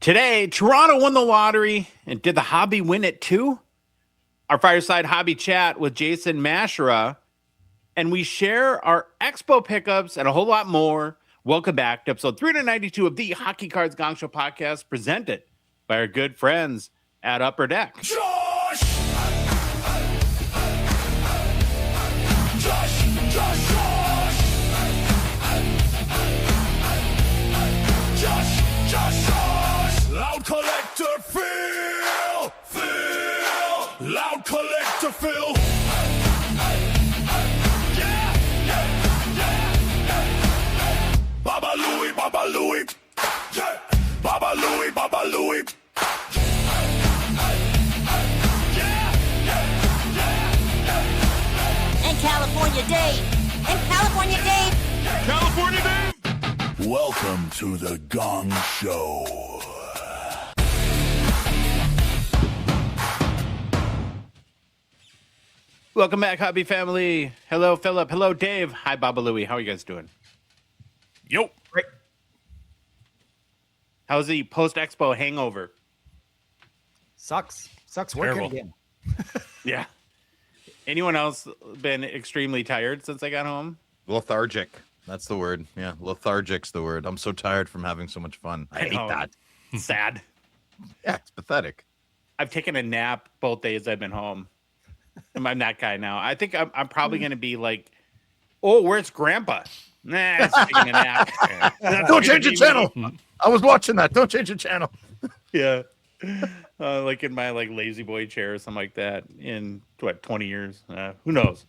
Today, Toronto won the lottery, and did the hobby win it too? Our fireside hobby chat with Jason Masherah, and we share our Expo pickups and a whole lot more. Welcome back to episode 392 of the Hockey Cards Gongshow podcast, presented by our good friends at Upper Deck. Josh! Loud collector, feel, loud collector, feel. Baba Louie, Baba Louie, yeah. Baba Louie, Baba Louie. And California Dave. And California Dave. California Dave. Welcome to the Gong Show. Welcome back, hobby family. Hello, Philip. Hello, Dave. Hi, Baba Louie. How are you guys doing? Yo. Great. How's the post-Expo hangover? Sucks working Terrible. again. Yeah. Anyone else been extremely tired since I got home? Lethargic. That's the word. Yeah, lethargic's the word. I'm so tired from having so much fun. I hate know. that. Sad. Yeah, it's pathetic. I've taken a nap both days I've been home. I'm that guy now. I think I'm probably going to be like, oh, where's Grandpa? Nah, it's taking a nap. Don't change the channel. I was watching that. Don't change the channel. Yeah. Like in my lazy boy chair or something like that in 20 years. Who knows?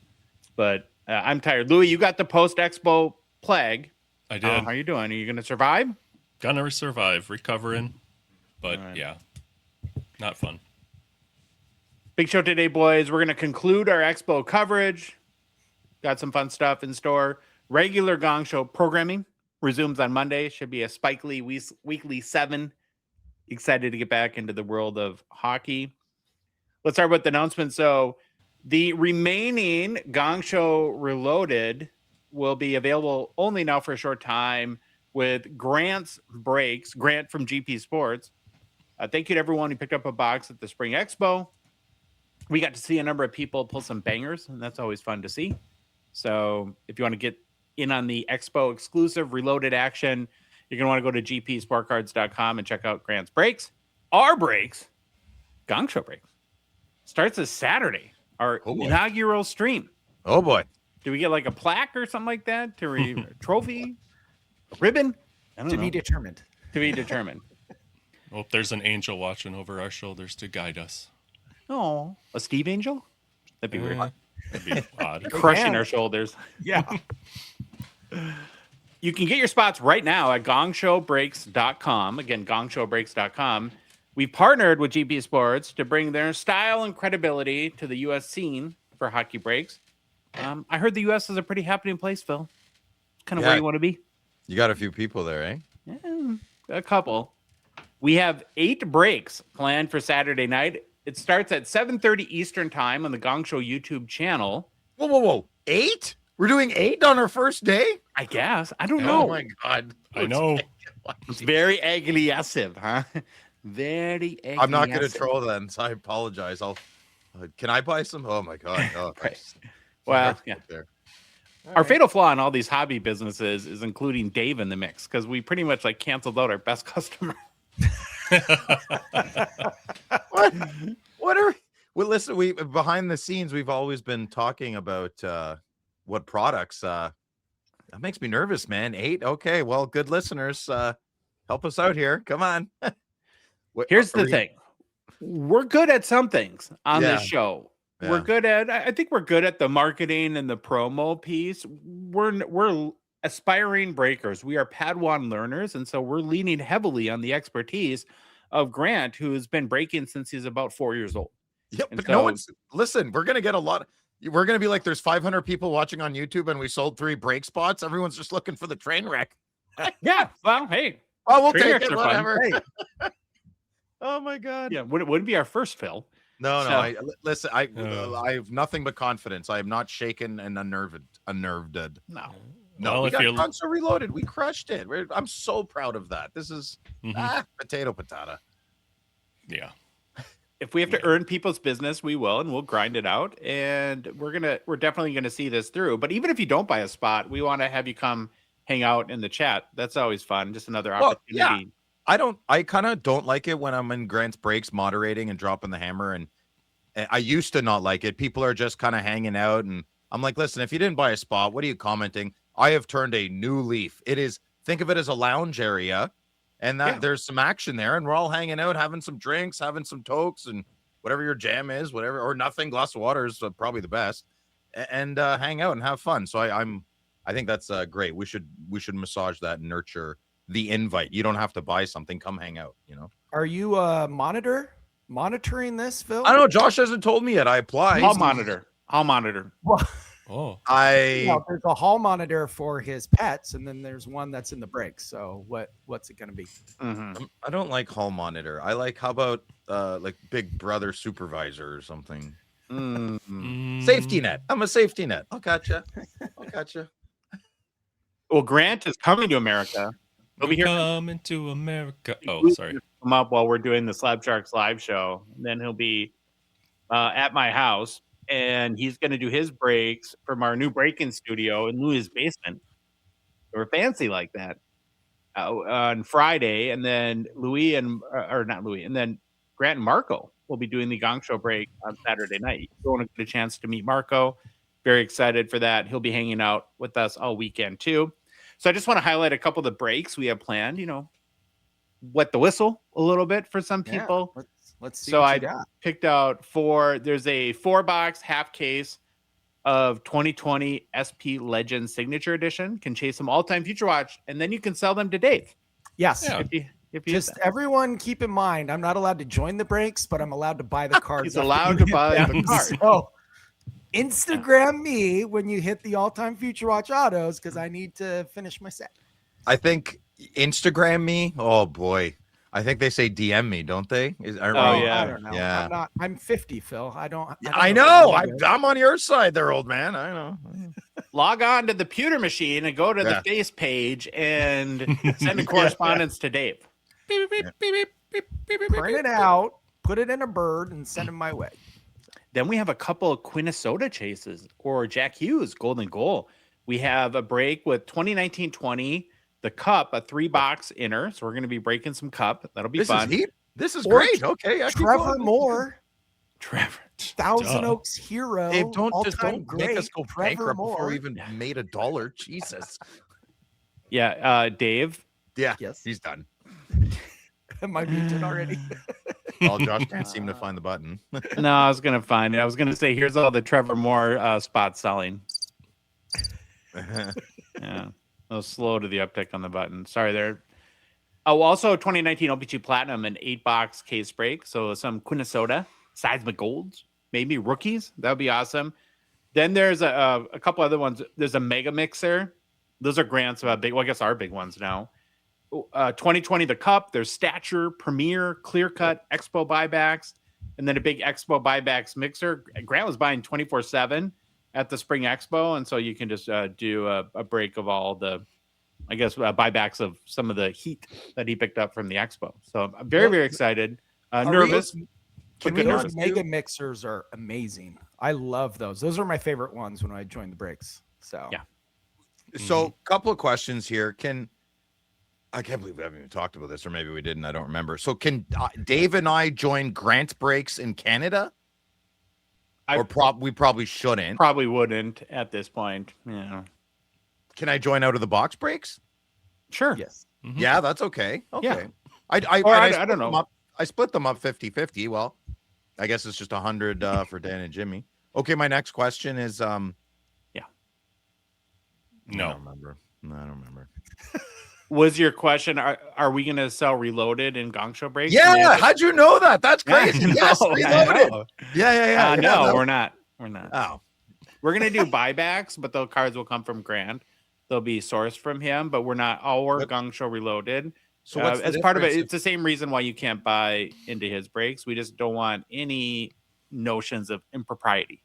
But I'm tired. Louis, you got the post-Expo plague. I did. How are you doing? Are you going to survive? Gonna survive, recovering, but All right. yeah, not fun. Big show today, boys. We're going to conclude our Expo coverage. Got some fun stuff in store. Regular Gong Show programming resumes on Monday. Should be a Spike Lee weekly 7. Excited to get back into the world of hockey. Let's start with the announcement. So the remaining Gong Show Reloaded will be available only now for a short time with Grant's breaks. Grant from GP Sports. Thank you to everyone who picked up a box at the Spring Expo. We got to see a number of people pull some bangers, and that's always fun to see. So if you want to get in on the Expo exclusive Reloaded action, you're going to want to go to gpsportcards.com and check out Grant's breaks. Our breaks, Gong Show breaks, starts this Saturday, our inaugural stream. Oh, boy. Do we get like a plaque or something like that? A trophy? A ribbon? I don't know. Be determined. To be determined. Well, there's an angel watching over our shoulders to guide us. Oh, a Steve Angel? That'd be weird. That'd be odd. Crushing our shoulders. Yeah. You can get your spots right now at gongshowbreaks.com. Again, gongshowbreaks.com. We've partnered with GP Sports to bring their style and credibility to the U.S. scene for hockey breaks. I heard the U.S. is a pretty happening place, Phil. Kind of where you want to be. You got a few people there, eh? Yeah, a couple. We have 8 breaks planned for Saturday night. It starts at 7:30 Eastern time on the Gong Show YouTube channel. Whoa. 8? We're doing 8 on our first day? I guess. I don't know. Oh, my God. I know. It's very aggressive, huh? Very aggressive. I'm not going to troll then, so I apologize. Can I buy some? Oh, my God. Oh, Right. Well, yeah. Our fatal flaw in all these hobby businesses is including Dave in the mix, because we pretty much canceled out our best customer. What are well, listen, we behind the scenes, we've always been talking about what products. That makes me nervous, man. 8. Okay, well, good listeners, help us out here. Come on. Here's the thing. We're good at some things on Yeah. this show. Yeah. We're good at, I think we're good at the marketing and the promo piece. We're aspiring breakers. We are Padawan learners. And so we're leaning heavily on the expertise of Grant, who's been breaking since he's about 4 years old. Yep, And but so- no one's listen. We're gonna get a lot. We're gonna be like, there's 500 people watching on YouTube, and we sold 3 break spots. Everyone's just looking for the train wreck. Yeah. Well, hey. Oh, we'll Train take wrecks it. are fun. Whatever. Oh my God. Yeah. Wouldn't be our first, Phil. No. So- Listen. I have nothing but confidence. I am not shaken and unnerved. No. No, Well, we if got you're- Gongso Reloaded. We crushed it. I'm so proud of that. This is Mhm. potato patata. Yeah. If we have to earn people's business, we will, and we'll grind it out. And we're definitely gonna see this through. But even if you don't buy a spot, we want to have you come hang out in the chat. That's always fun. Just another Well, opportunity. yeah. I kind of don't like it when I'm in Grant's breaks moderating and dropping the hammer. And I used to not like it. People are just kind of hanging out. And I'm like, listen, if you didn't buy a spot, what are you commenting? I have turned a new leaf. Think of it as a lounge area. And that there's some action there. And we're all hanging out, having some drinks, having some tokes, and whatever your jam is, whatever, or nothing. Glass of water is probably the best. And hang out and have fun. So I think that's great. We should massage that and nurture the invite. You don't have to buy something. Come hang out, Are you monitoring this, Phil? I don't know. Josh hasn't told me yet. I applied. I'll monitor. Well, Oh. there's a hall monitor for his pets, and then there's one that's in the breaks. So what's it going to be? I don't like hall monitor. I like, how about like Big Brother supervisor or something? Safety net. I'm a safety net. I'll gotcha. Well, Grant is coming to America. He'll be here. Coming to America. Oh, sorry. Come up while we're doing the Slab Sharks live show. And then he'll be at my house, and he's going to do his breaks from our new break-in studio in Louis' basement. We're fancy like that on Friday, and then and then Grant and Marco will be doing the Gong Show break on Saturday night. You want to get a chance to meet Marco. Very excited for that. He'll be hanging out with us all weekend too. So I just want to highlight a couple of the breaks we have planned. Wet the whistle a little bit for some people. Let's see. So what I you got. picked out there's a 4-box half case of 2020 SP Legend Signature Edition. Can chase them all-time Future Watch, and then you can sell them to Dave. Yes. Yeah. If you Just everyone keep in mind, I'm not allowed to join the breaks, but I'm allowed to buy the cards. He's allowed to buy the card. So Instagram me when you hit the all-time Future Watch autos, because I need to finish my set. I think Instagram me. Oh boy. I think they say DM me, don't they? yeah. I don't know. Yeah. I'm 50, Phil. I don't I know. I'm on your side there, old man. I know. Log on to the pewter machine and go to the face page and send a correspondence to Dave. Print it out, put it in a bird, and send it my way. Then we have a couple of Quinnesota chases or Jack Hughes Golden Goal. We have a break with 2019-20, the Cup, a 3-box inner. So we're going to be breaking some Cup. That'll be fun. This is great. Okay. Trevor Moore, Trevor. Thousand Oaks hero. Dave, don't all-time make us go Trevor bankrupt before Moore. we even made $1. Jesus. Yeah, Dave. Yeah. Yes. He's done. Am I muted already? Well, Josh can't seem to find the button. No, I was going to find it. I was going to say, here's all the Trevor Moore spots selling. Yeah. I was slow to the uptick on the button. Sorry there. Oh, also 2019 O-Pee-Chee Platinum, an 8-box case break. So some Quinnesota seismic golds, maybe rookies. That would be awesome. Then there's a couple other ones. There's a mega mixer. Those are Grant's big. Well, I guess our big ones now. 2020 the Cup. There's Stature, Premier, Clear Cut, Expo buybacks, and then a big Expo buybacks mixer. Grant was buying 24/7 at the Spring Expo, and so you can just do a break of all the, I guess, buybacks of some of the heat that he picked up from the Expo. So I'm very, very excited. Nervous. Those mega mixers are amazing. I love those. Those are my favorite ones when I join the breaks. So yeah. So, couple of questions here. I can't believe we haven't even talked about this, or maybe we didn't. I don't remember. So, can Dave and I join Grant breaks in Canada? We probably shouldn't. Probably wouldn't at this point. Yeah. Can I join out of the box breaks? Sure. Yes. Mm-hmm. Yeah, that's okay. Okay. Yeah. I don't know. I split them up 50-50. Well, I guess it's just 100 for Dan and Jimmy. Okay, my next question is No. I don't remember. Was your question, are we going to sell Reloaded in Gong Show breaks? Yeah, how'd you know that? That's crazy. Yes, Reloaded. Yeah. No, we're not. Oh. We're going to do buybacks, but the cards will come from Grant. They'll be sourced from him, but we're not our Gong Show Reloaded. So what's as part of it, it's the same reason why you can't buy into his breaks. We just don't want any notions of impropriety.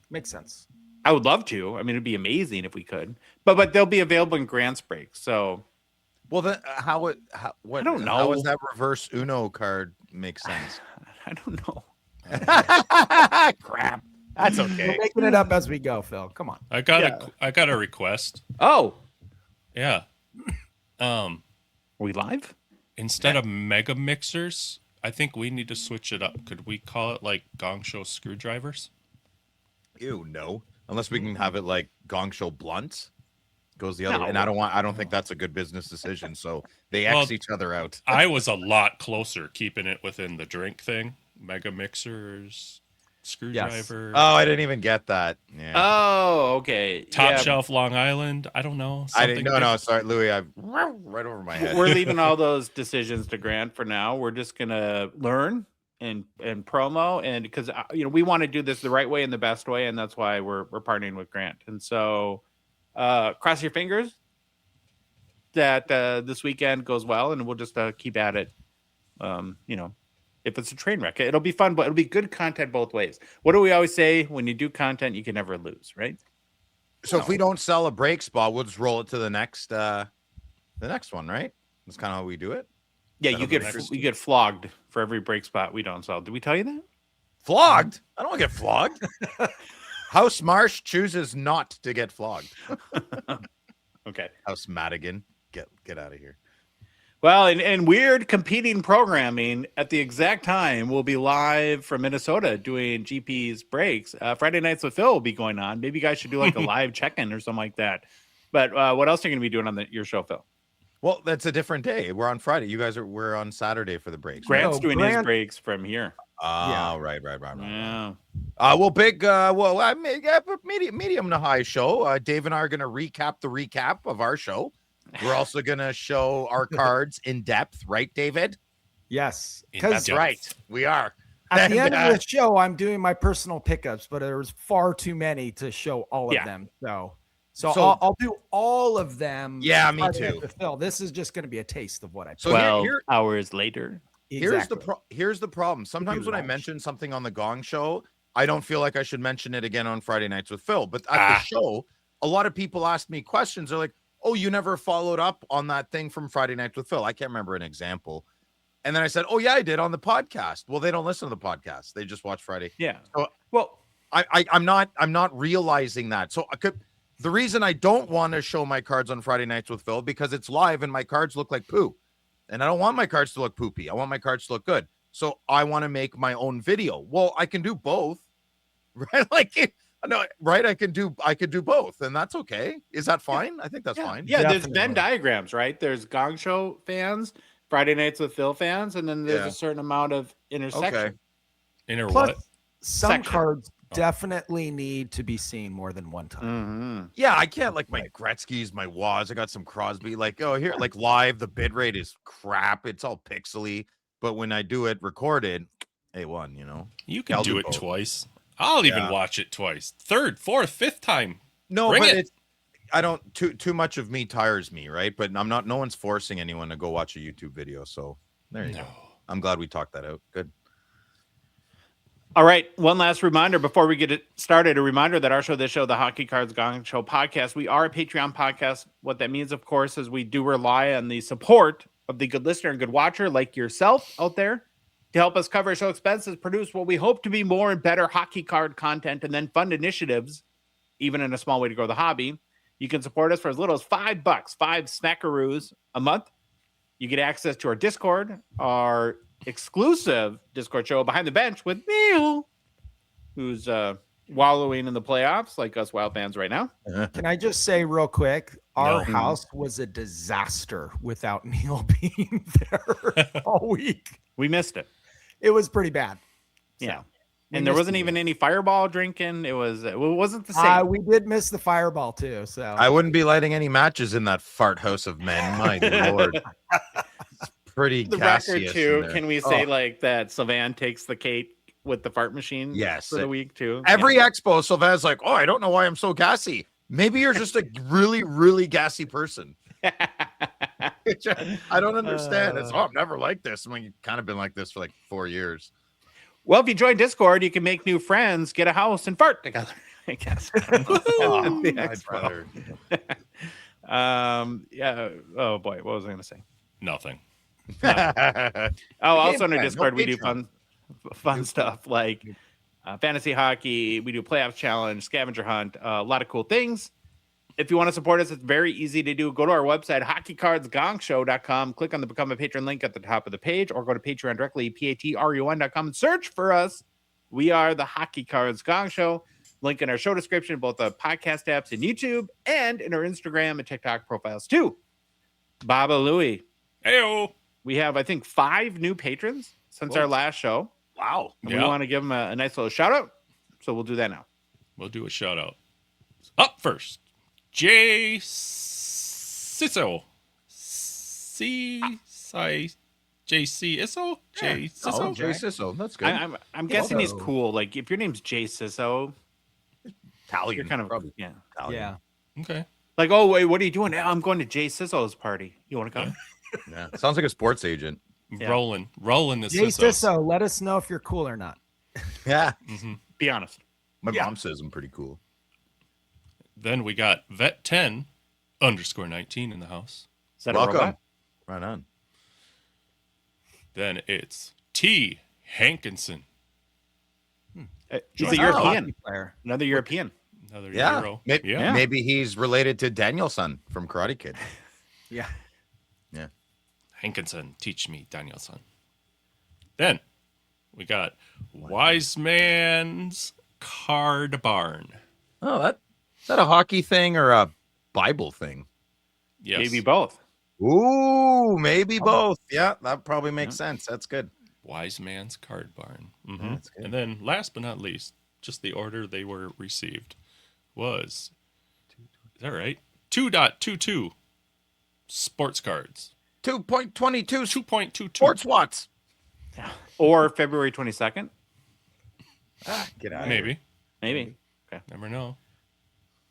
Makes sense. I would love to. I mean, it'd be amazing if we could. But they'll be available in Grant's breaks. So, Well, then what? I don't know. How does that reverse Uno card make sense? I don't know. Crap. That's okay. We're making it up as we go, Phil. Come on. I got a request. Oh, Yeah. are we live? Instead of mega mixers, I think we need to switch it up. Could we call it like Gongshow screwdrivers? Ew, no. Unless we can have it like Gongshow blunts. Goes the other No. way. And I don't think that's a good business decision. So they X each other out. I was a lot closer keeping it within the drink thing. Mega mixers, screwdriver, Oh, I didn't even get that. Yeah. Oh, okay. top Yeah, shelf Long Island. I don't know. I didn't. something No, different. sorry, Louis. I right over my head. We're leaving all those decisions to Grant for now. We're just gonna learn and promo, and because we want to do this the right way and the best way, and that's why we're partnering with Grant. And so, cross your fingers that this weekend goes well, and we'll just keep at it. If it's a train wreck, it'll be fun, but it'll be good content both ways. What do we always say? When you do content, you can never lose, right? So if we don't sell a break spot, we'll just roll it to the next one, right? That's kind of how we do it. Yeah, That'll be you get flogged for every break spot we don't sell. Did we tell you that? Flogged? I don't want to get flogged. House Marsh chooses not to get flogged. Okay. House Madigan, get out of here. Well, and weird competing programming at the exact time, we'll be live from Minnesota doing GP's breaks. Friday Nights with Phil will be going on. Maybe you guys should do like a live check-in or something like that. But what else are you going to be doing on your show, Phil? Well, that's a different day. We're on Friday. We're on Saturday for the breaks. Grant's doing his Grant- breaks from here. Oh, right. Yeah. Well, medium to high show. Dave and I are going to recap the recap of our show. We're also going to show our cards in depth, right, David? Yes. In Because depth. Right. We are. at the And, end of the show, I'm doing my personal pickups, but there was far too many to show all of Yeah. them. So So- I'll do all of them. Yeah, me Friday too. Night with Phil. This is just going to be a taste of what I. So 12 here- hours later. Exactly. Here's the problem. Sometimes when I lunch. mention something on the Gong Show, I don't feel like I should mention it again on Friday Nights with Phil. But at the show, a lot of people ask me questions. They're like, "Oh, you never followed up on that thing from Friday Nights with Phil." I can't remember an example. And then I said, "Oh yeah, I did on the podcast." Well, they don't listen to the podcast; they just watch Friday. Yeah. So- Well, I'm not realizing that. So the reason I don't want to show my cards on Friday Nights with Phil because it's live and my cards look like poo, and I don't want my cards to look poopy. I want my cards to look good. So I want to make my own video. Well, I can do both, right? Right? I could do both, and that's okay. Is that fine? I think that's fine. Yeah, there's Definitely. Venn diagrams, right? There's Gong Show fans, Friday Nights with Phil fans, and then there's Yeah. a certain amount of intersection. Okay. Inner Plus, what? some Section. cards definitely need to be seen more than one time. Mhm. Yeah, I can't like my Gretzky's, my Waz. I got some Crosby. Like, oh, here, like live, the bid rate is crap. It's all pixely. But when I do it recorded, A1, You can I'll do do it both. twice. I'll even Yeah. watch it twice. Third, fourth, fifth time. No, Bring but it. it's I don't too much of me tires me, right? But no one's forcing anyone to go watch a YouTube video. So there you go. I'm glad we talked that out. Good. All right. One last reminder before we get it started. A reminder that our show, this show, the Hockey Cards Gongshow podcast, we are a Patreon podcast. What that means, of course, is we do rely on the support of the good listener and good watcher like yourself out there to help us cover show expenses, produce what we hope to be more and better hockey card content, and then fund initiatives, even in a small way to grow the hobby. You can support us for as little as $5, 5 smackaroos a month. You get access to our Discord, our exclusive Discord show, Behind the Bench with Neil, who's wallowing in the playoffs like us Wild fans right now. Can I just say real quick, our No. house was a disaster without Neil being there all week. We missed it. It was pretty bad. Yeah. we And there missed wasn't it. even any fireball drinking. It wasn't the same. We did miss the fireball too. So I wouldn't be lighting any matches in that fart house of men. My lord. It's pretty The gaseous record in too. there. Can we say Oh. like that Sylvan takes the cake with the fart machine? Yes, for the week too. Every expo, Sylvan's like, "Oh, I don't know why I'm so gassy. Maybe you're just a really, really gassy person." Which I don't understand. It's I've never liked this. I mean, you've kind of been like this for like 4 years. Well, if you join Discord, you can make new friends, get a house, and fart together. I guess. Oh, The I'd Expo. rather- Yeah. Oh boy, what was I going to say? Nothing. Oh, also on our plan, no Discord, we do Patreon. fun stuff like fantasy hockey. We do playoff challenge, scavenger hunt, a lot of cool things. If you want to support us, it's very easy to do. Go to our website, hockeycardsgongshow.com. Click on the Become a Patron link at the top of the page, or go to Patreon directly, patreon.com, and search for us. We are the Hockey Cards Gong Show. Link in our show description, both the podcast apps and YouTube, and in our Instagram and TikTok profiles too. Baba Louie, Heyo. we have, I think, 5 new patrons since our last show. Wow. And Yeah. we want to give them a nice little shout out. So we'll do that now. We'll do a shout out. Up first, Jay Sisso. JC Isso? Jay Sisso? Oh, Jay Sisso. That's good. I'm guessing he's Also- cool. Like if your name's Jay Sisso, Italian. you're kind of probably yeah. Italian. Yeah. Okay. Like, oh wait, what are you doing? "Yeah, I'm going to Jay Sisso's party. You want to come? Yeah. Sounds like a sports agent. Yeah. Rolling the Jay Sissos. Sisso, let us know if you're cool or not. Yeah. Be honest. My Yeah. mom says I'm pretty cool. Then we got Vet10_19 in the house. Is that a Welcome. robot? Right on. Then it's T. Hankinson, He's Oh. a European. Hockey player. Another European. another Yeah. Euro. Maybe, Yeah. maybe he's related to Danielson from Karate Kid. Yeah. Hankinson, teach me, Danielson. Then we got Wise Man's Card Barn. Oh, is that a hockey thing or a Bible thing? Yes. Maybe both. Ooh, maybe both. Yeah, that probably makes sense. That's good. Wise Man's Card Barn. Yeah, that's good. And then last but not least, just the order they were received was, is that right? 2.22 sports cards. 2.22 2.22. sports watts. Or February 22nd. Get out of here. Maybe. Maybe. Never know.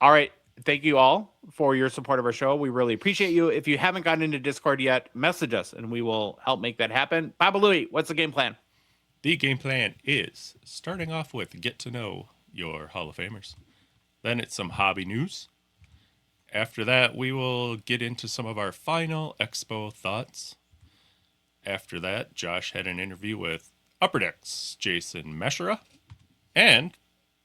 All right. Thank you all for your support of our show. We really appreciate you. If you haven't gotten into Discord yet, message us and we will help make that happen. Baba Louie, what's the game plan? The game plan is starting off with get to know your Hall of Famers. Then it's some hobby news. After that, we will get into some of our final Expo thoughts. After that, Josh had an interview with Upper Deck's Jason Masherah. And,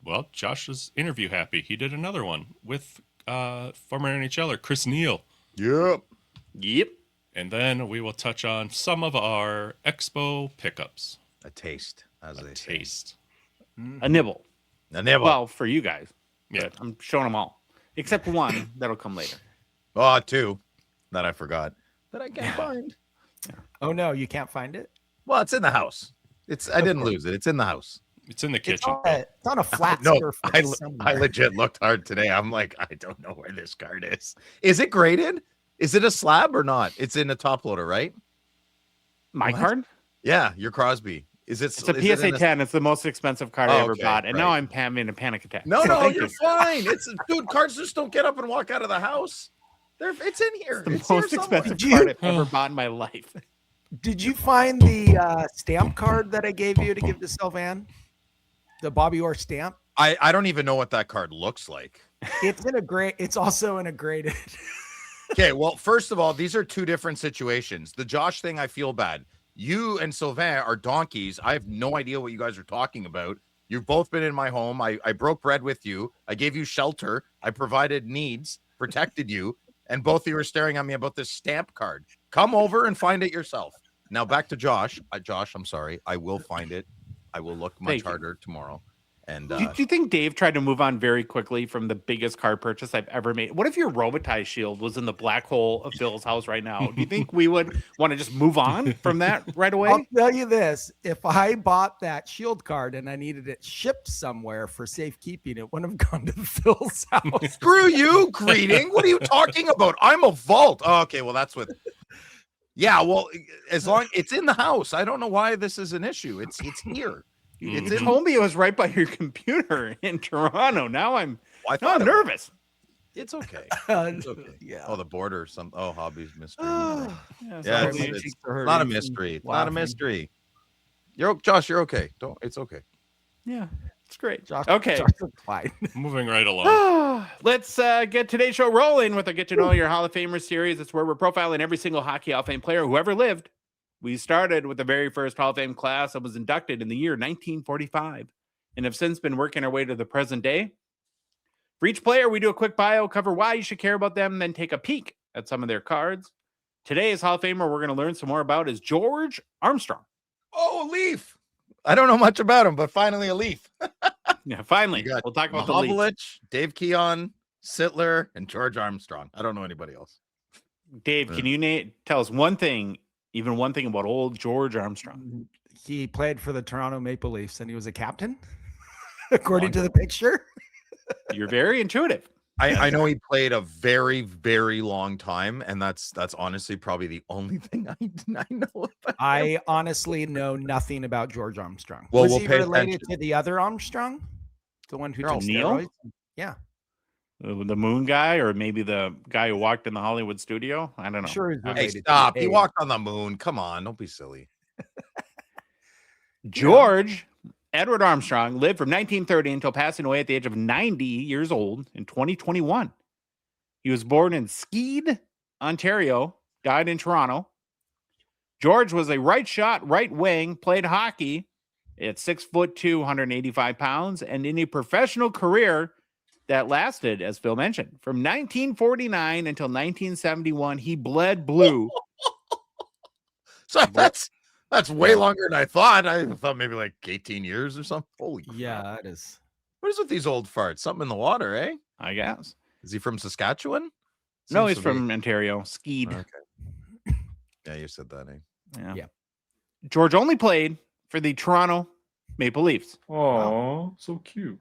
well, Josh was interview happy. He did another one with former NHLer Chris Neil. Yep. Yep. And then we will touch on some of our Expo pickups. A taste, as A they say. taste. A nibble. A nibble. Well, for you guys. Yeah. But I'm showing them all. Except one that'll come later. Oh, 2 that I forgot that I can't find. Oh no, you can't find it. Well, it's in the house. I didn't lose it. It's in the house. It's in the It's kitchen. on a flat No, surface. I somewhere. legit looked hard today. I'm like, I don't know where this card is. Is it graded? Is it a slab or not? It's in a top loader, right? My What? card? Yeah, your Crosby. Is it? It's a is it PSA in 10. It's the most expensive card I Oh, ever okay, bought. And now right. I'm having a panic attack. No, So no, thank you're you. fine. Dude, cards just don't get up and walk out of the house. It's in here. The It's here most somewhere. expensive Did card you- I've ever bought in my life. Did you find the stamp card that I gave you to give to Sylvan? The Bobby Orr stamp. I don't even know what that card looks like. It's in a great. It's also in a graded. Okay, well, first of all, these are 2 different situations. The Josh thing, I feel bad. You and Sylvain are donkeys. I have no idea what you guys are talking about. You've both been in my home. I broke bread with you. I gave you shelter. I provided needs, protected you, and both of you are staring at me about this stamp card. Come over and find it yourself. Now back to Josh. Josh, I'm sorry. I will find it. I will look much Thank you. harder tomorrow. And Do you think Dave tried to move on very quickly from the biggest card purchase I've ever made? What if your Robitaille shield was in the black hole of Phil's house right now? Do you think we would want to just move on from that right I'll away? tell you this: if I bought that shield card and I needed it shipped somewhere for safekeeping, it wouldn't have gone to Phil's house. screw you, greeting. What are you talking about? I'm a vault. Oh, okay, well, that's what. Yeah, well, as long it's in the house. I don't know why this is an issue. It's here. It's You in. told me it was right by your computer in Toronto. Now I'm I now thought I'm it was. nervous. It's okay. It's okay. Yeah. Oh, the border. Hobbies mystery. Yeah, Yeah, sorry, it's, my it's cheeks are not a hurting. mystery. Not a laughing. mystery. Josh. You're okay. Don't. It's okay. Yeah. It's great. Josh, Okay. Josh looked fine. Moving right along. Let's get today's show rolling with a Get to Know Your Hall of Famers series. It's where we're profiling every single Hockey Hall of Fame player who ever lived. We started with the very first Hall of Fame class that was inducted in the year 1945 and have since been working our way to the present day. For each player, we do a quick bio, cover why you should care about them, then take a peek at some of their cards. Today's Hall of Famer we're going to learn some more about is George Armstrong. Oh, Leaf. I don't know much about him, but finally a Leaf. Yeah, finally. You got We'll talk about the Leafs. Mahovlich, Dave Keon, Sittler, and George Armstrong. I don't know anybody else. Dave, can you tell us one thing, even one thing about old George Armstrong? He played for the Toronto Maple Leafs and he was a captain, according to the picture. You're very intuitive. I know he played a very, very long time, and that's honestly probably the only thing I know about. I honestly know nothing about George Armstrong. Well, Was we'll he pay related attention. to the other Armstrong? The one who took Charles Neil? steroids? Yeah. The moon guy, or maybe the guy who walked in the Hollywood studio? I don't know. I'm sure he's Hey, related. stop. to He A. walked on the moon. Come on. Don't be silly. George Edward Armstrong lived from 1930 until passing away at the age of 90 years old in 2021. He was born in Skeid, Ontario, died in Toronto. George was a right shot, right wing, played hockey at 6'2", 185 pounds, and in a professional career that lasted, as Phil mentioned, from 1949 until 1971, he bled blue. So that's way longer than I thought. I thought maybe like 18 years or something. Holy crap. Yeah, that is. What is with these old farts? Something in the water, eh? I guess. Is he from Saskatchewan? No, Seems he's to from be. Ontario, Skeid. Okay. Yeah, you said that, eh? Yeah. George only played for the Toronto Maple Leafs. Oh, so cute.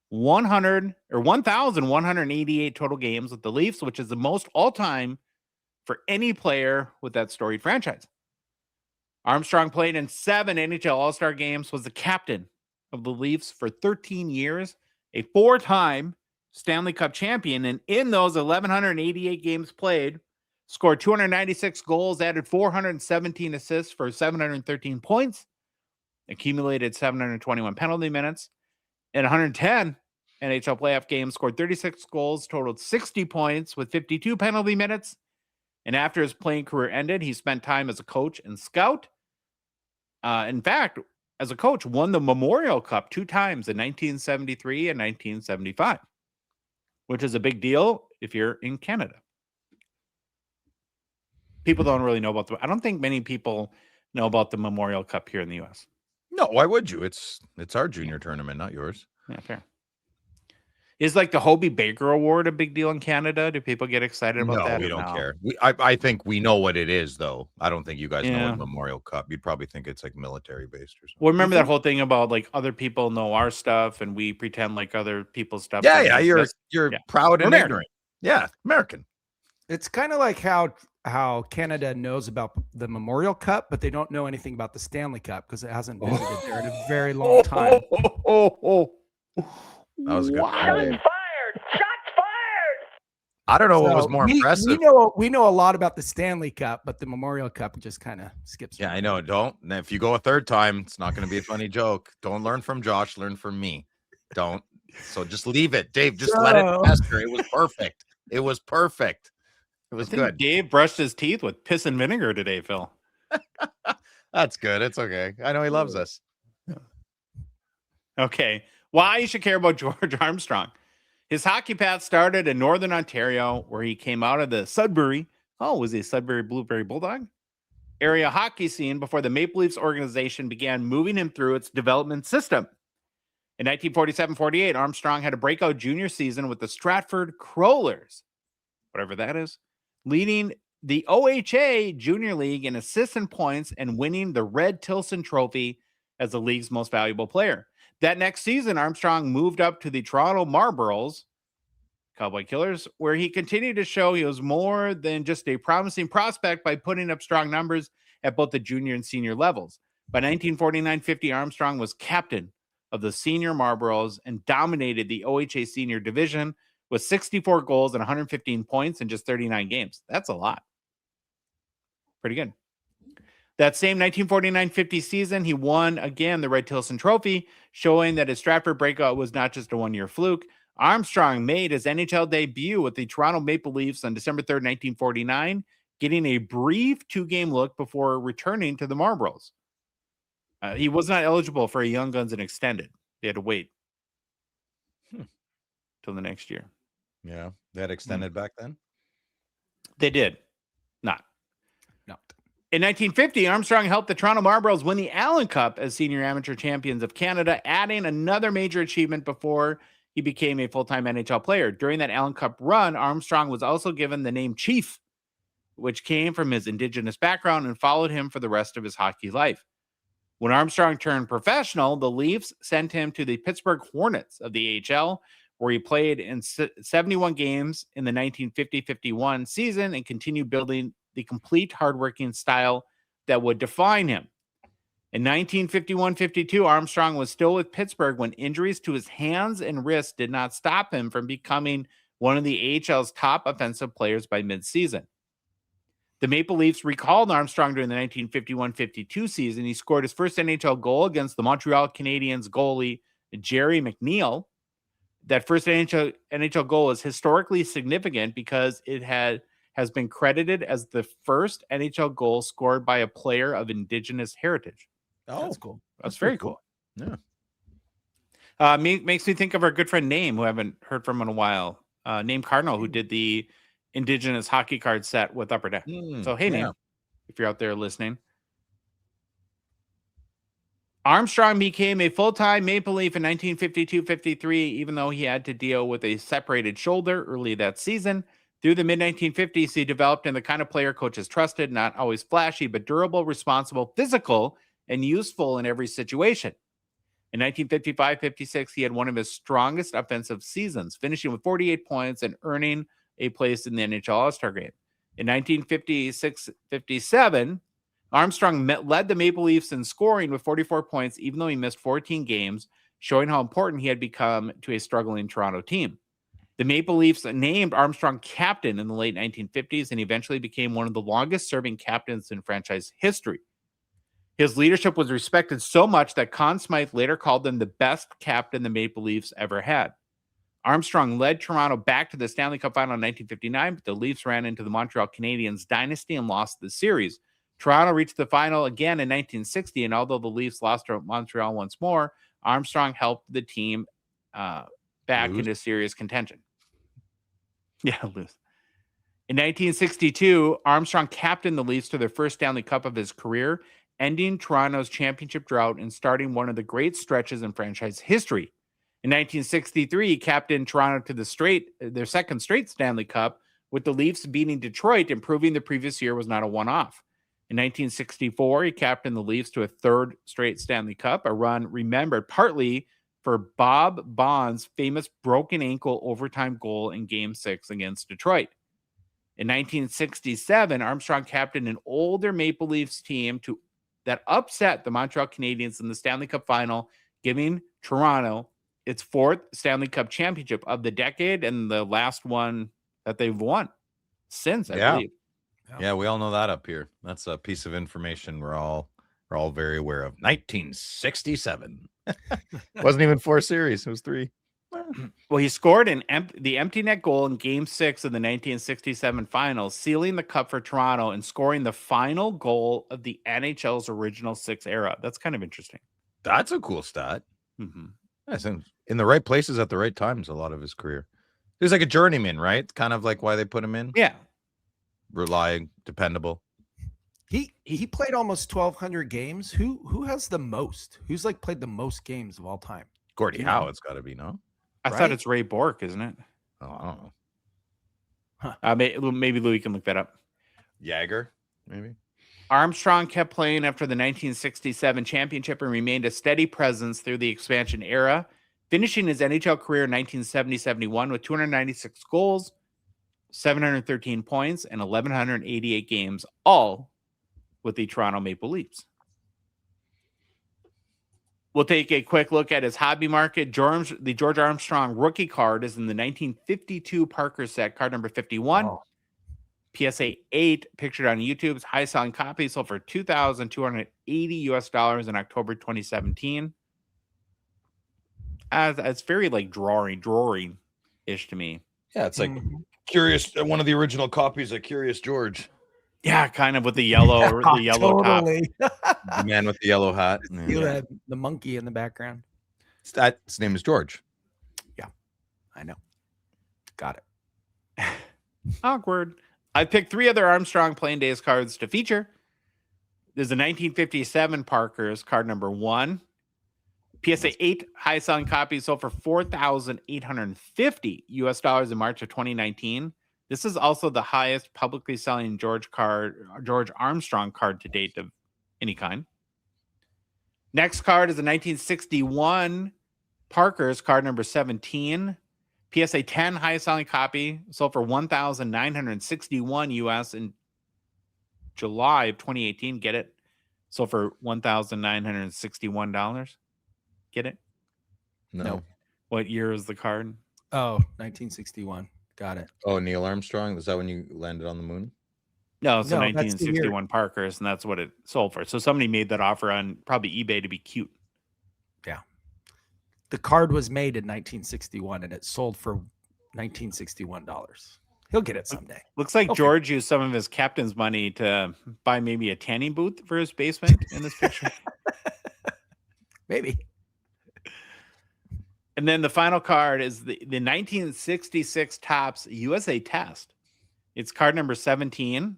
1,188 total games with the Leafs, which is the most all-time for any player with that storied franchise. Armstrong played in 7 NHL All-Star games, was the captain of the Leafs for 13 years, a 4-time Stanley Cup champion, and in those 1,188 games played, scored 296 goals, added 417 assists for 713 points, accumulated 721 penalty minutes, and 110 NHL playoff games, scored 36 goals, totaled 60 points with 52 penalty minutes. And after his playing career ended, he spent time as a coach and scout. In fact, as a coach, won the Memorial Cup 2 times in 1973 and 1975, which is a big deal if you're in Canada. People don't really know about I don't think many people know about the Memorial Cup here in the U.S. No, why would you? It's our junior tournament, not yours. Yeah, fair. Is like the Hobie Baker Award a big deal in Canada? Do people get excited about No, that? we or don't no? care. I think we know what it is, though. I don't think you guys know Yeah. what Memorial Cup. You'd probably think it's like military based or something. Well, remember that whole thing about like other people know our stuff and we pretend like other people's stuff. Yeah, doesn't yeah. exist? You're Yeah. proud and American. ignorant. Yeah, American. It's kind of like how Canada knows about the Memorial Cup, but they don't know anything about the Stanley Cup because it hasn't visited there in a very long time. That was a good. Wow. One, Dave. I don't know what was So more we impressive. we know a lot about the Stanley Cup, but the Memorial Cup just kind of skips. Yeah, over. I know. Don't. And if you go a third time, it's not going to be a funny joke. Don't learn from Josh. Learn from me. Don't. So just leave it, Dave. Just let it So- fester. It was perfect. It was perfect. It I was think good. Dave brushed his teeth with piss and vinegar today, Phil. That's good. It's okay. I know he loves us. Okay. Why you should care about George Armstrong. His hockey path started in Northern Ontario, where he came out of the Sudbury. Oh, was he a Sudbury Blueberry Bulldog? Area hockey scene before the Maple Leafs organization began moving him through its development system. In 1947-48, Armstrong had a breakout junior season with the Stratford Crowlers, whatever that is, leading the OHA Junior League in assists and points and winning the Red Tilson Trophy as the league's most valuable player. That next season, Armstrong moved up to the Toronto Marlboros, Cowboy Killers, where he continued to show he was more than just a promising prospect by putting up strong numbers at both the junior and senior levels. By 1949-50, Armstrong was captain of the senior Marlboros and dominated the OHA senior division with 64 goals and 115 points in just 39 games. That's a lot. Pretty good. That same 1949-50 season, he won again the Red Tilson Trophy, showing that his Stratford breakout was not just a one-year fluke. Armstrong made his NHL debut with the Toronto Maple Leafs on December 3rd, 1949, getting a brief 2-game look before returning to the Marlboros. He was not eligible for a Young Guns and extended. They had to wait till the next year. Yeah, that extended back then. They did not. No. In 1950, Armstrong helped the Toronto Marlboros win the Allen Cup as senior amateur champions of Canada, adding another major achievement before he became a full-time NHL player. During that Allen Cup run, Armstrong was also given the name Chief, which came from his Indigenous background and followed him for the rest of his hockey life. When Armstrong turned professional, the Leafs sent him to the Pittsburgh Hornets of the AHL, where he played in 71 games in the 1950-51 season and continued building the complete hardworking style that would define him. In 1951-52, Armstrong was still with Pittsburgh when injuries to his hands and wrists did not stop him from becoming one of the AHL's top offensive players by midseason. The Maple Leafs recalled Armstrong during the 1951-52 season. He scored his first NHL goal against the Montreal Canadiens goalie Jerry McNeil. That first NHL goal is historically significant because it has been credited as the first NHL goal scored by a player of Indigenous heritage. Oh, That's cool. That's very cool. Yeah. Makes me think of our good friend Name, who I haven't heard from in a while. Name Cardinal, who did the Indigenous hockey card set with Upper Deck. So, hey, Name, if you're out there listening. Armstrong became a full-time Maple Leaf in 1952-53, even though he had to deal with a separated shoulder early that season. Through the mid-1950s, he developed into the kind of player coaches trusted, not always flashy, but durable, responsible, physical, and useful in every situation. In 1955-56, he had one of his strongest offensive seasons, finishing with 48 points and earning a place in the NHL All-Star game. In 1956-57, Armstrong led the Maple Leafs in scoring with 44 points, even though he missed 14 games, showing how important he had become to a struggling Toronto team. The Maple Leafs named Armstrong captain in the late 1950s and eventually became one of the longest-serving captains in franchise history. His leadership was respected so much that Conn Smythe later called him the best captain the Maple Leafs ever had. Armstrong led Toronto back to the Stanley Cup final in 1959, but the Leafs ran into the Montreal Canadiens dynasty and lost the series. Toronto reached the final again in 1960, and although the Leafs lost to Montreal once more, Armstrong helped the team back into serious contention. Yeah, lose. In 1962, Armstrong captained the Leafs to their first Stanley Cup of his career, ending Toronto's championship drought and starting one of the great stretches in franchise history. In 1963, he captained Toronto to their second straight Stanley Cup, with the Leafs beating Detroit and proving the previous year was not a one-off. In 1964, he captained the Leafs to a third straight Stanley Cup, a run remembered partly for Bob Bond's famous broken ankle overtime goal in Game 6 against Detroit. In 1967, Armstrong captained an older Maple Leafs team that upset the Montreal Canadiens in the Stanley Cup final, giving Toronto its fourth Stanley Cup championship of the decade and the last one that they've won since, I believe. Yeah, we all know that up here. That's a piece of information we're all very aware of. 1967. Wasn't even 4 series. It was 3. Well, he scored the empty net goal in Game 6 of the 1967 finals, sealing the cup for Toronto and scoring the final goal of the NHL's original 6 era. That's kind of interesting. That's a cool stat. Mm-hmm. Yes, and in the right places at the right times a lot of his career. He was like a journeyman, right? Kind of like why they put him in. Yeah. Relying, dependable. He played almost 1,200 games. Who has the most? Who's like played the most games of all time? Gordie Howe, it's got to be, no? I thought it's Ray Bork, isn't it? Oh, I don't know. Huh. Maybe Louis can look that up. Jagger, maybe. Armstrong kept playing after the 1967 championship and remained a steady presence through the expansion era, finishing his NHL career in 1970-71 with 296 goals, 713 points, and 1,188 games, all with the Toronto Maple Leafs. We'll take a quick look at his hobby market. The George Armstrong rookie card is in the 1952 Parker set, card number 51. PSA 8 pictured on YouTube's high selling copy sold for $2,280 in October 2017. It's very like drawing ish to me. Yeah, it's like Curious. One of the original copies of Curious George. Yeah, kind of with the yellow, the yellow top. The man with the yellow hat. You had the monkey in the background. His name is George. Yeah, I know. Got it. Awkward. I picked 3 other Armstrong Playing Days cards to feature. There's a 1957 Parker's card number 1. PSA 8 high selling copy sold for $4,850 in March of 2019. This is also the highest publicly selling George Armstrong card to date of any kind. Next card is a 1961 Parker's card number 17. PSA 10 highest selling copy sold for $1,961 US in July of 2018. Get it? Sold for $1,961. Get it? No. What year is the card? Oh, 1961. Got it. Oh, Neil Armstrong. Was that when you landed on the moon? No, it's No, a that's the year. 1961 Parker's, and that's what it sold for. So somebody made that offer on probably eBay to be cute. Yeah. The card was made in 1961 and it sold for $1961. He'll get it someday. Looks like Okay. George used some of his captain's money to buy maybe a tanning booth for his basement in this picture. Maybe. And then the final card is the 1966 Topps USA Test. It's card number 17.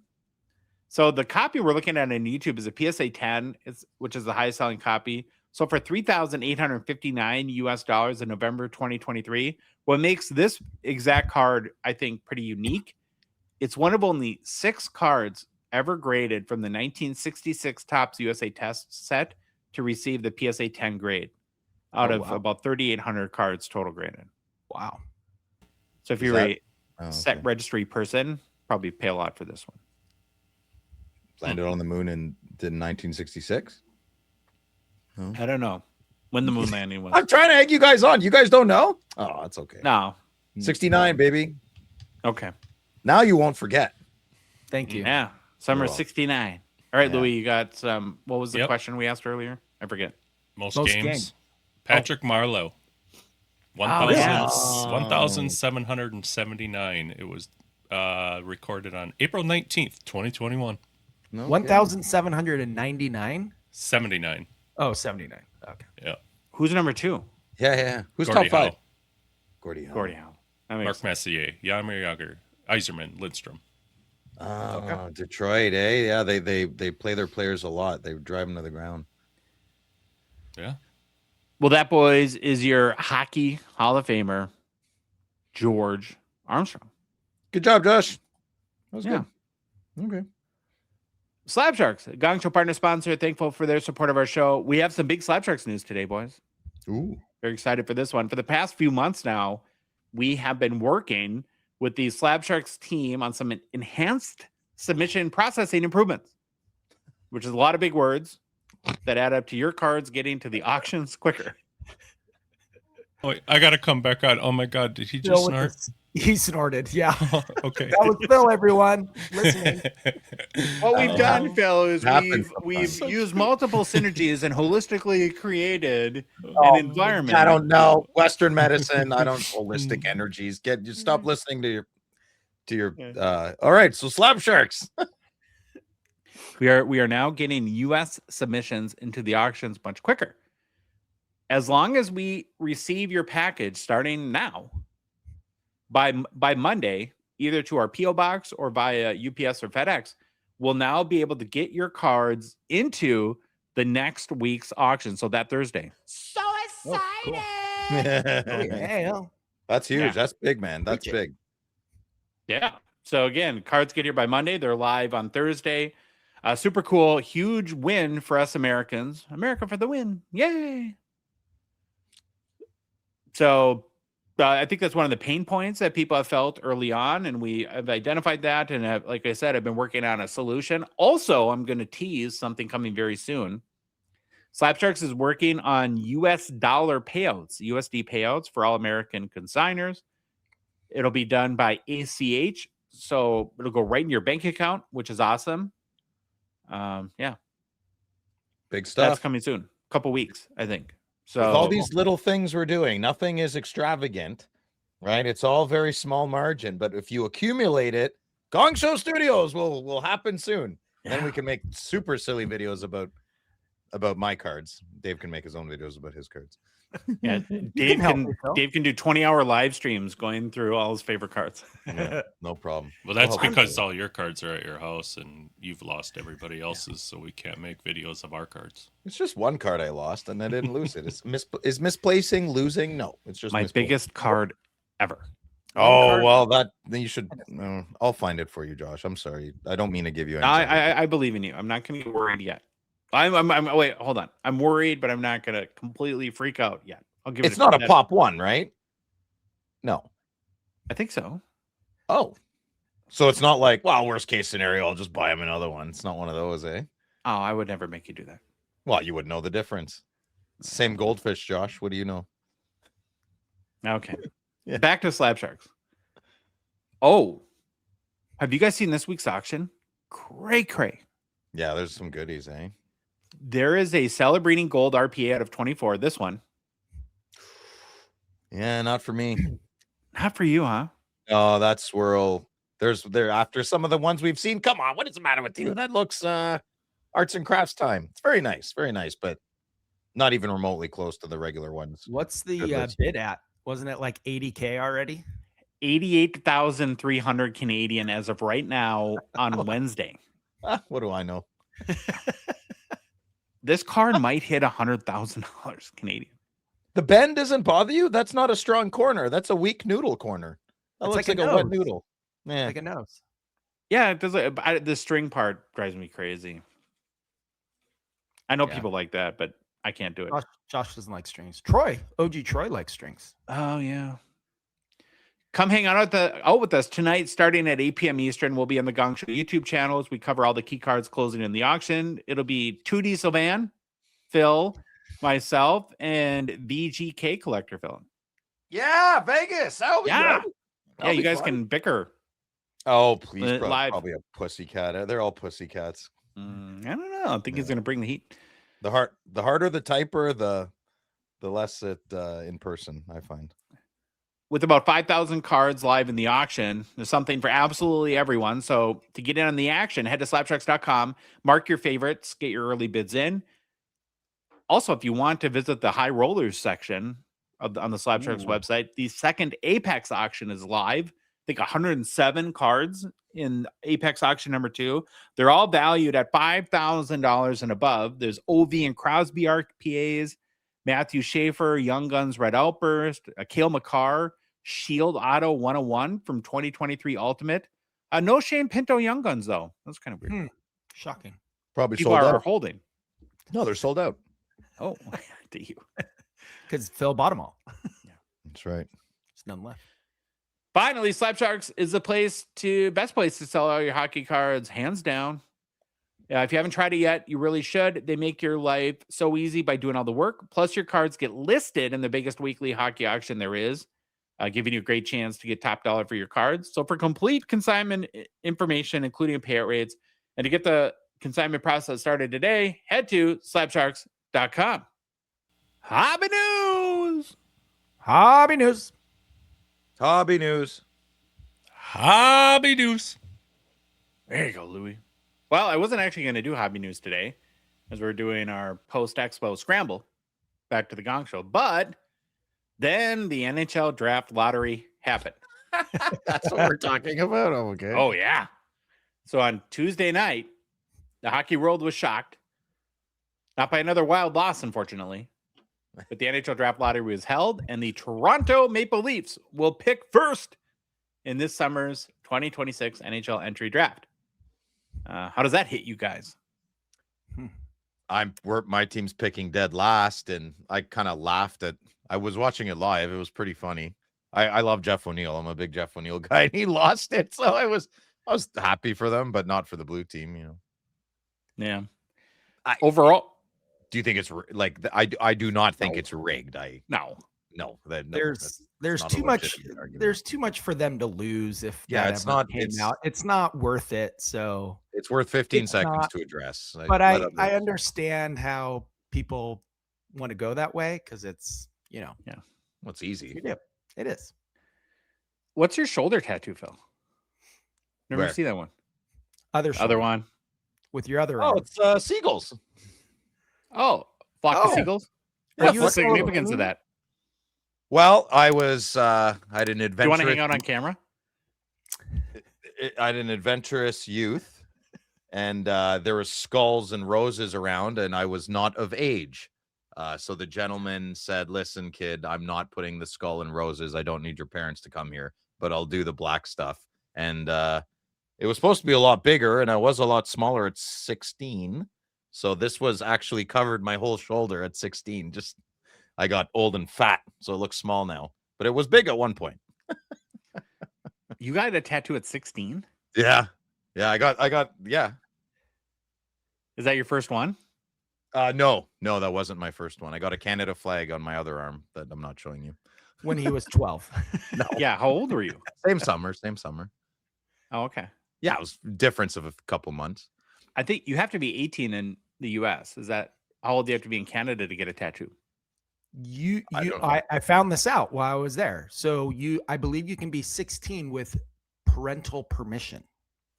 So the copy we're looking at on YouTube is a PSA 10, which is the highest selling copy. So for $3,859 in November 2023, what makes this exact card, I think, pretty unique, it's one of only 6 cards ever graded from the 1966 Topps USA Test set to receive the PSA 10 grade out of about 3,800 cards total graded. Wow. So if you're a set registry person, probably pay a lot for this one. Landed on the moon and did in 1966. I don't know when the moon landing was. I'm trying to egg you guys on. You guys don't know? Oh, that's okay. No. 69, baby. Okay. Now you won't forget. Thank you. Yeah. Summer You're 69. All right, Yeah. Louis, you got some. What was the Yep. question we asked earlier? I forget. Most Most games. games. Patrick Marlowe. yeah. 1,779. It was recorded on April 19th, 2021. No 1,799? 79. Oh, 79. Okay. Yeah. Who's number 2? Yeah. Who's Gordie top 5? Howe, Gordie Howe. Gordie Howe. That makes Mark sense. Messier, Jaromir Jagr, Yzerman, Lindstrom. Detroit, eh? Yeah, they play their players a lot. They drive them to the ground. Yeah. Well, that, boys, is your hockey Hall of Famer, George Armstrong. Good job, Josh. That was Yeah. good. Okay. Slab Sharks, a Gong Show partner sponsor, thankful for their support of our show. We have some big Slab Sharks news today, boys. Ooh. Very excited for this one. For the past few months now, we have been working with the Slab Sharks team on some enhanced submission processing improvements, which is a lot of big words that add up to your cards getting to the auctions quicker. Oh, I got to come back on. Oh, my God. Did he just snort? He snorted. Yeah. Okay. That was Phil, everyone. Listening. What we've done, Phil, is Happens we've sometimes. used multiple synergies and holistically created Oh, an environment. I don't know. Western medicine. I don't holistic energies. Just stop listening to your all right. So Slab Sharks. We are now getting US submissions into the auctions much quicker. As long as we receive your package starting now, by Monday, either to our PO box or via UPS or FedEx, we'll now be able to get your cards into the next week's auction. So that Thursday. So Oh, cool. excited! Oh, yeah. That's huge. Yeah. That's big, man. That's big. Yeah. So again, cards get here by Monday. They're live on Thursday. Super cool. Huge win for us Americans. America for the win. Yay. So I think that's one of the pain points that people have felt early on. And we have identified that. And like I said, I've been working on a solution. Also, I'm going to tease something coming very soon. Slapsharks is working on US dollar payouts, USD payouts for all American consigners. It'll be done by ACH, So it'll go right in your bank account, which is awesome. Yeah, Big that's stuff. coming soon. Couple weeks, I think. So With all these little things we're doing, nothing is extravagant, right? It's all very small margin. But if you accumulate it, Gong Show Studios will happen soon. Then we can make super silly videos about my cards. Dave can make his own videos about his cards. yeah, can Dave help can me, Phil. Dave can do 20-hour live streams going through all his favorite cards. Yeah, no problem. Well, that's We'll help because you. all your cards are at your house and you've lost everybody else's, so we can't make videos of our cards. It's just one card I lost, and I didn't lose it. Is misplacing losing? No, it's just My misplacing. biggest card ever. Oh well, then you should. I'll find it for you, Josh. I'm sorry. I don't mean to give you. I believe in you. I'm not going to get worried yet. I'm wait, hold on. I'm worried, but I'm not going to completely freak out yet. I'll give It's it. not a pop one, right? No. I think so. Oh, so it's not like, well, worst case scenario, I'll just buy him another one. It's not one of those, eh? Oh, I would never make you do that. Well, you would know the difference. Same goldfish, Josh. What do you know? Okay. Yeah. Back to Slab Sharks. Oh, have you guys seen this week's auction? Cray. Yeah, there's some goodies, eh? There is a celebrating gold RPA out of 24. This one. Yeah, not for me. Not for you, huh? Oh, that swirl. There after some of the ones we've seen. Come on, what is the matter with you? That looks arts and crafts time. It's very nice, but not even remotely close to the regular ones. What's the Goodness. bid at? Wasn't it like 80K already? 88,300 Canadian as of right now on Wednesday. What do I know? This card might hit $100,000 Canadian. The bend doesn't bother you? That's not a strong corner. That's a weak noodle corner. That It's looks like like a a wet nose. noodle. Yeah. Like a nose. Yeah, it does. The string part drives me crazy. I know Yeah. people like that, but I can't do it. Josh doesn't like strings. Troy, OG Troy likes strings. Oh yeah. Come hang out with us tonight, starting at 8 p.m. Eastern. We'll be on the Gong Show YouTube channels. We cover all the key cards closing in the auction. It'll be 2D Sylvan, Phil, myself, and VGK Collector Phil. Yeah, Vegas. That'll be Yeah. good. Yeah, That'll you be guys fun. can bicker. Oh, please, Live. probably a pussycat. They're all pussycats. I don't know. I think he's going to bring the heat. The harder the typer, the less it in person, I find. With about 5,000 cards live in the auction, there's something for absolutely everyone. So to get in on the action, head to slapsharks.com, mark your favorites, get your early bids in. Also, if you want to visit the high rollers section on the Slapsharks website, the second Apex auction is live. I think 107 cards in Apex auction number 2. They're all valued at $5,000 and above. There's OV and Crosby RPAs, Matthew Schaefer, Young Guns Red Outburst, Kale McCarr, Shield Auto 101 from 2023 Ultimate. No Shane Pinto Young Guns, though. That's kind of weird. Shocking. Probably People sold are out. holding. No, they're sold out. Oh, to you. Because Phil bought them all. That's right. There's none left. Finally, Slapsharks is the best place to sell all your hockey cards, hands down. If you haven't tried it yet, you really should. They make your life so easy by doing all the work. Plus, your cards get listed in the biggest weekly hockey auction there is, giving you a great chance to get top dollar for your cards. So for complete consignment information, including payout rates, and to get the consignment process started today, head to slapsharks.com. Hobby news. Hobby news. Hobby news. Hobby news. There you go, Louie. Well, I wasn't actually going to do hobby news today as we're doing our post-Expo scramble back to the Gong Show. But then the NHL Draft lottery happened. That's what we're talking about. Okay. Oh, yeah. So on Tuesday night, the hockey world was shocked. Not by another wild loss, unfortunately. But the NHL Draft lottery was held, and the Toronto Maple Leafs will pick first in this summer's 2026 NHL entry draft. How does that hit you guys? My team's picking dead last, and I kind of laughed at. I was watching it live. It was pretty funny. I love Jeff O'Neill. I'm a big Jeff O'Neill guy, and he lost it, so I was happy for them, but not for the blue team. You know. Yeah. Overall, Do you think it's like I do not think it's rigged? no. No, that's there's not too a much. legitimate argument. There's too much for them to lose if Yeah, that it's ever not- came it's- out. It's not worth it. So, It's worth 15 It's seconds not- to address. but Let I others- understand how people want to go that way because it's Well, it's easy. you do. It is. What's your shoulder tattoo, Phil? Never Where? see that one. Other Other shoulder, one. with your other Oh, arm. it's seagulls. Oh, flock of Oh. seagulls. Are What's you the a significance of Halloween? that? Well, I had an Do you adventurous. want to hang out on camera? I had an adventurous youth, and there were skulls and roses around, and I was not of age. So the gentleman said, "Listen, kid, I'm not putting the skull and roses. I don't need your parents to come here, but I'll do the black stuff." And it was supposed to be a lot bigger, and I was a lot smaller at 16. So this was actually covered my whole shoulder at 16. Just I got old and fat, so it looks small now. But it was big at one point. You got a tattoo at 16? Yeah. I got yeah. Is that your first one? No, that wasn't my first one. I got a Canada flag on my other arm that I'm not showing you. When he was 12. Yeah. How old were you? Same summer. Oh, okay. Yeah, it was difference of a couple months. I think you have to be 18 in the US. Is that how old do you have to be in Canada to get a tattoo? I don't know. I found this out while I was there. So I believe you can be 16 with parental permission,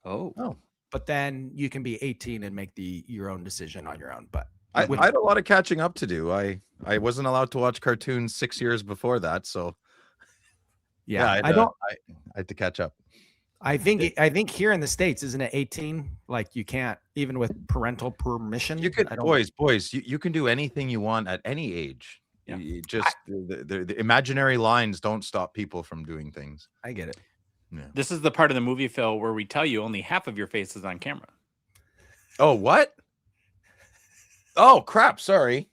Oh. but then you can be 18 and make your own decision on your own. But I with- had a lot of catching up to do. I wasn't allowed to watch cartoons 6 years before that, so yeah, I had to catch up. I think here in the States, isn't it 18? Like you can't even with parental permission. You could, I don't- boys, you can do anything you want at any age. Yeah. You just the imaginary lines don't stop people from doing things. I get it. This is the part of the movie, Phil, where we tell you only half of your face is on camera. Oh, what? Oh, crap. Sorry.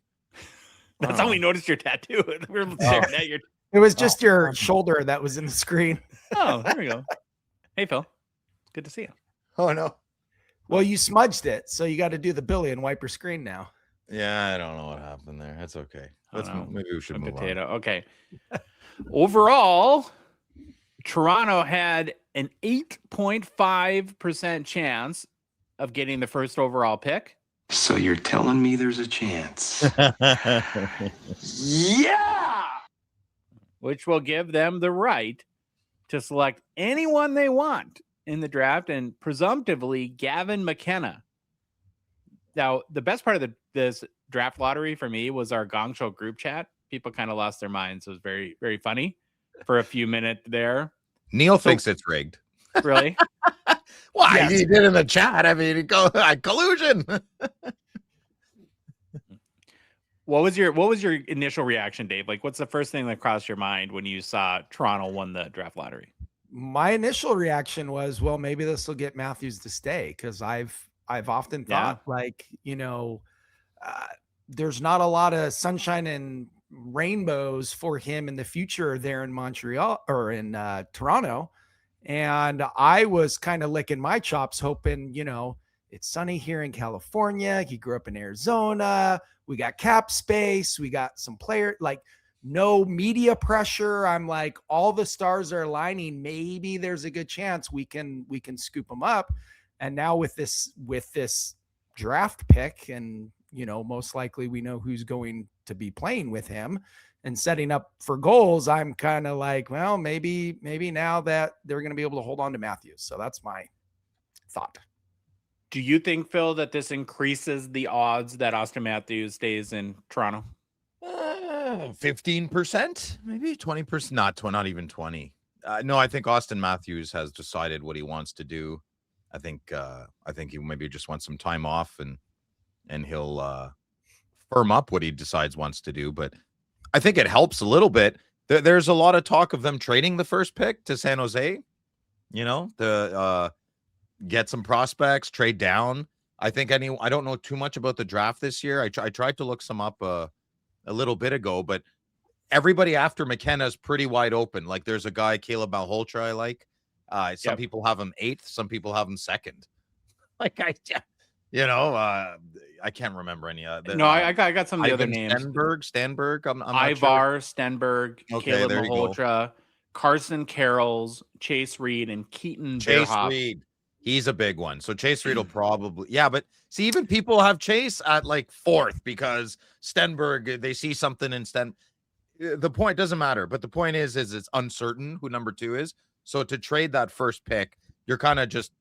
That's how we noticed your tattoo. We're staring at your. It was just your shoulder that was in the screen. Oh, there we go. Hey, Phil. Good to see you. Oh, no. Well, you smudged it, so you got to do the Billy and wipe your screen now. Yeah, I don't know what happened there. That's okay. Maybe we should A move potato. Okay. Overall, Toronto had an 8.5% chance of getting the first overall pick. So you're telling me there's a chance? on. Yeah! Which will give them the right to select anyone they want in the draft, and presumptively Gavin McKenna. Now, the best part of this draft lottery for me was our Gongshow group chat. People kind of lost their minds. It was very, very funny for a few minutes there. Neil thinks it's rigged. Really? Why? Yes. He did in the chat. I mean, collusion. What was your initial reaction, Dave? Like, what's the first thing that crossed your mind when you saw Toronto won the draft lottery? My initial reaction was, well, maybe this will get Matthews to stay, because I've often thought there's not a lot of sunshine and rainbows for him in the future there in Montreal or in Toronto. And I was kind of licking my chops, hoping, it's sunny here in California. He grew up in Arizona. We got cap space. We got some player, like no media pressure. I'm like, all the stars are aligning. Maybe there's a good chance we can scoop him up. And now with this draft pick, and most likely we know who's going to be playing with him and setting up for goals, I'm kind of like, well, maybe now that they're going to be able to hold on to Matthews. So that's my thought. Do you think, Phil, that this increases the odds that Austin Matthews stays in Toronto? 15%, maybe 20%. Not even 20. No, I think Austin Matthews has decided what he wants to do. I think he maybe just wants some time off, and he'll firm up what he decides wants to do. But I think it helps a little bit. There's a lot of talk of them trading the first pick to San Jose, to get some prospects, trade down. I think I don't know too much about the draft this year. I tried to look some up a little bit ago, but everybody after McKenna is pretty wide open. Like there's a guy, Caleb Malholtra, I like. Some people have him 8th, some people have him 2nd. You know, I can't remember any. No, I got some of the other names. Stenberg. I'm not Ivar Stenberg, Okay, Caleb there you go. Malhotra, Carson Carrolls, Chase Reed, and Keaton Chase Bearhoff. Reed. He's a big one. So Chase Reed will probably, but see, even people have Chase at like 4th because Stenberg, they see something in Sten. The point doesn't matter, but the point is it's uncertain who number 2 is. So to trade that first pick, you're kind of just,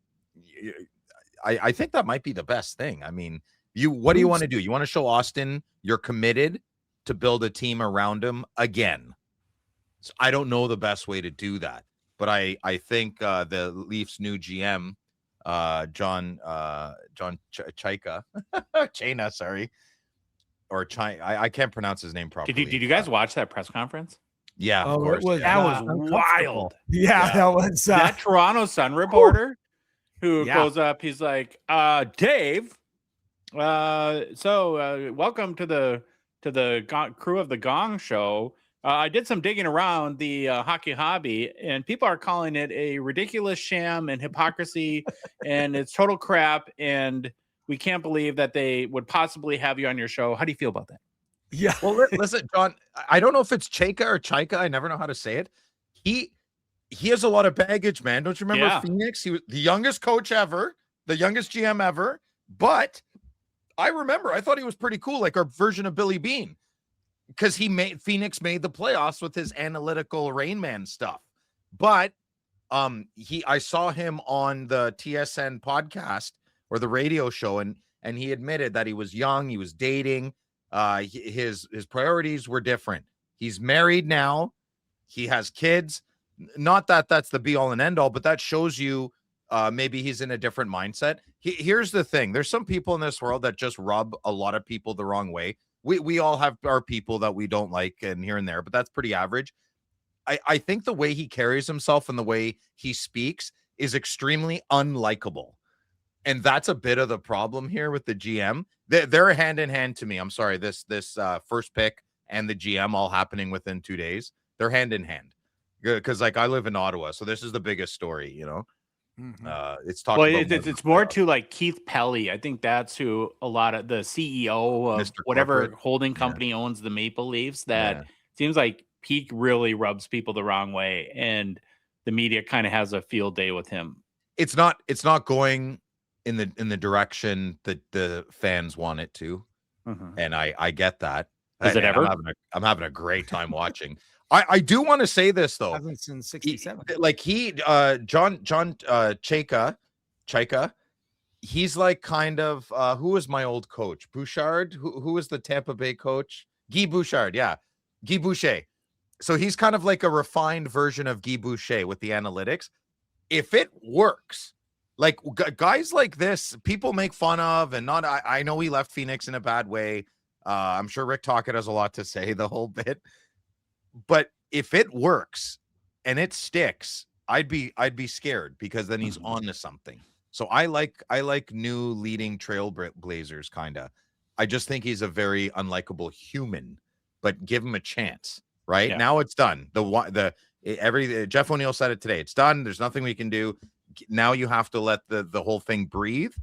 I think that might be the best thing. I mean, what do you want to do? You want to show Austin you're committed to build a team around him again. So I don't know the best way to do that, but I think the Leafs new GM, John Chayka, Chayna, sorry, or China. I can't pronounce his name properly. Did you guys watch that press conference? Yeah, of course. That was wild. Yeah, that was that Toronto Sun reporter who goes up. He's like, Dave. So welcome to the crew of the Gong Show. I did some digging around the hockey hobby, and people are calling it a ridiculous sham and hypocrisy, and it's total crap. And we can't believe that they would possibly have you on your show. How do you feel about that? Yeah. Well, listen, John, I don't know if it's Chayka or Chayka. I never know how to say it. He has a lot of baggage, man. Don't you remember Phoenix? He was the youngest coach ever, the youngest GM ever. But I remember, I thought he was pretty cool, like our version of Billy Bean, because Phoenix made the playoffs with his analytical Rain Man stuff. But I saw him on the TSN podcast or the radio show, and he admitted that he was young, he was dating. His priorities were different. He's married now. He has kids. Not that that's the be all and end all, but that shows you maybe he's in a different mindset. Here's the thing. There's some people in this world that just rub a lot of people the wrong way. We all have our people that we don't like and here and there, but that's pretty average. I think the way he carries himself and the way he speaks is extremely unlikable. And that's a bit of the problem here with the GM. They're hand in hand to me. I'm sorry, this first pick and the GM all happening within 2 days. They're hand in hand. Because like I live in Ottawa, so this is the biggest story, you know. It's talking about it's more to like Keith Pelly. I think that's who a lot of the CEO of Mr. whatever Corporate. holding company owns the Maple Leafs. That seems like Pete really rubs people the wrong way, and the media kind of has a field day with him. It's not going in the direction that the fans want it to, and I get that. Is it ever? I'm having a great time watching. I do want to say this though. Hasn't since 67. John Chayka, he's like kind of who was my old coach? Bouchard, who was the Tampa Bay coach? Guy Bouchard, yeah. Guy Boucher. So he's kind of like a refined version of Guy Boucher with the analytics. If it works, like guys like this, people make fun of, and not. I know he left Phoenix in a bad way. I'm sure Rick Tocchet has a lot to say the whole bit. But if it works and it sticks, I'd be scared because then he's on to something. So I like new leading trailblazers kind of. I just think he's a very unlikable human, but give him a chance. Right now, it's done. Jeff O'Neill said it today. It's done. There's nothing we can do. Now you have to let the whole thing breathe,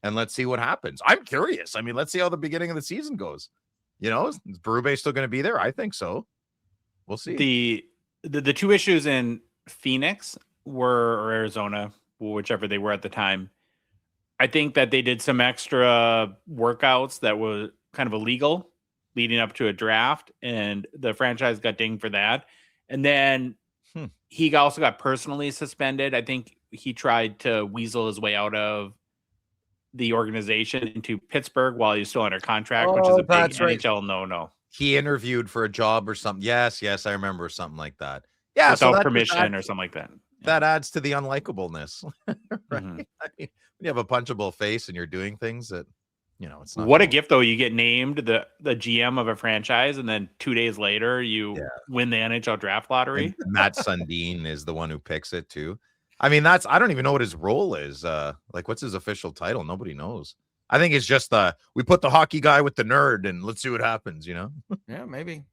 and let's see what happens. I'm curious. I mean, let's see how the beginning of the season goes. You know, is Berube still going to be there? I think so. We'll see. The two issues in Phoenix or Arizona, whichever they were at the time. I think that they did some extra workouts that were kind of illegal leading up to a draft, and the franchise got dinged for that. And then he also got personally suspended. I think he tried to weasel his way out of the organization into Pittsburgh while he was still under contract, which is a big NHL no. He interviewed for a job or something. Yes, I remember something like that. Yeah, without permission or something like that. That adds to the unlikableness, right? I mean, when you have a punchable face and you're doing things that, you know, it's not. What a gift, though! You get named the GM of a franchise, and then 2 days later, you win the NHL Draft lottery. And Matt Sundin is the one who picks it too. I mean, I don't even know what his role is. Like, what's his official title? Nobody knows. I think it's just we put the hockey guy with the nerd and let's see what happens, you know? Yeah, maybe.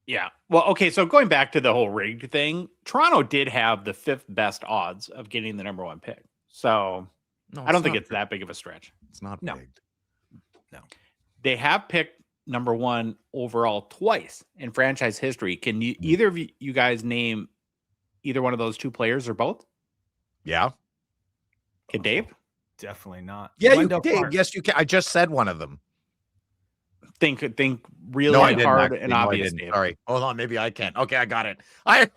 Yeah. Well, okay. So going back to the whole rigged thing, Toronto did have the 5th best odds of getting the number 1 pick. So No, I don't think it's that big of a stretch. It's not No. big. They have picked number 1 overall twice in franchise history. Can you either of you guys name either one of those 2 players or both? Yeah. Can Dave? Definitely not. Yeah, Wendell you did. Clark. Yes, you can. I just said one of them. Think really No, I didn't. hard Actually. and No, I obvious, didn't. Dave. Sorry. Hold on. Maybe I can. Okay, I got it. I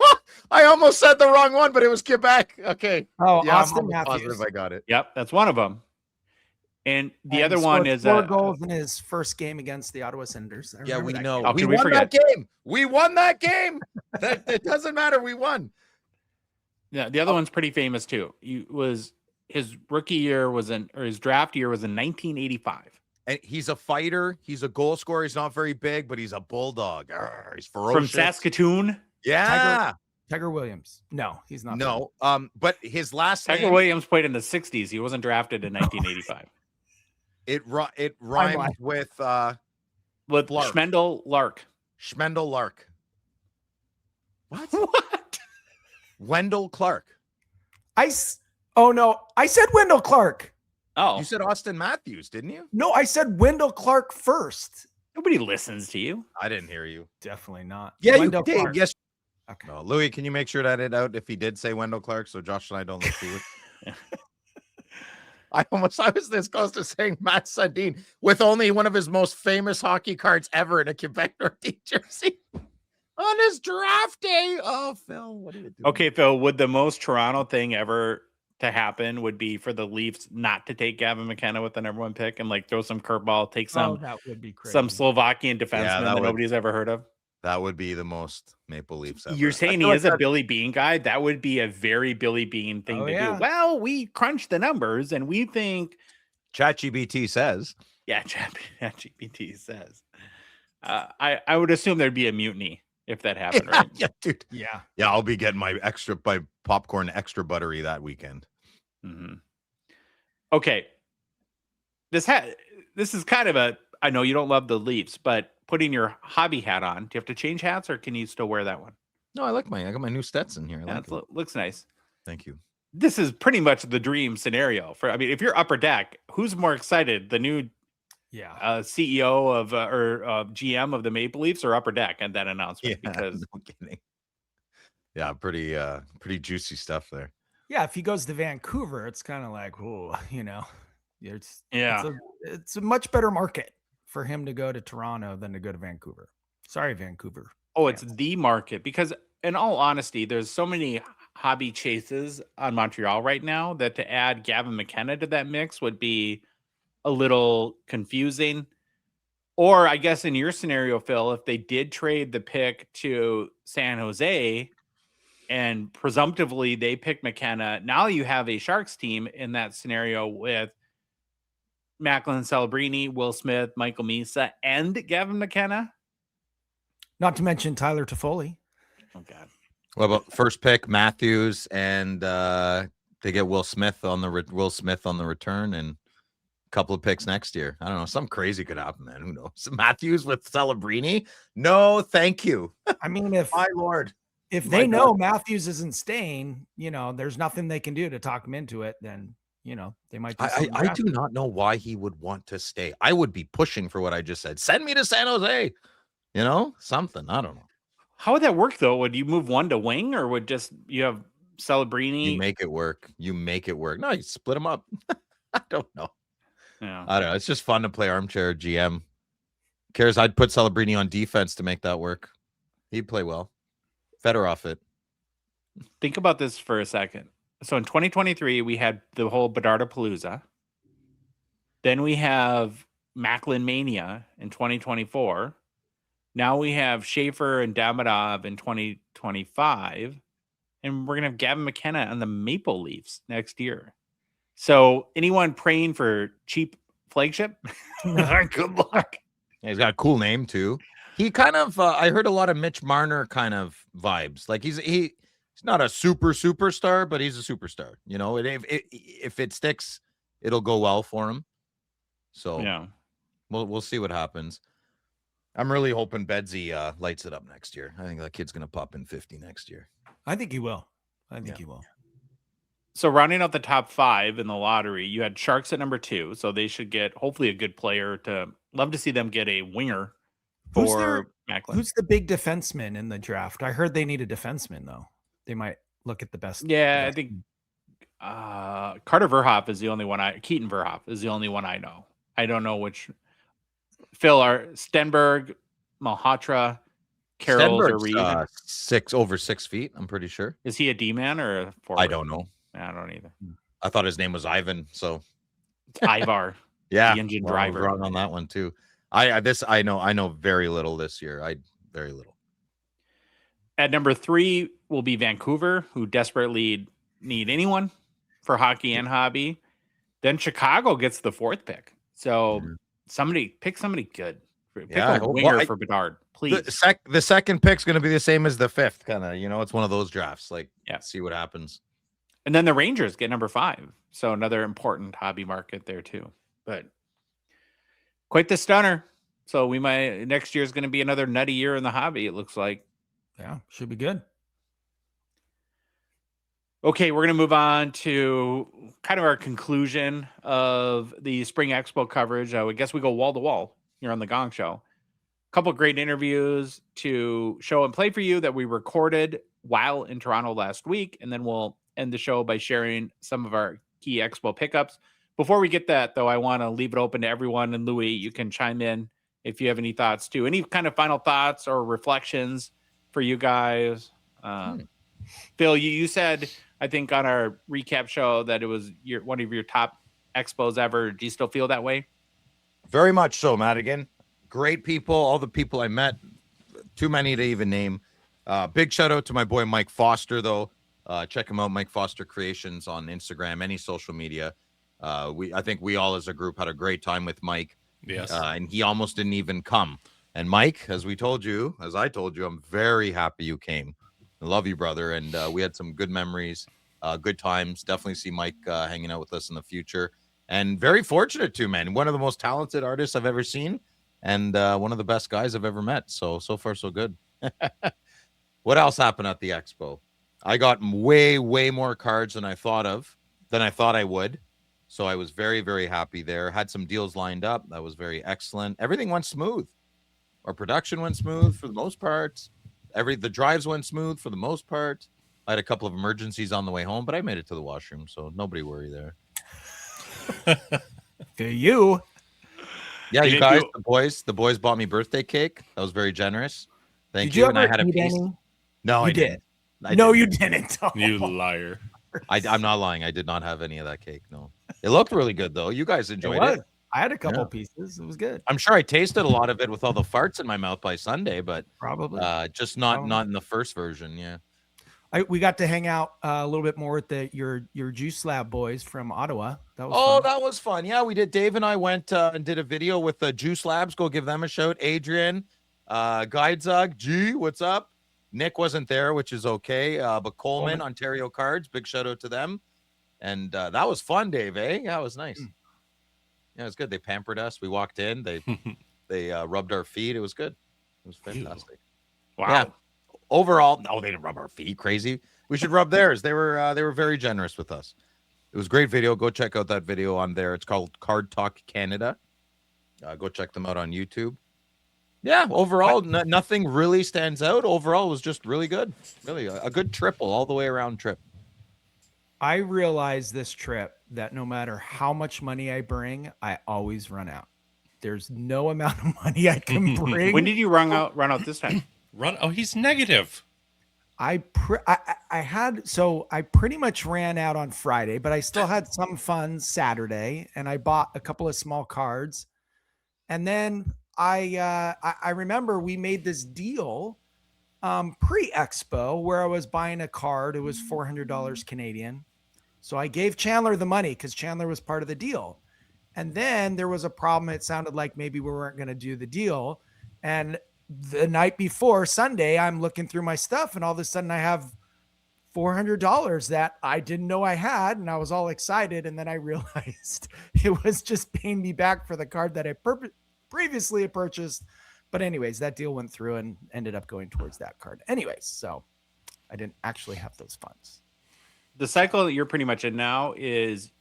almost said the wrong one, but it was Quebec. Okay. Oh, Yeah, Austin I'm almost Matthews. positive I got it. Yep, that's one of them. And the And other one scored is 4 goals in his first game against the Ottawa Senators. I Yeah, remember we that know. game. How We could we won forget? that game. We won that game. It doesn't matter. We won. Yeah, the other one's pretty famous too. His rookie year or his draft year was in 1985. And he's a fighter. He's a goal scorer. He's not very big, but he's a bulldog. Arr, he's From ferocious. Saskatoon. Yeah. Tiger Williams. No, he's not. No. But his last Tiger name, Williams played in the 60s. He wasn't drafted in 1985. it rhymes with With Lark. Schmendel Lark. Schmendel Lark. What? What? Wendell Clark. Oh no, I said Wendell Clark. Oh, You said Austin Matthews, didn't you? No, I said Wendell Clark first. nobody listens to you. I didn't hear you. Definitely not. Yeah, Wendell you did. Clark. Yes. Okay. No, Louis, can you make sure to edit out if he did say Wendell Clark so Josh and I don't look foolish? I was this close to saying Matt Sundin with only one of his most famous hockey cards ever in a Quebec Nordique jersey on his draft day. Oh, Phil, what are you doing? Okay, Phil, would the most Toronto thing ever to happen would be for the Leafs not to take Gavin McKenna with the number 1 pick and like throw some curveball, take some that would be crazy. some Slovakian defenseman that would- nobody's ever heard of? That would be the most Maple Leafs ever. You're I saying feel he like is a that- Billy Bean guy? That would be a very Billy Bean thing Oh, to yeah. do. Well, we crunched the numbers and we think, ChatGPT says. yeah, ChatGPT says. I would assume there'd be a mutiny if that happened, right? Yeah, dude. Yeah. Yeah, I'll be getting my popcorn extra buttery that weekend. Mm-hmm. Okay. This is kind of I know you don't love the Leafs, but putting your hobby hat on, do you have to change hats or can you still wear that one? No, I got my new Stetson here. I Yeah, like it. looks nice. Thank you. This is pretty much the dream scenario if you're Upper Deck, who's more excited? The new Yeah. CEO of or GM of the Maple Leafs or Upper Deck at that announcement? Because no kidding. Yeah, pretty juicy stuff there. Yeah. If he goes to Vancouver, it's kind of like, oh, it's a much better market for him to go to Toronto than to go to Vancouver. Sorry, Vancouver. it's the market because in all honesty, there's so many hobby chases on Montreal right now that to add Gavin McKenna to that mix would be a little confusing. Or I guess in your scenario, Phil, if they did trade the pick to San Jose and presumptively they pick McKenna, now you have a Sharks team in that scenario with Macklin Celebrini, Will Smith, Michael Misa, and Gavin McKenna. Not to mention Tyler Toffoli. Oh, God. What about first pick Matthews and they get Will Smith on the return and a couple of picks next year? I don't know. Something crazy could happen, man. Who knows? Matthews with Celebrini? No, thank you. I mean, if My lord. if My they know God. Matthews isn't staying, there's nothing they can do to talk him into it, then they might. I do not know why he would want to stay. I would be pushing for what I just said. Send me to San Jose. Something. I don't know. How would that work though? Would you move one to wing or would you have Celebrini? You make it work. No, you split them up. I don't know. Yeah. I don't know. It's just fun to play armchair GM. Cares I'd put Celebrini on defense to make that work. He'd play well. Fedorov it. Think about this for a second. So in 2023, we had the whole Bedardapalooza. Then we have Macklin Mania in 2024. Now we have Schaefer and Damadov in 2025. And we're going to have Gavin McKenna on the Maple Leafs next year. So anyone praying for cheap flagship? Good luck. Yeah, he's got a cool name too. He kind of I heard a lot of Mitch Marner kind of vibes. Like he's not a superstar, but he's a superstar. If it sticks, it'll go well for him. So Yeah. we'll see what happens. I'm really hoping Bedsy lights it up next year. I think that kid's gonna pop in 50 next year. I think he will. He will. So rounding out the top 5 in the lottery, you had Sharks at number 2, so they should get hopefully a good player. To love to see them get a winger for Macklin. Who's the big defenseman in the draft? I heard they need a defenseman though. They might look at the best. Yeah, I think Carter Verhoff is the only one Keaton Verhoff is the only one I know. I don't know which. Phil Stenberg, Malhotra, Carroll or Reed. Over 6 feet. I'm pretty sure. Is he a D man or a forward? I don't know. I don't either. I thought his name was Ivan. So it's Ivar. Yeah, the engine well, driver. Wrong on that one too. I know very little this year. Very little. At number 3 will be Vancouver, who desperately need anyone for hockey and hobby. Then Chicago gets the 4th pick. So pick somebody good. Pick a winger for Bedard, please. The second pick's going to be the same as the 5th, kind of. It's one of those drafts. See what happens. And then the Rangers get number 5. So another important hobby market there too. But quite the stunner. So next year is going to be another nutty year in the hobby, it looks like. Yeah, should be good. Okay, we're going to move on to kind of our conclusion of the Spring Expo coverage. I guess we go wall to wall here on the Gong Show. A couple of great interviews to show and play for you that we recorded while in Toronto last week. And then we'll end the show by sharing some of our key Expo pickups. Before we get that, though, I want to leave it open to everyone. And Louis, you can chime in if you have any thoughts too. Any kind of final thoughts or reflections for you guys? Phil, you said, I think on our recap show that it was one of your top expos ever. Do you still feel that way? Very much so, Madigan. Great people. All the people I met, too many to even name. Big shout out to my boy Mike Foster, though. Check him out, Mike Foster Creations on Instagram, any social media. I think we all as a group had a great time with Mike. Yes. And he almost didn't even come. And Mike, as I told you, I'm very happy you came. I love you, brother. And we had some good memories, good times. Definitely see Mike hanging out with us in the future. And very fortunate too, man. One of the most talented artists I've ever seen. And one of the best guys I've ever met. So far, so good. What else happened at the expo? I got way, way more cards than I thought I would. So I was very, very happy there. Had some deals lined up. That was very excellent. Everything went smooth. Our production went smooth for the most part. The drives went smooth for the most part. I had a couple of emergencies on the way home, but I made it to the washroom, so nobody worry there. To you. Yeah, you guys, the boys bought me birthday cake. That was very generous. Thank you. And I had a piece. No, I didn't. You didn't. Oh. You liar. I'm not lying. I did not have any of that cake. No. It looked really good though. You guys enjoyed it. I had a couple pieces. It was good. I'm sure I tasted a lot of it with all the farts in my mouth by Sunday, but probably just not in the first version. Yeah. We got to hang out a little bit more with your Juice Lab boys from Ottawa. That was fun. That was fun. Yeah, we did. Dave and I went and did a video with the Juice Labs. Go give them a shout. Adrian, Guidezug, G, what's up? Nick wasn't there, which is okay. But Coleman, Ontario Cards, big shout out to them. And that was fun, Dave, eh? Yeah, it was nice. Yeah, it was good. They pampered us. We walked in. They rubbed our feet. It was good. It was fantastic. Wow. Yeah. Overall, no, they didn't rub our feet. Crazy. We should rub theirs. They were very generous with us. It was a great video. Go check out that video on there. It's called Card Talk Canada. Go check them out on YouTube. Yeah, overall, nothing really stands out. Overall, it was just really good. Really, a good triple all the way around trip. I realized this trip that no matter how much money I bring, I always run out. There's no amount of money I can bring. When did you run out this time? He's negative. I pretty much ran out on Friday, but I still had some funds Saturday, and I bought a couple of small cards. And then I remember we made this deal pre-expo where I was buying a card. It was $400 Canadian. So I gave Chandler the money because Chandler was part of the deal. And then there was a problem. It sounded like maybe we weren't going to do the deal. And the night before Sunday, I'm looking through my stuff, and all of a sudden I have $400 that I didn't know I had, and I was all excited. And then I realized it was just paying me back for the card that I previously purchased. But anyways, that deal went through and ended up going towards that card. Anyways, so I didn't actually have those funds. the cycle that you're pretty much in now is,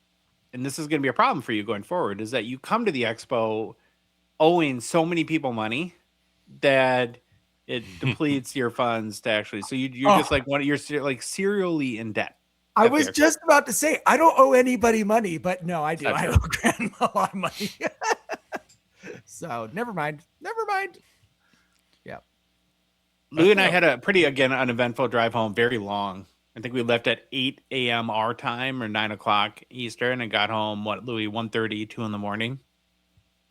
and this is going to be a problem for you going forward, is that you come to the expo owing so many people money that it depletes your funds to actually. So you're just like you're like serially in debt. I was just about to say, I don't owe anybody money, but no, I do. That's I true. owe Grandma a lot of money. So never mind. Yeah. Louis and I had a pretty, again, uneventful drive home, very long. I think we left at 8 a.m. our time or 9 o'clock Eastern and got home, Louis, 1:30, 2 in the morning?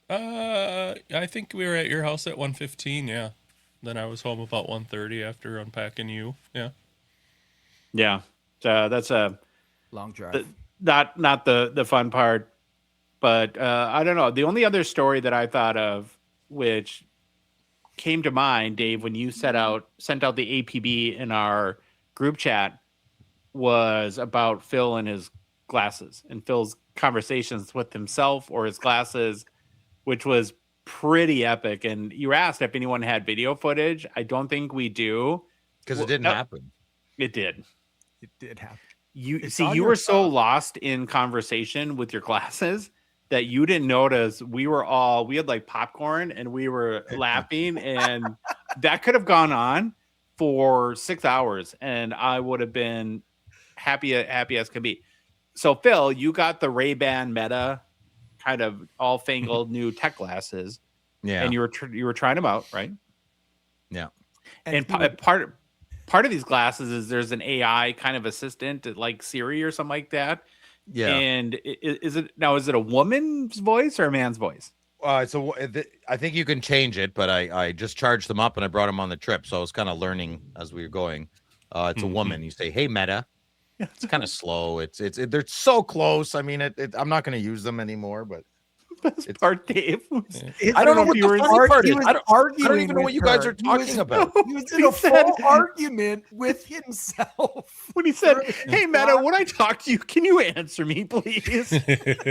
I think we were at your house at 1:15, yeah. Then I was home about 1:30 after unpacking you, yeah. Yeah. So that's a long drive. Not the fun part, but I don't know. The only other story that I thought of, which came to mind, Dave, when you sent out the APB in our group chat, was about Phil and his glasses and Phil's conversations with himself or his glasses, which was pretty epic. And you were asked if anyone had video footage. I don't think we do. Because it didn't happen. It did. It did happen. You were so lost in conversation with your glasses that you didn't notice we had like popcorn and we were laughing, and that could have gone on for 6 hours and I would have been happy as can be. So Phil, you got the Ray-Ban Meta kind of all fangled new tech glasses. Yeah. And you were trying them out, right? Yeah. And part of these glasses is there's an AI kind of assistant like Siri or something like that. Yeah. And is it a woman's voice or a man's voice? So I think you can change it, but I just charged them up and I brought them on the trip. So I was kind of learning as we were going. It's a woman. You say, "Hey, Meta." It's kind of slow. They're so close. I mean, I'm not going to use them anymore, but Best part, Dave. I don't know what the funny part is. I don't even know what you guys are He talking about. He was in a full argument with himself. When he said, "Hey, Meta, when I talk to you, can you answer me, please?"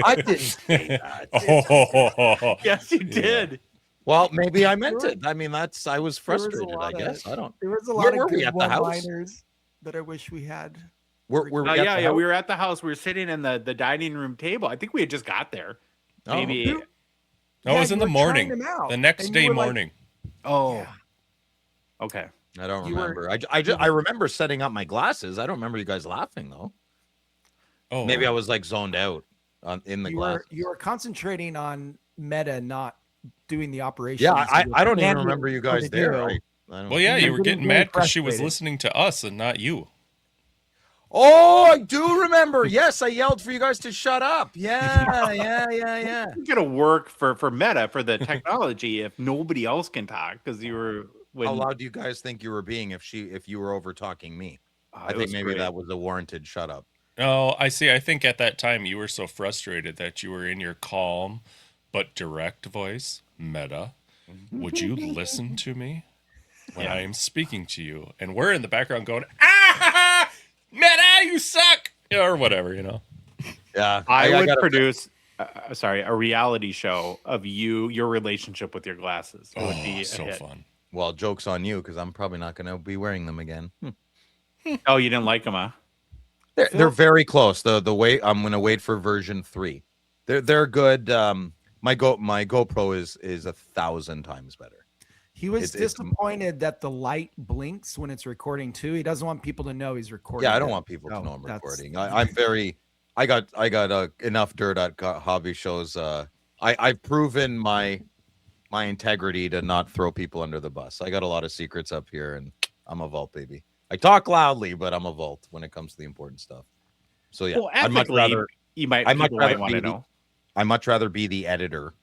I didn't say that. Yes, you did. Well, maybe I meant it. I mean, I was frustrated, I guess. I don't. There was a Where lot were of we good at the house? one-liners that I wish we had. We're Yeah. We were at the house. We were sitting in the dining room table. I think we had just got there. Maybe. No, it was in the morning. The next day morning. Oh. Yeah. Okay. I don't remember. I remember setting up my glasses. I don't remember you guys laughing though. Oh, Maybe I was like zoned out in the glasses. You were concentrating on Meta, not doing the operation. Yeah, I don't even remember you guys there. Well, yeah, you were getting mad because she was listening to us and not you. Oh, I do remember. Yes, I yelled for you guys to shut up. Yeah. It's gonna work for Meta for the technology if nobody else can talk because you were. How loud do you guys think you were being if you were over talking me? I think maybe that was a warranted shut up. Oh, I see. I think at that time you were so frustrated that you were in your calm but direct voice, Meta. Would you listen to me when I am speaking to you? And we're in the background going, "Ah, Meta, you suck," or whatever, Yeah, I would produce a reality show of your relationship with your glasses. It would be so hit. fun. Well, joke's on you because I'm probably not going to be wearing them again. Oh, you didn't like them, huh? They're very close. The way I'm going to wait for version 3. They're good. My GoPro is 1,000 times better. He was disappointed that the light blinks when it's recording too. He doesn't want people to know he's recording. Yeah, I don't want people to know I'm recording. I got enough dirt at hobby shows. I've proven my integrity to not throw people under the bus. I got a lot of secrets up here, and I'm a vault baby. I talk loudly, but I'm a vault when it comes to the important stuff. So yeah, Well, ethically, you might want to know. I'd much rather be the editor.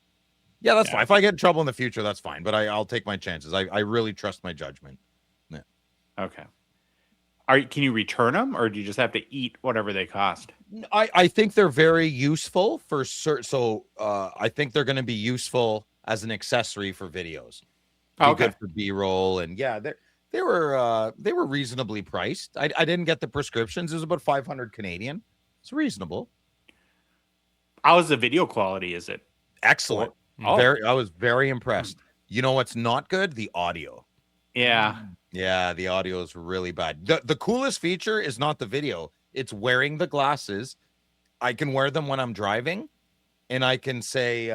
Yeah, that's fine. If I get in trouble in the future, that's fine. But I'll take my chances. I really trust my judgment. Yeah. Okay. Can you return them, or do you just have to eat whatever they cost? I think they're very useful for certain. So I think they're going to be useful as an accessory for videos. Good for B-roll, and yeah, they were reasonably priced. I didn't get the prescriptions. It was about 500 Canadian. It's reasonable. How's the video quality? Is it excellent? I was very impressed. You know what's not good? The audio. Yeah. Yeah, the audio is really bad. The coolest feature is not the video. It's wearing the glasses. I can wear them when I'm driving, and I can say,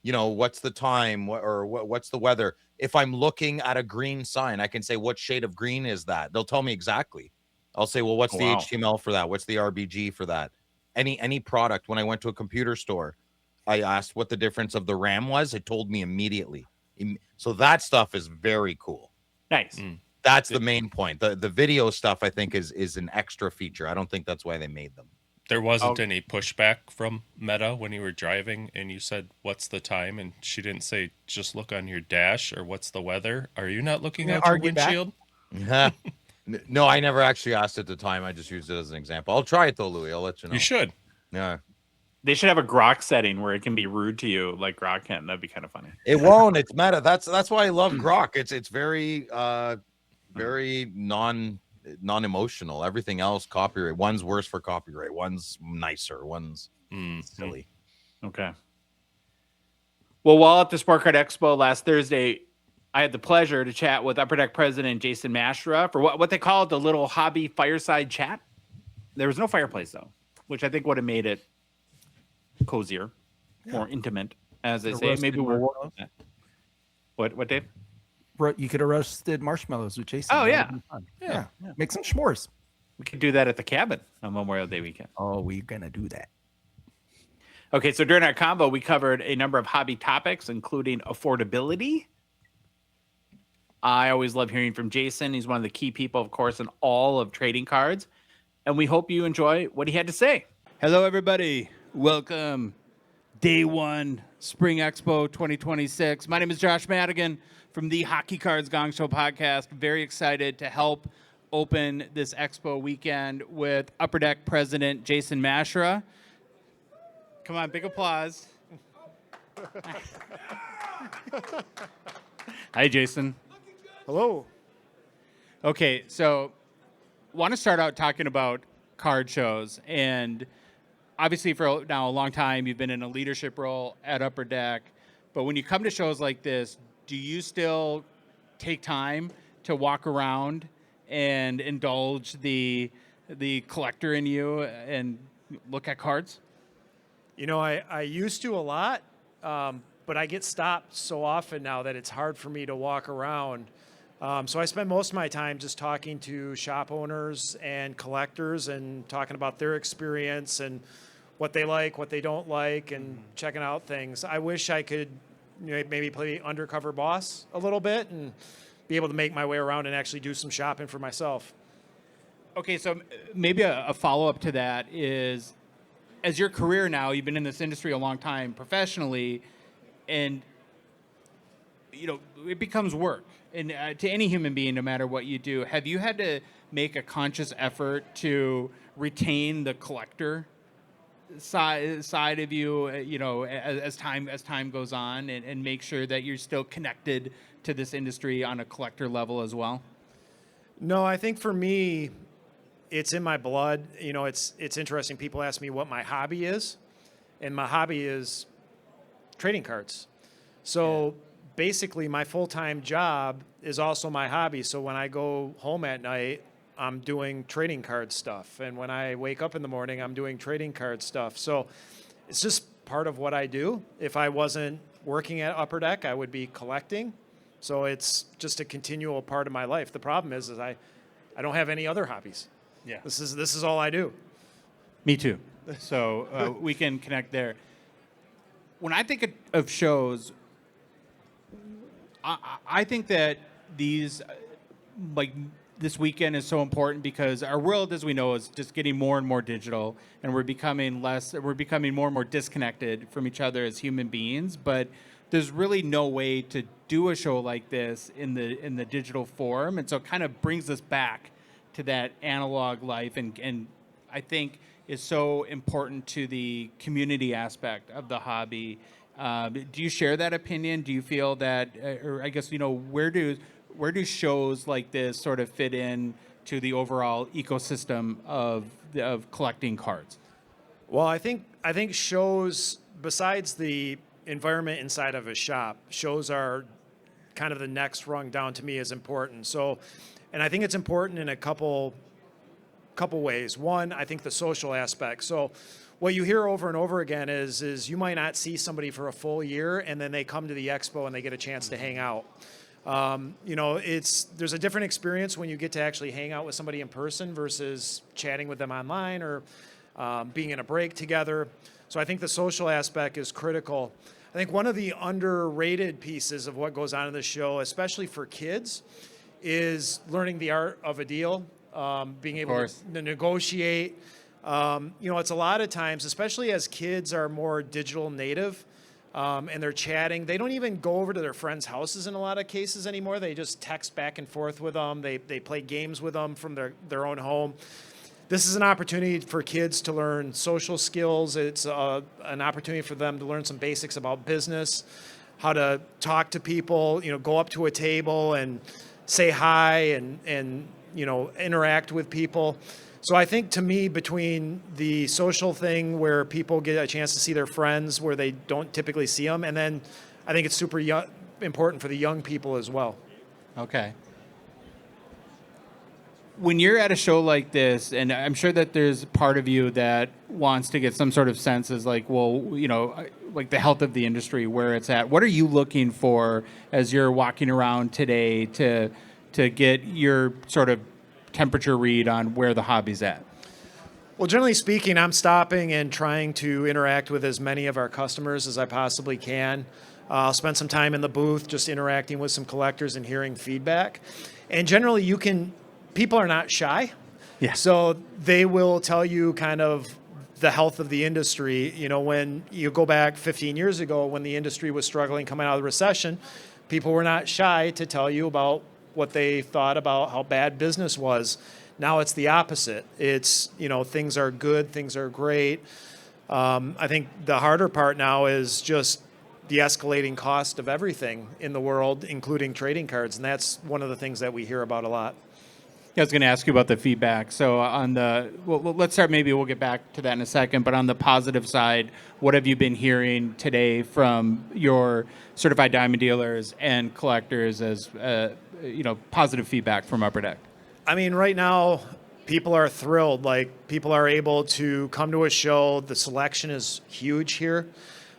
what's the time what's the weather. If I'm looking at a green sign, I can say, what shade of green is that? They'll tell me exactly. I'll say, well, what's the HTML for that? What's the RBG for that? Any product. When I went to a computer store, I asked what the difference of the RAM was. It told me immediately. So that stuff is very cool. Nice. That's the main point. The video stuff, I think, is an extra feature. I don't think that's why they made them. There wasn't any pushback from Meta when you were driving and you said, what's the time? And she didn't say, just look on your dash, or what's the weather? Are you not looking out your windshield? No, I never actually asked at the time. I just used it as an example. I'll try it though, Louis. I'll let you know. You should. Yeah. They should have a Grok setting where it can be rude to you like Grok can. That'd be kind of funny. It won't. It's Meta. That's why I love Grok. It's very very non-emotional. Everything else, copyright. One's worse for copyright. One's nicer. One's silly. Okay. Well, while at the Sport Card Expo last Thursday, I had the pleasure to chat with Upper Deck President Jason Masherah for what they call the little hobby fireside chat. There was no fireplace though, which I think would have made it cozier, more intimate, as they say. Maybe we'll work on that. What, Dave? You could have roasted marshmallows with Jason. Oh, yeah. Yeah. Make some s'mores. We could do that at the cabin on Memorial Day weekend. Oh, we're going to do that. Okay, so during our combo, we covered a number of hobby topics, including affordability. I always love hearing from Jason. He's one of the key people, of course, in all of trading cards. And we hope you enjoy what he had to say. Hello, everybody. Welcome. Day one, Spring Expo 2026. My name is Josh Madigan from the Hockey Cards Gongshow podcast. Very excited to help open this Expo weekend with Upper Deck President Jason Masherah. Come on, big applause. Hi, Jason. Hello. Okay, so want to start out talking about card shows. And obviously for now a long time, you've been in a leadership role at Upper Deck. But when you come to shows like this, do you still take time to walk around and indulge the collector in you and look at cards? You know, I used to a lot, but I get stopped so often now that it's hard for me to walk around. So I spend most of my time just talking to shop owners and collectors and talking about their experience and what they like, what they don't like, and checking out things. I wish I could maybe play undercover boss a little bit and be able to make my way around and actually do some shopping for myself. Okay, so maybe a follow-up to that is, as your career now, you've been in this industry a long time professionally, and it becomes work. And to any human being, no matter what you do, have you had to make a conscious effort to retain the collector side of you, as time goes on, and make sure that you're still connected to this industry on a collector level as well? No, I think for me, it's in my blood. It's interesting. People ask me what my hobby is, and my hobby is trading cards. So basically, my full-time job is also my hobby. So when I go home at night, I'm doing trading card stuff. And when I wake up in the morning, I'm doing trading card stuff. So it's just part of what I do. If I wasn't working at Upper Deck, I would be collecting. So it's just a continual part of my life. The problem is I don't have any other hobbies. Yeah. This is all I do. Me too. So we can connect there. When I think of shows, I think that these, this weekend is so important because our world, as we know, is just getting more and more digital, and we're becoming more and more disconnected from each other as human beings. But there's really no way to do a show like this in the digital form, and so it kind of brings us back to that analog life, and I think is so important to the community aspect of the hobby. Do you share that opinion? Do you feel that, or I guess, where do shows like this sort of fit in to the overall ecosystem of collecting cards? Well, I think shows, besides the environment inside of a shop, shows are kind of the next rung down to me as important. So, and I think it's important in a couple couple ways. One, I think the social aspect. So what you hear over and over again is you might not see somebody for a full year, and then they come to the expo and they get a chance to hang out. There's a different experience when you get to actually hang out with somebody in person versus chatting with them online or being in a break together. So I think the social aspect is critical. I think one of the underrated pieces of what goes on in the show, especially for kids, is learning the art of a deal, being able to negotiate. It's a lot of times, especially as kids are more digital native, and they're chatting. They don't even go over to their friends' houses in a lot of cases anymore. They just text back and forth with them. They play games with them from their own home. This is an opportunity for kids to learn social skills. It's an opportunity for them to learn some basics about business, how to talk to people, go up to a table and say hi and interact with people. So I think, to me, between the social thing where people get a chance to see their friends where they don't typically see them, and then I think it's super important for the young people as well. Okay. When you're at a show like this, and I'm sure that there's part of you that wants to get some sort of sense as like, well, like the health of the industry, where it's at. What are you looking for as you're walking around today to get your sort of temperature read on where the hobby's at? Well, generally speaking, I'm stopping and trying to interact with as many of our customers as I possibly can. I'll spend some time in the booth just interacting with some collectors and hearing feedback. And generally, people are not shy. Yeah. So they will tell you kind of the health of the industry. When you go back 15 years ago when the industry was struggling coming out of the recession, people were not shy to tell you about what they thought about how bad business was. Now it's the opposite. It's, things are good, things are great. I think the harder part now is just the escalating cost of everything in the world, including trading cards. And that's one of the things that we hear about a lot. I was going to ask you about the feedback. So let's start, maybe we'll get back to that in a second, but on the positive side, what have you been hearing today from your certified diamond dealers and collectors as, positive feedback from Upper Deck? I mean, right now, people are thrilled. Like, people are able to come to a show. The selection is huge here.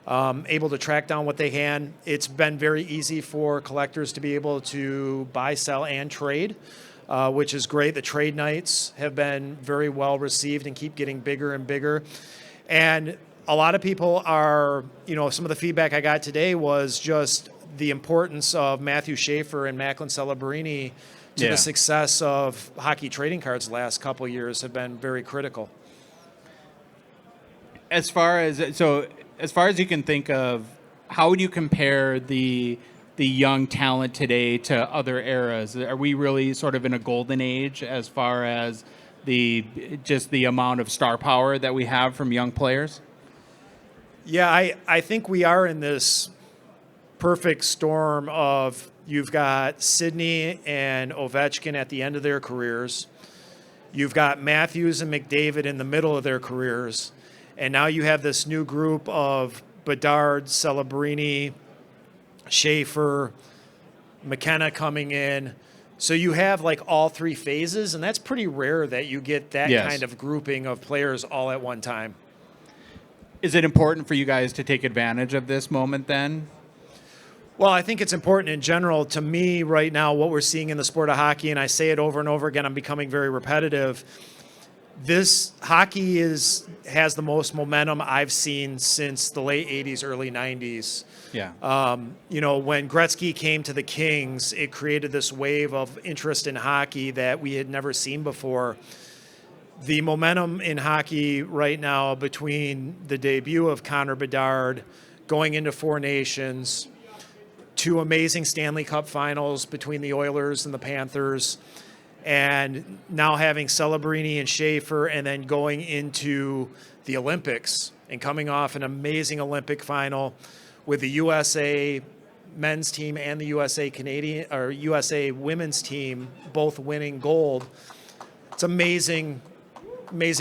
Able to track down what they can. It's been very easy for collectors to be able to buy, sell, and trade. Which is great. The trade nights have been very well received and keep getting bigger and bigger. And a lot of people are, some of the feedback I got today was just the importance of Matthew Schaefer and Macklin Celebrini to the success of hockey trading cards the last couple of years have been very critical. As far as you can think of, how would you compare the young talent today to other eras? Are we really sort of in a golden age as far as the amount of star power that we have from young players? Yeah, I think we are in this perfect storm of, you've got Sidney and Ovechkin at the end of their careers. You've got Matthews and McDavid in the middle of their careers. And now you have this new group of Bedard, Celebrini, Schaefer, McKenna coming in. So you have like all three phases, and that's pretty rare that you get that kind of grouping of players all at one time. Is it important for you guys to take advantage of this moment then? Well, I think it's important in general. To me right now, what we're seeing in the sport of hockey, and I say it over and over again, I'm becoming very repetitive. This hockey has the most momentum I've seen since the late 80s, early 90s. Yeah. When Gretzky came to the Kings, it created this wave of interest in hockey that we had never seen before. The momentum in hockey right now, between the debut of Connor Bedard, going into Four Nations, 2 amazing Stanley Cup finals between the Oilers and the Panthers, and now having Celebrini and Schaefer, and then going into the Olympics and coming off an amazing Olympic final with the USA men's team and the USA women's team both winning gold. It's amazing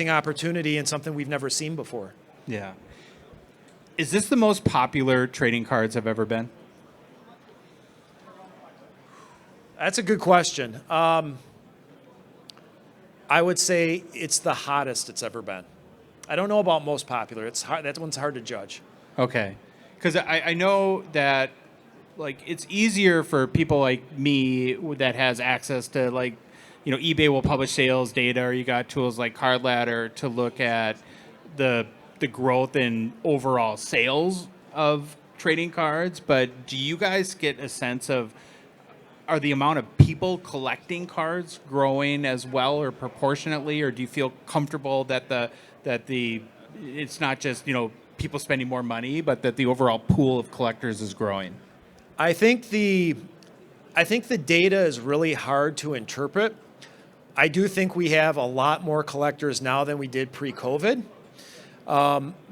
opportunity and something we've never seen before. Yeah. Is this the most popular trading cards have ever been? That's a good question. I would say it's the hottest it's ever been. I don't know about most popular. It's hard. That one's hard to judge. Okay. Because I know that, like, it's easier for people like me that has access to, like, eBay will publish sales data, or you got tools like Card Ladder to look at the growth in overall sales of trading cards. But do you guys get a sense of, are the amount of people collecting cards growing as well or proportionately, or do you feel comfortable that it's not just people spending more money, but that the overall pool of collectors is growing? I think the data is really hard to interpret. I do think we have a lot more collectors now than we did pre-COVID.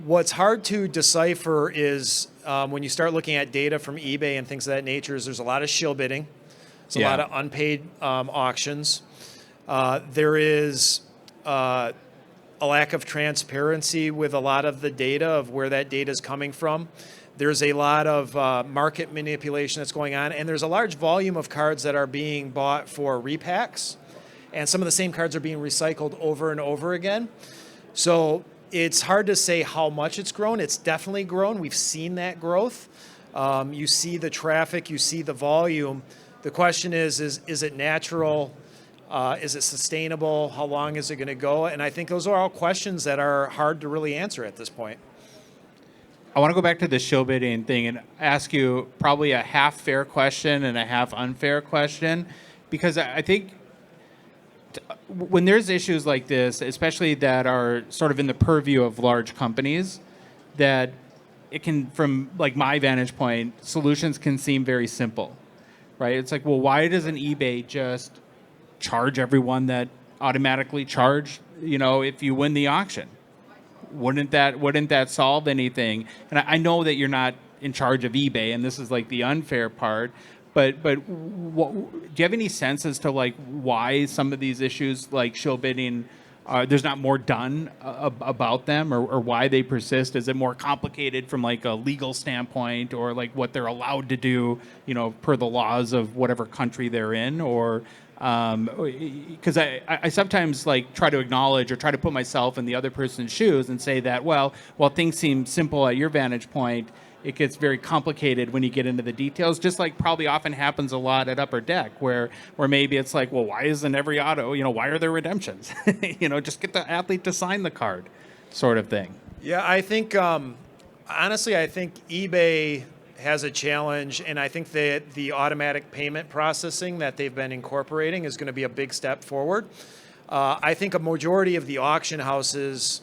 What's hard to decipher is when you start looking at data from eBay and things of that nature, is there's a lot of shill bidding. There's a lot of unpaid auctions. There is a lack of transparency with a lot of the data of where that data is coming from. There's a lot of market manipulation that's going on, and there's a large volume of cards that are being bought for repacks, and some of the same cards are being recycled over and over again. So it's hard to say how much it's grown. It's definitely grown. We've seen that growth. You see the traffic, you see the volume. The question is it natural? Is it sustainable? How long is it going to go? And I think those are all questions that are hard to really answer at this point. I want to go back to the shill bidding thing and ask you probably a half fair question and a half unfair question, because I think when there's issues like this, especially that are sort of in the purview of large companies, that it can, from like my vantage point, solutions can seem very simple, right? It's like, well, why doesn't eBay just charge everyone that automatically charge, if you win the auction? Wouldn't that solve anything? And I know that you're not in charge of eBay, and this is like the unfair part. But do you have any sense as to like why some of these issues like shill bidding, there's not more done about them, or why they persist? Is it more complicated from like a legal standpoint, or like what they're allowed to do, per the laws of whatever country they're in, or? Because I sometimes like try to acknowledge or try to put myself in the other person's shoes and say that, well, while things seem simple at your vantage point, it gets very complicated when you get into the details, just like probably often happens a lot at Upper Deck, where maybe it's like, well, why isn't every auto, why are there redemptions? Just get the athlete to sign the card, sort of thing. Yeah, I think, honestly, I think eBay has a challenge, and I think that the automatic payment processing that they've been incorporating is going to be a big step forward. I think a majority of the auction houses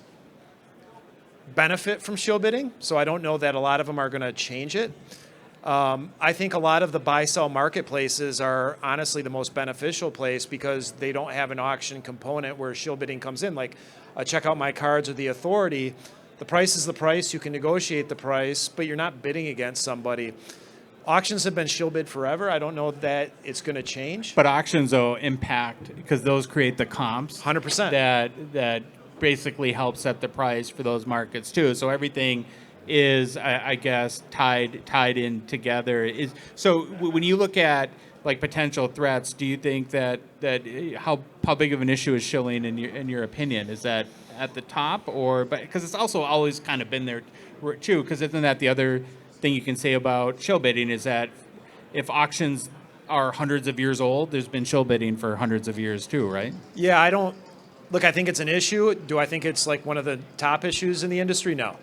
benefit from shill bidding, so I don't know that a lot of them are going to change it. I think a lot of the buy-sell marketplaces are honestly the most beneficial place because they don't have an auction component where shill bidding comes in. Like Check Out My Cards or The Authority, the price is the price. You can negotiate the price, but you're not bidding against somebody. Auctions have been shill bid forever. I don't know that it's going to change. But auctions, though, impact, because those create the comps. 100%. That basically help set the price for those markets, too. So everything is, I guess, tied in together. So when you look at like potential threats, do you think that how big of an issue is shilling in your opinion? Is that at the top, or but because it's also always kind of been there too? Because isn't that the other thing you can say about shill bidding is that if auctions are hundreds of years old, there's been shill bidding for hundreds of years too, right? Yeah, I think it's an issue. Do I think it's like one of the top issues in the industry? No.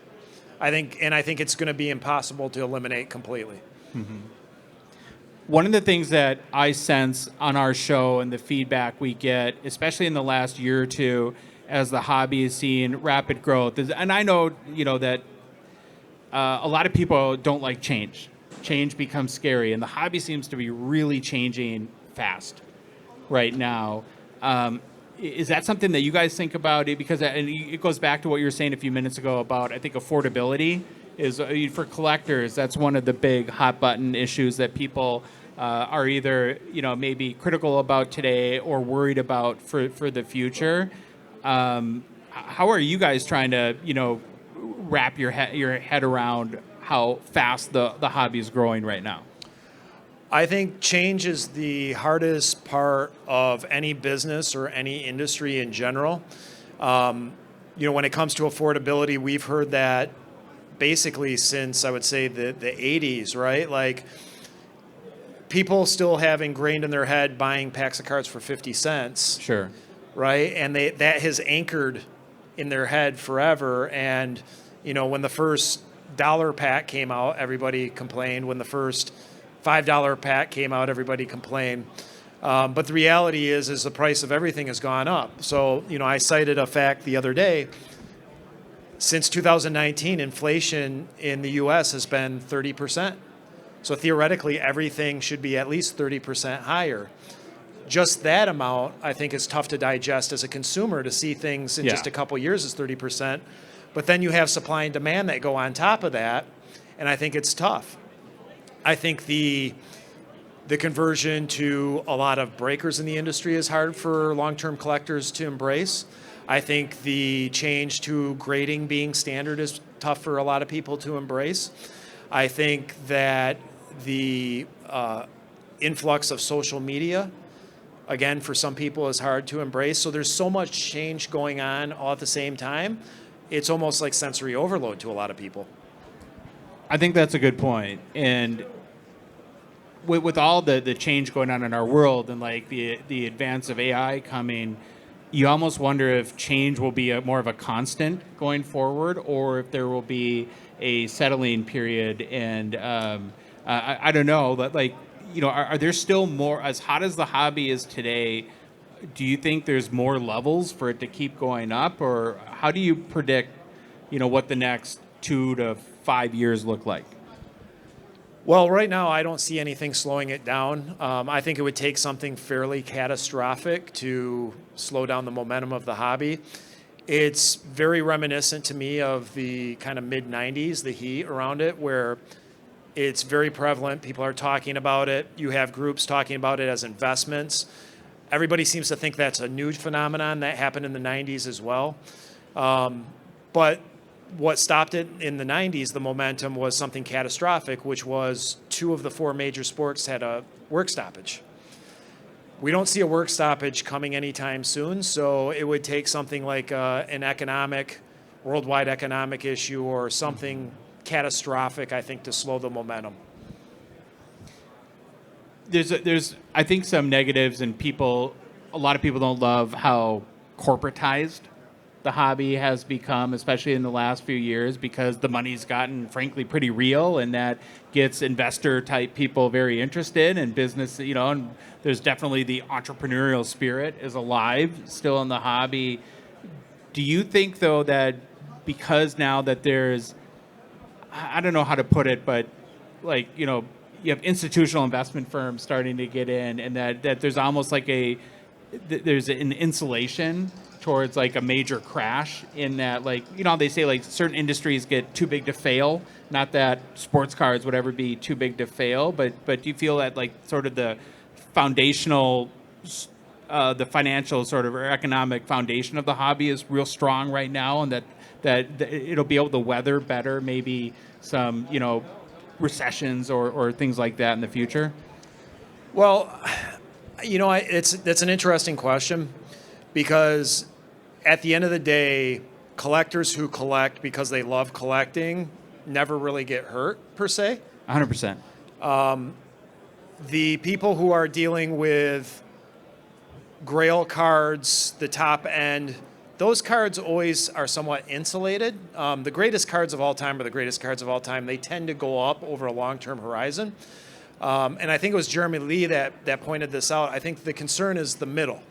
I think it's going to be impossible to eliminate completely. Mm-hmm. One of the things that I sense on our show and the feedback we get, especially in the last year or two, as the hobby is seeing rapid growth, and I know that a lot of people don't like change. Change becomes scary, and the hobby seems to be really changing fast right now. Is that something that you guys think about? Because it goes back to what you were saying a few minutes ago about, I think, affordability is for collectors. That's one of the big hot button issues that people are either maybe critical about today or worried about for the future. How are you guys trying to wrap your head around how fast the hobby is growing right now? I think change is the hardest part of any business or any industry in general. When it comes to affordability, we've heard that basically since, I would say, the 80s, right? Like, people still have ingrained in their head buying packs of cards for 50 cents. Sure. Right? And that has anchored in their head forever. And, when the first dollar pack came out, everybody complained. When the first $5 pack came out, everybody complained. But the reality is the price of everything has gone up. So, I cited a fact the other day. Since 2019, inflation in the U.S. has been 30%. So theoretically, everything should be at least 30% higher. Just that amount, I think, is tough to digest as a consumer, to see things in just a couple years as 30%. But then you have supply and demand that go on top of that, and I think it's tough. I think the conversion to a lot of breakers in the industry is hard for long-term collectors to embrace. I think the change to grading being standard is tough for a lot of people to embrace. I think that the influx of social media, again, for some people is hard to embrace. So there's so much change going on all at the same time. It's almost like sensory overload to a lot of people. I think that's a good point. And with all the change going on in our world and like the advance of AI coming, you almost wonder if change will be more of a constant going forward, or if there will be a settling period. And I don't know, but are there still more, as hot as the hobby is today, do you think there's more levels for it to keep going up, or how do you predict, what the next 2 to 5 years look like? Well, right now, I don't see anything slowing it down. I think it would take something fairly catastrophic to slow down the momentum of the hobby. It's very reminiscent to me of the kind of mid-90s, the heat around it, where it's very prevalent. People are talking about it. You have groups talking about it as investments. Everybody seems to think that's a new phenomenon that happened in the 90s as well. But what stopped it in the 90s, the momentum, was something catastrophic, which was 2 of the 4 major sports had a work stoppage. We don't see a work stoppage coming anytime soon, so it would take something like an worldwide economic issue or something catastrophic, I think, to slow the momentum. There's I think some negatives, and a lot of people don't love how corporatized the hobby has become, especially in the last few years, because the money's gotten, frankly, pretty real, and that gets investor type people very interested in business, and there's definitely the entrepreneurial spirit is alive still in the hobby. Do you think, though, that because now that there's, I don't know how to put it, but you have institutional investment firms starting to get in, and that there's almost like there's an insulation towards like a major crash, in that, they say certain industries get too big to fail, not that sports cards would ever be too big to fail, but do you feel that sort of the foundational, the financial sort of or economic foundation of the hobby is real strong right now, and that it'll be able to weather better maybe some, recessions or things like that in the future? Well, that's an interesting question, because at the end of the day, collectors who collect because they love collecting never really get hurt, per se. 100%. The people who are dealing with Grail cards, the top end, those cards always are somewhat insulated. The greatest cards of all time are the greatest cards of all time. They tend to go up over a long-term horizon. And I think it was Jeremy Lee that pointed this out. I think the concern is the middle.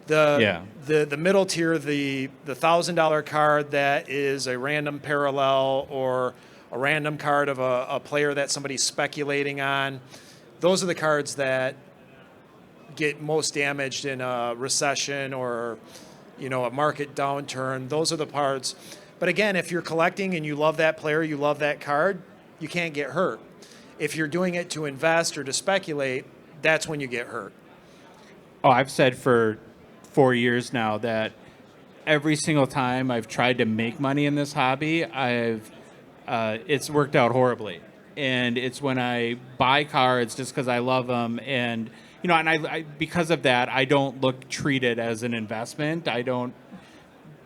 The middle tier, the $1,000 card that is a random parallel or a random card of a player that somebody's speculating on. Those are the cards that get most damaged in a recession or a market downturn. Those are the parts. But again, if you're collecting and you love that player, you love that card, you can't get hurt. If you're doing it to invest or to speculate, that's when you get hurt. Oh, I've said for 4 years now that every single time I've tried to make money in this hobby, it's worked out horribly. and it's when I buy cards just because I love them, and and I because of that I don't treat it as an investment. I don't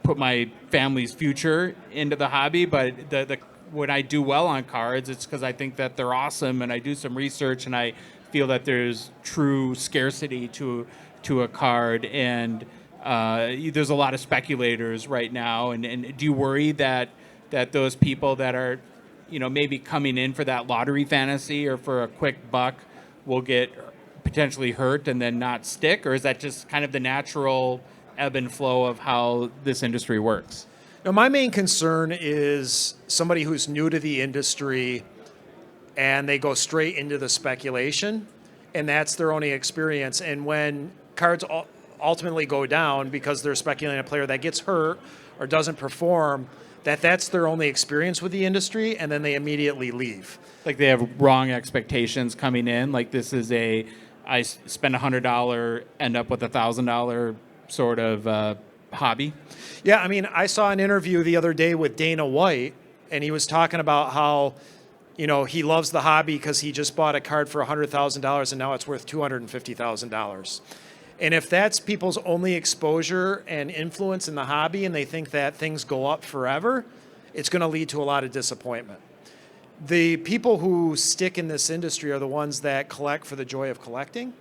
put my family's future into the hobby, but the when I do well on cards, it's because I think that they're awesome, and I do some research, and I feel that there's true scarcity to a card, and there's a lot of speculators right now. And do you worry that those people that are maybe coming in for that lottery fantasy or for a quick buck will get potentially hurt and then not stick, or is that just kind of the natural ebb and flow of how this industry works? Now, my main concern is somebody who's new to the industry and they go straight into the speculation, and that's their only experience. And when cards ultimately go down because they're speculating a player that gets hurt or doesn't perform, that's their only experience with the industry, and then they immediately leave. Like they have wrong expectations coming in. Like this is I spend $100, end up with $1,000 sort of hobby. Yeah, I mean, I saw an interview the other day with Dana White, and he was talking about how, he loves the hobby because he just bought a card for $100,000 and now it's worth $250,000. And if that's people's only exposure and influence in the hobby, and they think that things go up forever, it's going to lead to a lot of disappointment. The people who stick in this industry are the ones that collect for the joy of collecting.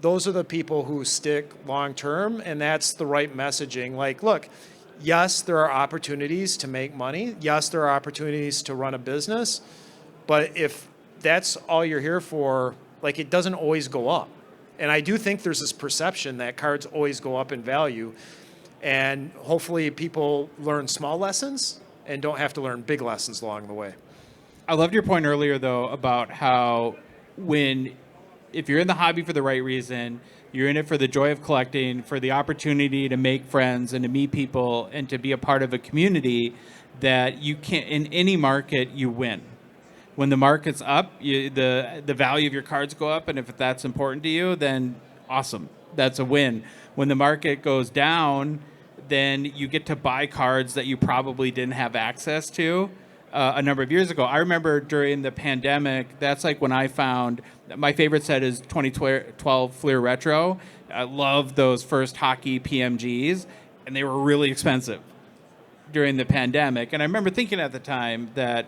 Those are the people who stick long term, and that's the right messaging. Like, look, yes, there are opportunities to make money. Yes, there are opportunities to run a business. But if that's all you're here for, like, it doesn't always go up. And I do think there's this perception that cards always go up in value. And hopefully people learn small lessons and don't have to learn big lessons along the way. I loved your point earlier, though, about how if you're in the hobby for the right reason, you're in it for the joy of collecting, for the opportunity to make friends and to meet people and to be a part of a community, that you can't, in any market, you win. When the market's up, the value of your cards go up, and if that's important to you, then awesome, that's a win. When the market goes down, then you get to buy cards that you probably didn't have access to a number of years ago. I remember during the pandemic, that's like when I found my favorite set is 2012 Fleer Retro. I love those first hockey PMGs, and they were really expensive during the pandemic. And I remember thinking at the time that,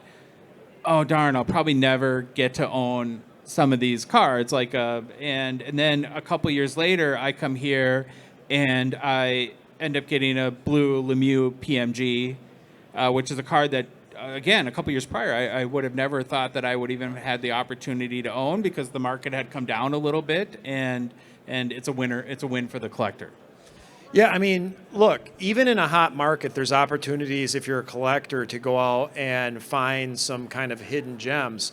oh darn, I'll probably never get to own some of these cards. And then a couple years later, I come here and I end up getting a blue Lemieux PMG, which is a card that, again, a couple years prior, I would have never thought that I would even have had the opportunity to own, because the market had come down a little bit, and it's a winner. It's a win for the collector. Yeah, I mean, look, even in a hot market, there's opportunities if you're a collector to go out and find some kind of hidden gems.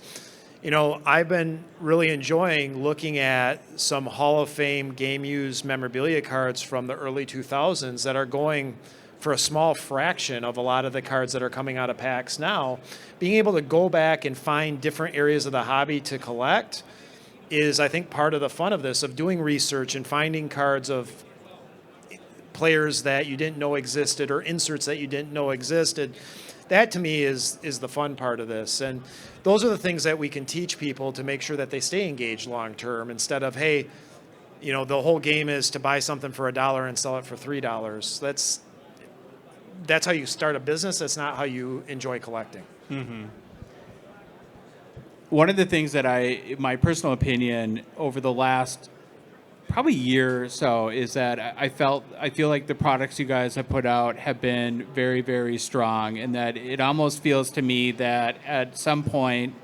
I've been really enjoying looking at some Hall of Fame game-used memorabilia cards from the early 2000s that are going for a small fraction of a lot of the cards that are coming out of packs now. Being able to go back and find different areas of the hobby to collect is, I think, part of the fun of this, of doing research and finding cards of players that you didn't know existed or inserts that you didn't know existed. That, to me, is the fun part of this. And those are the things that we can teach people to make sure that they stay engaged long term, instead of, hey, the whole game is to buy something for $1 and sell it for $3. That's how you start a business. That's not how you enjoy collecting. Mm-hmm. One of the things that my personal opinion over the last probably year or so is that I feel like the products you guys have put out have been very, very strong, and that it almost feels to me that at some point,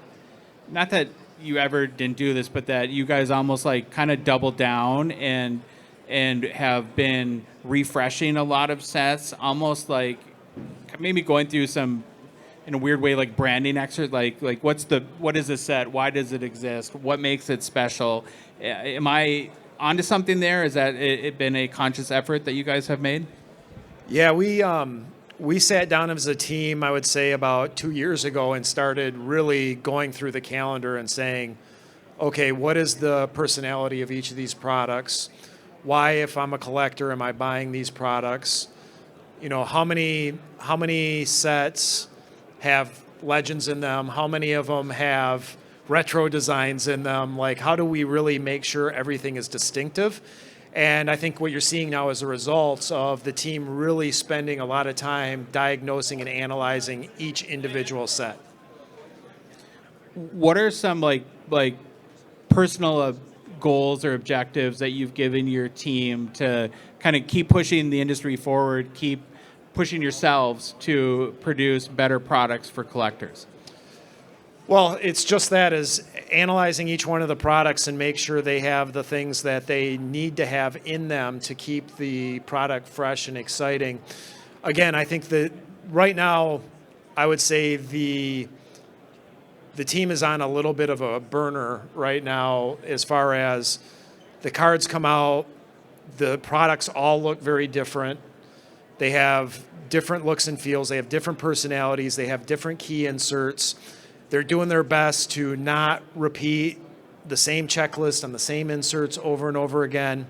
not that you ever didn't do this, but that you guys almost like kind of doubled down and have been refreshing a lot of sets, almost like maybe going through some, in a weird way, like branding exercise, like what is this set? Why does it exist? What makes it special? Am I onto something there? Is that it been a conscious effort that you guys have made? Yeah, we sat down as a team, I would say about 2 years ago, and started really going through the calendar and saying, okay, what is the personality of each of these products? Why, if I'm a collector, am I buying these products? How many sets have legends in them? How many of them have retro designs in them? Like, how do we really make sure everything is distinctive? And I think what you're seeing now is a result of the team really spending a lot of time diagnosing and analyzing each individual set. What are some like personal goals or objectives that you've given your team to kind of keep pushing the industry forward, keep pushing yourselves to produce better products for collectors? Well, it's just that, is analyzing each one of the products and make sure they have the things that they need to have in them to keep the product fresh and exciting. Again, I think that right now, I would say the team is on a little bit of a burner right now as far as the cards come out, the products all look very different. They have different looks and feels, they have different personalities, they have different key inserts. They're doing their best to not repeat the same checklist on the same inserts over and over again.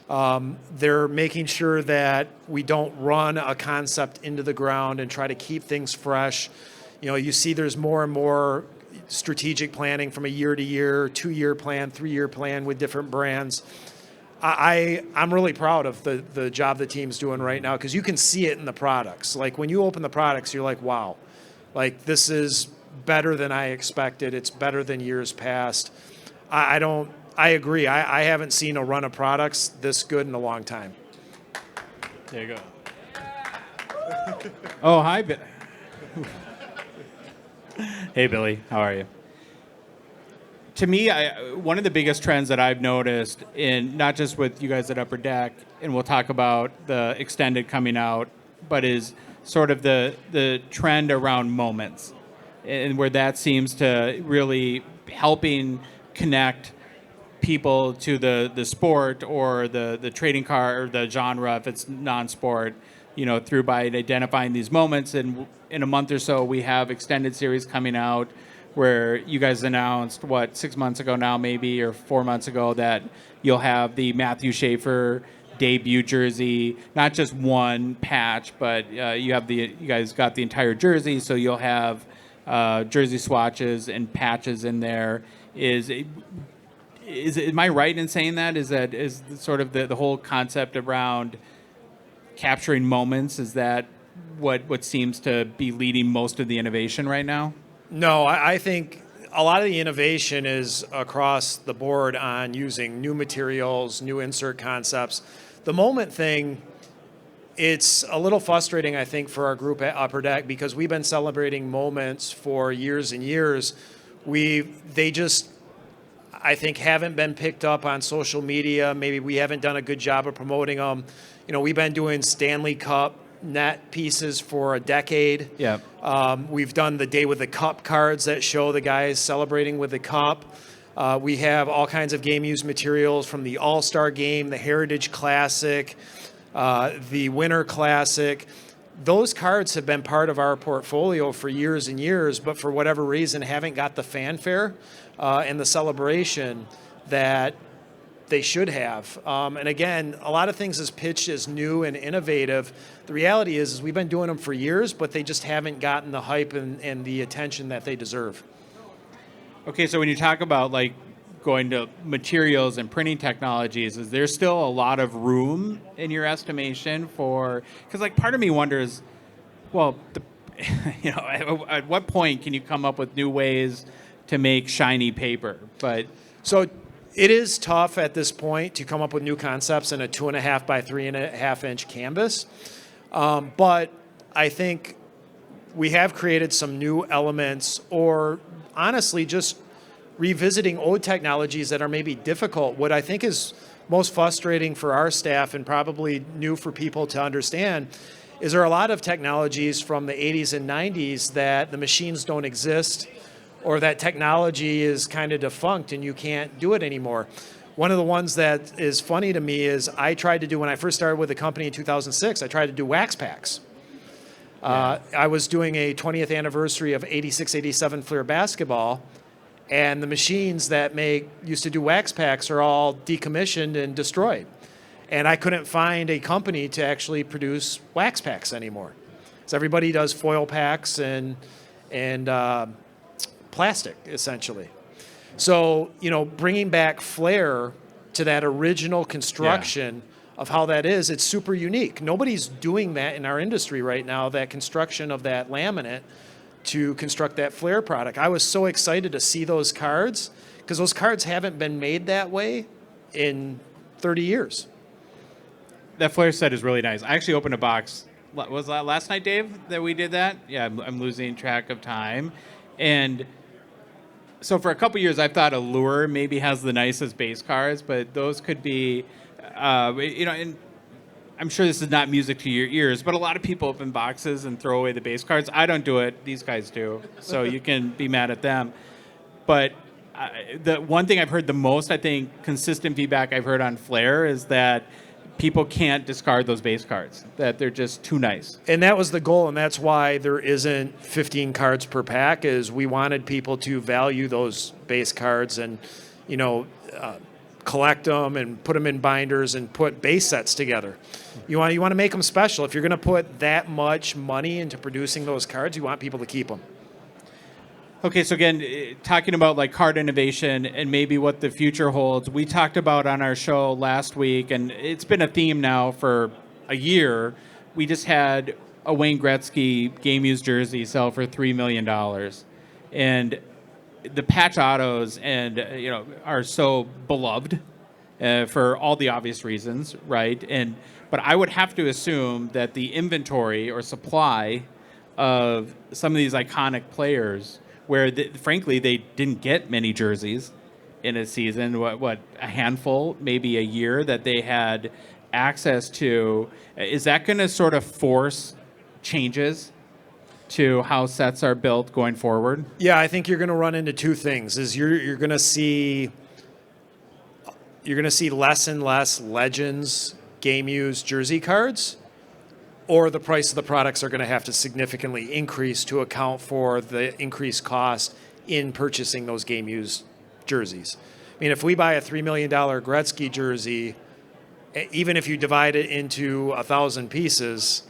They're making sure that we don't run a concept into the ground and try to keep things fresh. You know, you see there's more and more strategic planning from a year to year, 2-year plan, 3-year plan with different brands. I'm really proud of the job the team's doing right now, because you can see it in the products. Like when you open the products, you're like, wow, like this is better than I expected. It's better than years past. I agree. I haven't seen a run of products this good in a long time. There you go. Oh, hi, Hey, Billy. How are you? To me, one of the biggest trends that I've noticed, in not just with you guys at Upper Deck, and we'll talk about the extended coming out, but is sort of the trend around moments, and where that seems to really helping connect people to the sport or the trading card or the genre if it's non-sport, you know, through by identifying these moments. And in a month or so, we have extended series coming out where you guys announced, 6 months ago now maybe, or 4 months ago, that you'll have the Matthew Schaefer debut jersey, not just one patch, but you guys got the entire jersey, so you'll have jersey swatches and patches in there. Am I right in saying that? Is sort of the whole concept around capturing moments, is that what seems to be leading most of the innovation right now? No, I think a lot of the innovation is across the board on using new materials, new insert concepts. The moment thing, it's a little frustrating, I think, for our group at Upper Deck, because we've been celebrating moments for years and years. They just, I think, haven't been picked up on social media. Maybe we haven't done a good job of promoting them. You know, we've been doing Stanley Cup net pieces for a decade. Yeah. We've done the Day with the Cup cards that show the guys celebrating with the cup. We have all kinds of game used materials from the All-Star Game, the Heritage Classic, the Winter Classic. Those cards have been part of our portfolio for years and years, but for whatever reason haven't got the fanfare and the celebration that they should have. And again, a lot of things is pitched as new and innovative. The reality is we've been doing them for years, but they just haven't gotten the hype and the attention that they deserve. Okay, so when you talk about like going to materials and printing technologies, is there still a lot of room in your estimation for, because like part of me wonders, well, you know, at what point can you come up with new ways to make shiny paper? But so it is tough at this point to come up with new concepts in a 2.5 by 3.5 inch canvas. But I think we have created some new elements, or honestly, just revisiting old technologies that are maybe difficult. What I think is most frustrating for our staff, and probably new for people to understand, is there are a lot of technologies from the 80s and 90s that the machines don't exist, or that technology is kind of defunct and you can't do it anymore. One of the ones that is funny to me is I tried to do, when I first started with the company in 2006, I tried to do wax packs. I was doing a 20th anniversary of 86-87 Fleer basketball, and the machines that used to do wax packs are all decommissioned and destroyed. And I couldn't find a company to actually produce wax packs anymore. So everybody does foil packs, and and plastic, essentially. So, bringing back flair to that original construction of how that is, it's super unique. Nobody's doing that in our industry right now, that construction of that laminate to construct that flair product. I was so excited to see those cards because those cards haven't been made that way in 30 years. That flair set is really nice. I actually opened a box. Was that last night, Dave, that we did that? Yeah, I'm losing track of time. And so for a couple years, I thought Allure maybe has the nicest base cards, but those could be, and I'm sure this is not music to your ears, but a lot of people open boxes and throw away the base cards. I don't do it. These guys do. So you can be mad at them. But the one thing I've heard the most, I think, consistent feedback I've heard on Flair is that people can't discard those base cards, that they're just too nice. And that was the goal, and that's why there isn't 15 cards per pack, is we wanted people to value those base cards and, collect them and put them in binders and put base sets together. You want to make them special. If you're going to put that much money into producing those cards, you want people to keep them. Okay, so again, talking about like card innovation and maybe what the future holds, we talked about on our show last week, and it's been a theme now for a year. We just had a Wayne Gretzky game used jersey sell for $3 million, and the patch autos are so beloved for all the obvious reasons, right? But I would have to assume that the inventory or supply of some of these iconic players, where frankly they didn't get many jerseys in a season, what a handful, maybe a year that they had access to, is that going to sort of force changes to how sets are built going forward? Yeah, I think you're going to run into two things. Is you're going to see less and less Legends game used jersey cards, or the price of the products are going to have to significantly increase to account for the increased cost in purchasing those game-used jerseys. I mean, if we buy a $3 million Gretzky jersey, even if you divide it into 1,000 pieces,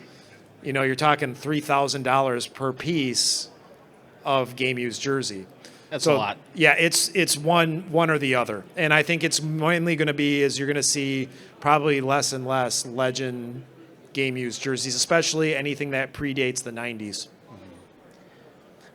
you're talking $3,000 per piece of game-used jersey. That's a lot. Yeah, it's one or the other. And I think it's mainly going to be is you're going to see probably less and less Legend game-used jerseys, especially anything that predates the 90s.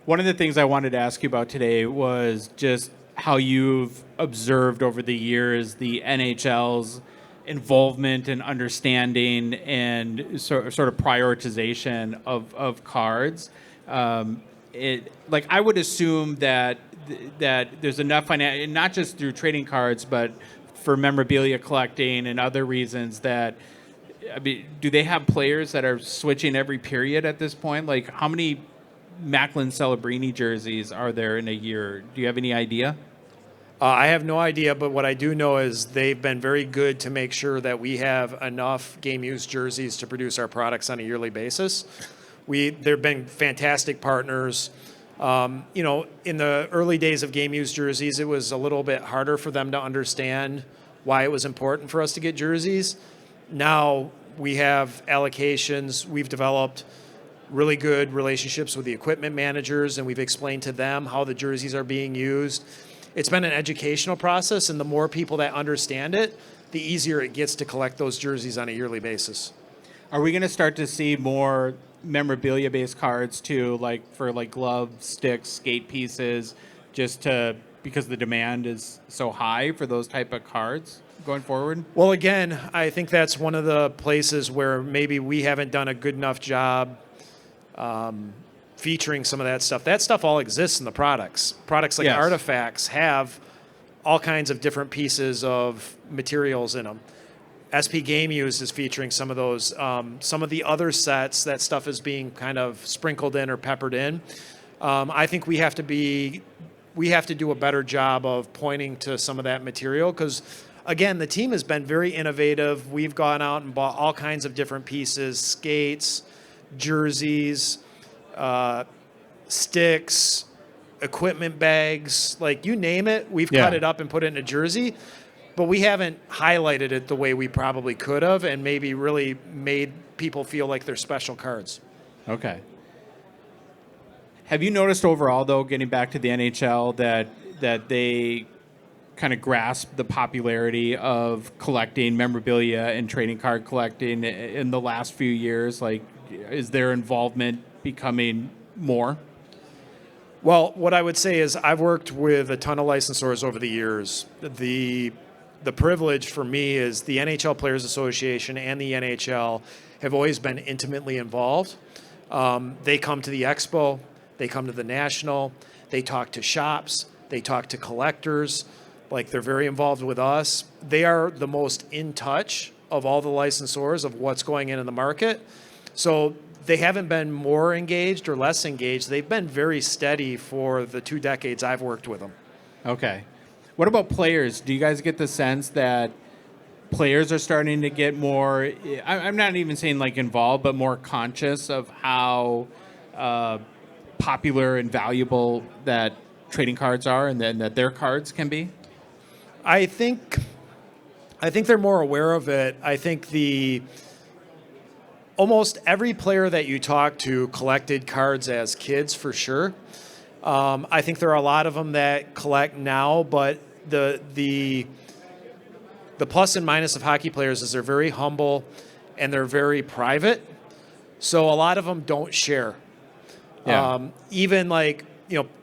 One of the things I wanted to ask you about today was just how you've observed over the years the NHL's involvement and understanding and sort of prioritization of cards. I would assume that there's enough financial, not just through trading cards, but for memorabilia collecting and other reasons that. I mean, do they have players that are switching every period at this point? Like, how many Macklin Celebrini jerseys are there in a year? Do you have any idea? I have no idea, but what I do know is they've been very good to make sure that we have enough game-used jerseys to produce our products on a yearly basis. They've been fantastic partners. In the early days of game-used jerseys, it was a little bit harder for them to understand why it was important for us to get jerseys. Now we have allocations. We've developed really good relationships with the equipment managers, and we've explained to them how the jerseys are being used. It's been an educational process, and the more people that understand it, the easier it gets to collect those jerseys on a yearly basis. Are we going to start to see more memorabilia-based cards too, for gloves, sticks, skate pieces, because the demand is so high for those type of cards going forward? Well, again, I think that's one of the places where maybe we haven't done a good enough job featuring some of that stuff. That stuff all exists in the products. Products like Artifacts have all kinds of different pieces of materials in them. SP Game Use is featuring some of those. Some of the other sets, that stuff is being kind of sprinkled in or peppered in. I think we have to do a better job of pointing to some of that material because, again, the team has been very innovative. We've gone out and bought all kinds of different pieces, skates, jerseys, sticks, equipment bags, you name it. We've cut it up and put it in a jersey, but we haven't highlighted it the way we probably could have and maybe really made people feel like they're special cards. Okay. Have you noticed overall, though, getting back to the NHL, that they kind of grasp the popularity of collecting memorabilia and trading card collecting in the last few years? Like, is their involvement becoming more? Well, what I would say is I've worked with a ton of licensors over the years. The privilege for me is the NHL Players Association and the NHL have always been intimately involved. They come to the Expo, they come to the National, they talk to shops, they talk to collectors. Like, they're very involved with us. They are the most in touch of all the licensors of what's going in the market. So they haven't been more engaged or less engaged. They've been very steady for the 2 decades I've worked with them. Okay. What about players? Do you guys get the sense that players are starting to get more, I'm not even saying like involved, but more conscious of how popular and valuable that trading cards are and then that their cards can be? I think they're more aware of it. I think almost every player that you talk to collected cards as kids, for sure. I think there are a lot of them that collect now, but the plus and minus of hockey players is they're very humble and they're very private. So a lot of them don't share. Yeah. Even like,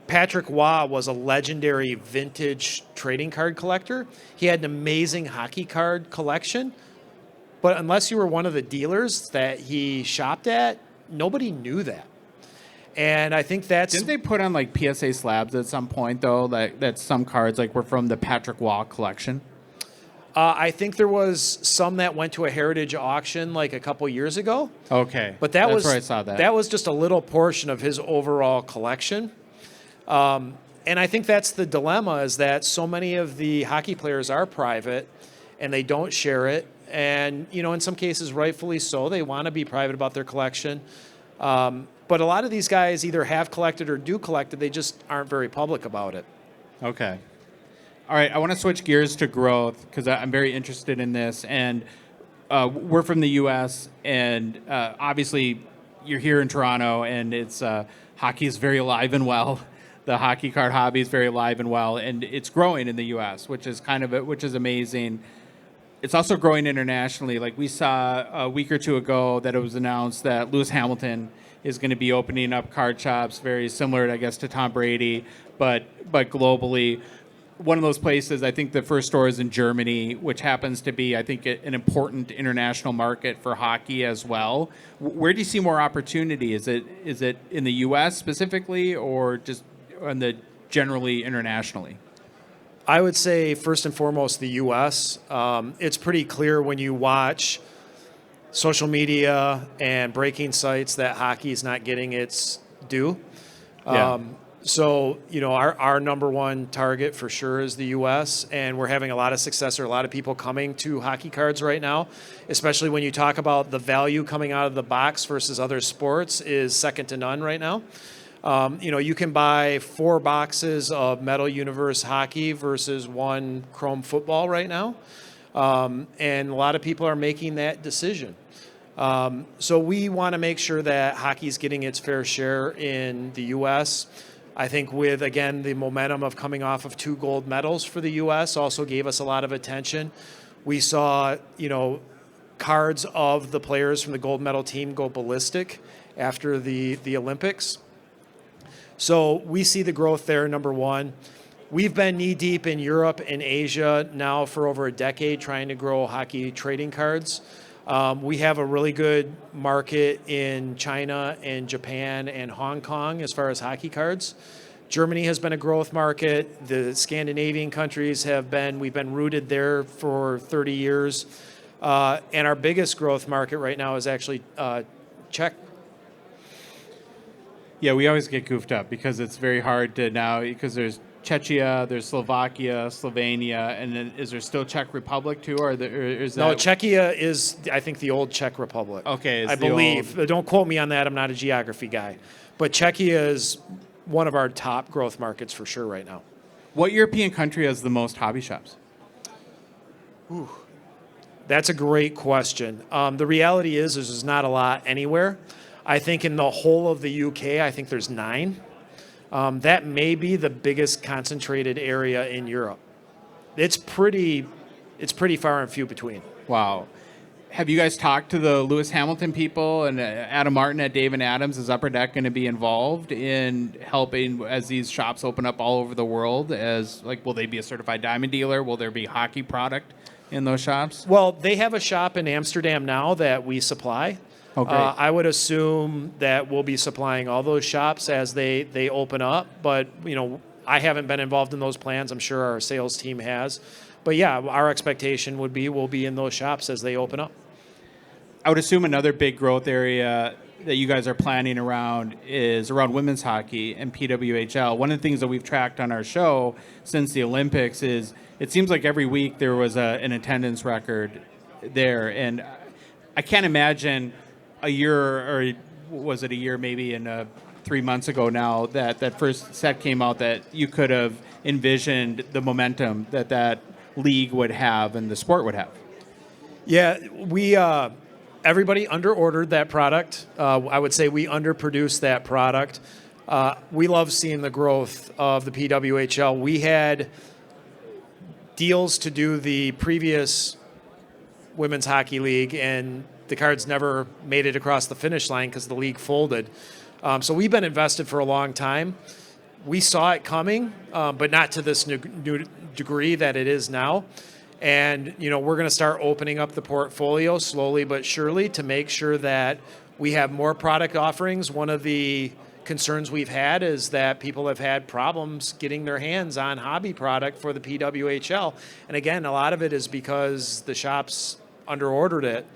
Patrick Waugh was a legendary vintage trading card collector. He had an amazing hockey card collection. But unless you were one of the dealers that he shopped at, nobody knew that. And I think that's... Didn't they put on like PSA slabs at some point, though, that some cards like were from the Patrick Waugh collection? I think there was some that went to a heritage auction like a couple years ago. Okay. But That's where I saw that. That was just a little portion of his overall collection. And I think that's the dilemma, is that so many of the hockey players are private and they don't share it. And, in some cases, rightfully so, they want to be private about their collection. But a lot of these guys either have collected or do collect it. They just aren't very public about it. Okay. All right. I want to switch gears to growth because I'm very interested in this. And we're from the U.S. and obviously you're here in Toronto, and it's hockey is very alive and well. The hockey card hobby is very alive and well, and it's growing in the U.S., which is amazing. It's also growing internationally. Like, we saw a week or two ago that it was announced that Lewis Hamilton is going to be opening up card shops, very similar, I guess, to Tom Brady, but globally. One of those places, I think the first store is in Germany, which happens to be, I think, an important international market for hockey as well. Where do you see more opportunity? Is it in the U.S. specifically, or just in the generally internationally? I would say first and foremost the U.S. It's pretty clear when you watch social media and breaking sites that hockey is not getting its due. Yeah. So, our number one target for sure is the U.S., and we're having a lot of success. There are a lot of people coming to hockey cards right now, especially when you talk about the value coming out of the box versus other sports is second to none right now. You can buy 4 boxes of Metal Universe hockey versus 1 Chrome football right now. And a lot of people are making that decision. So we want to make sure that hockey is getting its fair share in the U.S. I think with, again, the momentum of coming off of 2 gold medals for the U.S. also gave us a lot of attention. We saw, cards of the players from the gold medal team go ballistic after the Olympics. So we see the growth there, number one. We've been knee-deep in Europe and Asia now for over a decade trying to grow hockey trading cards. We have a really good market in China and Japan and Hong Kong as far as hockey cards. Germany has been a growth market. The Scandinavian countries we've been rooted there for 30 years. And our biggest growth market right now is actually Czech. Yeah, we always get goofed up because it's very hard to now, because there's Czechia, there's Slovakia, Slovenia, and then is there still Czech Republic too, or is that? No, Czechia is, I think, the old Czech Republic. Okay, I believe. Don't quote me on that. I'm not a geography guy, but Czechia is one of our top growth markets for sure right now. What European country has the most hobby shops? That's a great question. The reality is there's not a lot anywhere. I think in the whole of the UK, I think there's 9. That may be the biggest concentrated area in Europe. It's pretty far and few between. Wow. Have you guys talked to the Lewis Hamilton people and Adam Martin at Dave and Adams? Is Upper Deck going to be involved in helping as these shops open up all over the world? As like, will they be a certified diamond dealer? Will there be hockey product in those shops? Well, they have a shop in Amsterdam now that we supply. Oh, great. I would assume that we'll be supplying all those shops as they open up. But, I haven't been involved in those plans. I'm sure our sales team has. But, yeah, our expectation would be we'll be in those shops as they open up. I would assume another big growth area that you guys are planning around is around women's hockey and PWHL. One of the things that we've tracked on our show since the Olympics is it seems like every week there was an attendance record there. And I can't imagine a year, or was it a year maybe in 3 months ago now, that first set came out, that you could have envisioned the momentum that league would have and the sport would have. Yeah, we everybody under-ordered that product. I would say we underproduced that product. We love seeing the growth of the PWHL. We had deals to do the previous women's hockey league, and the Cards never made it across the finish line because the league folded. So we've been invested for a long time. We saw it coming, but not to this new degree that it is now. And, we're going to start opening up the portfolio slowly but surely to make sure that we have more product offerings. One of the concerns we've had is that people have had problems getting their hands on hobby product for the PWHL. And again, a lot of it is because the shops under-ordered it.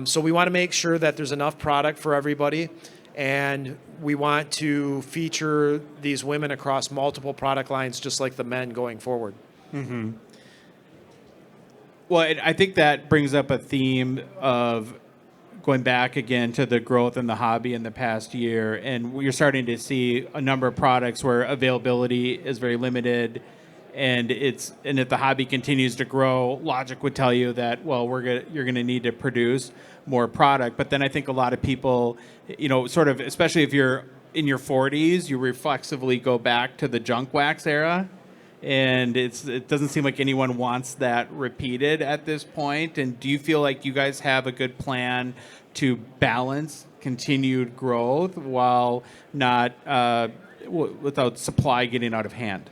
So we want to make sure that there's enough product for everybody. And we want to feature these women across multiple product lines, just like the men going forward. Mm-hmm. Well, I think that brings up a theme of going back again to the growth in the hobby in the past year. And you're starting to see a number of products where availability is very limited. And if the hobby continues to grow, logic would tell you that, well, you're going to need to produce more product. But then I think a lot of people, sort of, especially if you're in your 40s, you reflexively go back to the junk wax era. And it doesn't seem like anyone wants that repeated at this point. And do you feel like you guys have a good plan to balance continued growth while not without supply getting out of hand?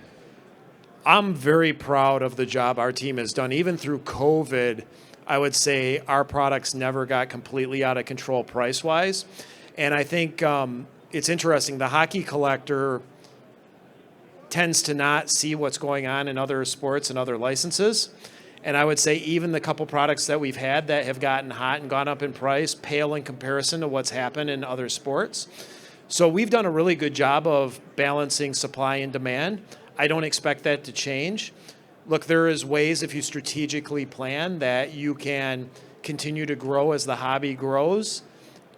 I'm very proud of the job our team has done. Even through COVID, I would say our products never got completely out of control price-wise. And I think it's interesting. The hockey collector tends to not see what's going on in other sports and other licenses. And I would say even the couple products that we've had that have gotten hot and gone up in price pale in comparison to what's happened in other sports. So we've done a really good job of balancing supply and demand. I don't expect that to change. Look, there is ways if you strategically plan that you can continue to grow as the hobby grows,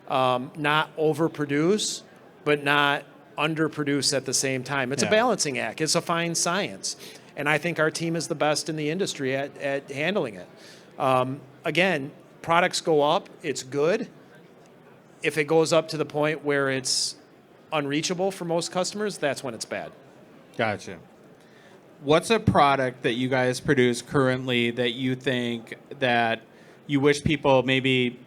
not overproduce, but not underproduce at the same time. It's a balancing act. It's a fine science. And I think our team is the best in the industry at handling it. Again, products go up, it's good. If it goes up to the point where it's unreachable for most customers, that's when it's bad. Gotcha. What's a product that you guys produce currently that you think that you wish people maybe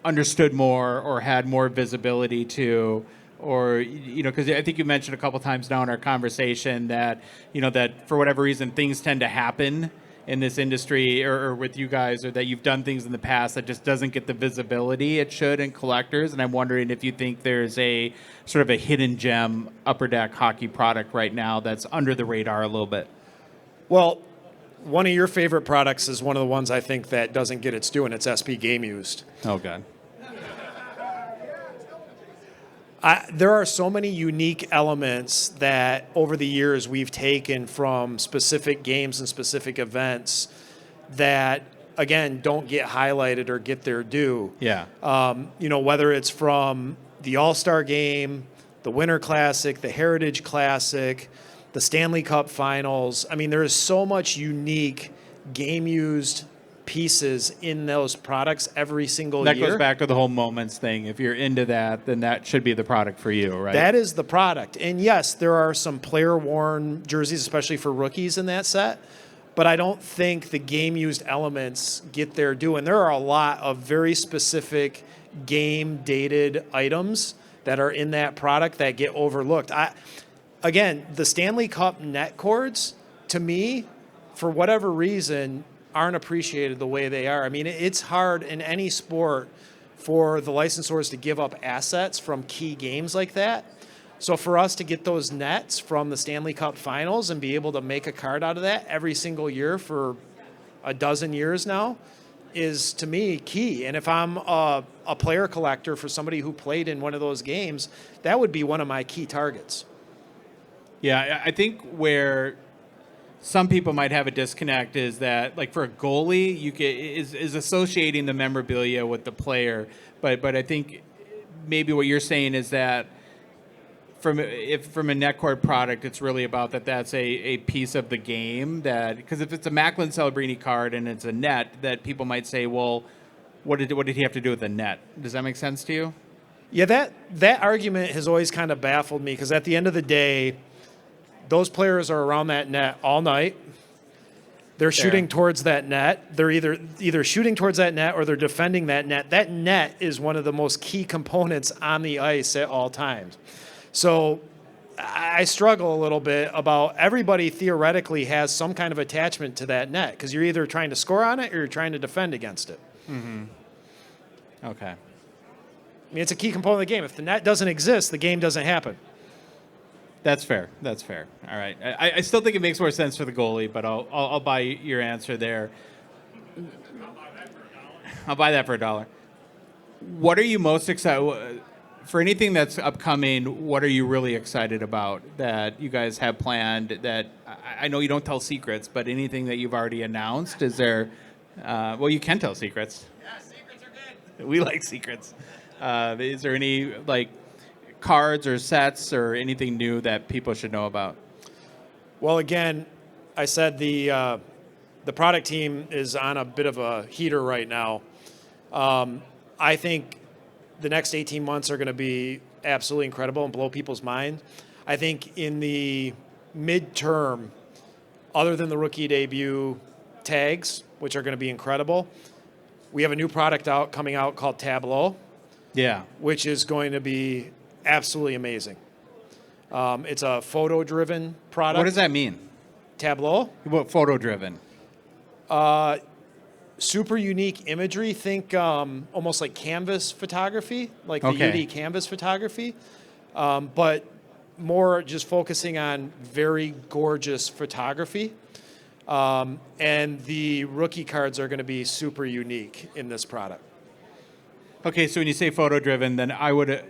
understood more or had more visibility to? Or, because I think you mentioned a couple times now in our conversation that, that for whatever reason, things tend to happen in this industry or with you guys, or that you've done things in the past that just doesn't get the visibility it should in collectors. And I'm wondering if you think there's a sort of a hidden gem Upper Deck hockey product right now that's under the radar a little bit. Well, one of your favorite products is one of the ones I think that doesn't get its due, and it's SP Game Used. Oh, God. There are so many unique elements that over the years we've taken from specific games and specific events that, again, don't get highlighted or get their due. Yeah. Whether it's from the All-Star Game, the Winter Classic, the Heritage Classic, the Stanley Cup Finals. I mean, there is so much unique game-used pieces in those products every single That year. goes back to the whole moments thing. If you're into that, then that should be the product for you, right? That is the product. And yes, there are some player-worn jerseys, especially for rookies in that set, but I don't think the game-used elements get their due. And there are a lot of very specific game-dated items that are in that product that get overlooked. Again, the Stanley Cup net cords, to me, for whatever reason, aren't appreciated the way they are. I mean, it's hard in any sport for the licensors to give up assets from key games like that. So for us to get those nets from the Stanley Cup finals and be able to make a card out of that every single year for a dozen years now is, to me, key. And if I'm a player collector for somebody who played in one of those games, that would be one of my key targets. Yeah, I think where some people might have a disconnect is that, like, for a goalie, is associating the memorabilia with the player, but I think maybe what you're saying is that from a net cord product, it's really about that's a piece of the game, that because if it's a Macklin Celebrini card and it's a net, that people might say, well, what did he have to do with the net? Does that make sense to you? Yeah, that argument has always kind of baffled me, because at the end of the day, those players are around that net all night. They're shooting towards that net. They're either shooting towards that net or they're defending that net. That net is one of the most key components on the ice at all times. So I struggle a little bit about, everybody theoretically has some kind of attachment to that net, because you're either trying to score on it or you're trying to defend against it. Mm-hmm. Okay. I mean, it's a key component of the game. If the net doesn't exist, the game doesn't happen. That's fair. That's fair. All right. I still think it makes more sense for the goalie, but I'll buy your answer there. I'll buy that for $1. What are you most excited for? Anything that's upcoming, what are you really excited about that you guys have planned? That I know you don't tell secrets, but anything that you've already announced? Is there? Well, you can tell secrets. Yeah, secrets are good. We like secrets. Is there any cards or sets or anything new that people should know about? Well, again, I said the product team is on a bit of a heater right now. I think the next 18 months are going to be absolutely incredible and blow people's mind. I think in the midterm, other than the rookie debut tags, which are going to be incredible, we have a new product coming out called Tableau. Yeah. Which is going to be absolutely amazing. It's a photo-driven product. What does that mean? Tableau? What, photo-driven? Super unique imagery. Think almost like canvas photography, like the UD canvas photography, but more just focusing on very gorgeous photography. And the rookie cards are going to be super unique in this product. Okay, so when you say photo-driven, then I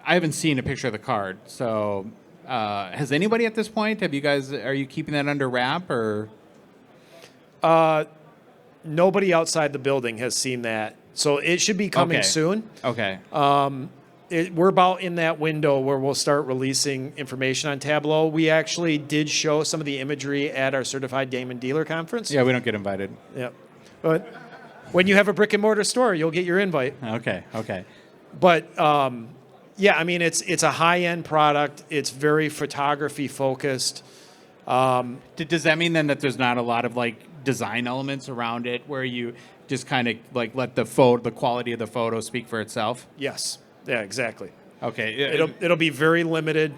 haven't seen a picture of the card. So has anybody at this point? Are you keeping that under wrap, or? Nobody outside the building has seen that. So it should be coming soon. Okay. We're about in that window where we'll start releasing information on Tableau. We actually did show some of the imagery at our Certified Game and Dealer Conference. Yeah, we don't get invited. Yeah. But when you have a brick and mortar store, you'll get your invite. Okay. But yeah, I mean, it's a high-end product. It's very photography focused. Does that mean then that there's not a lot of design elements around it, where you just kind of let the quality of the photo speak for itself? Yes. Yeah, exactly. Okay. It'll be very limited.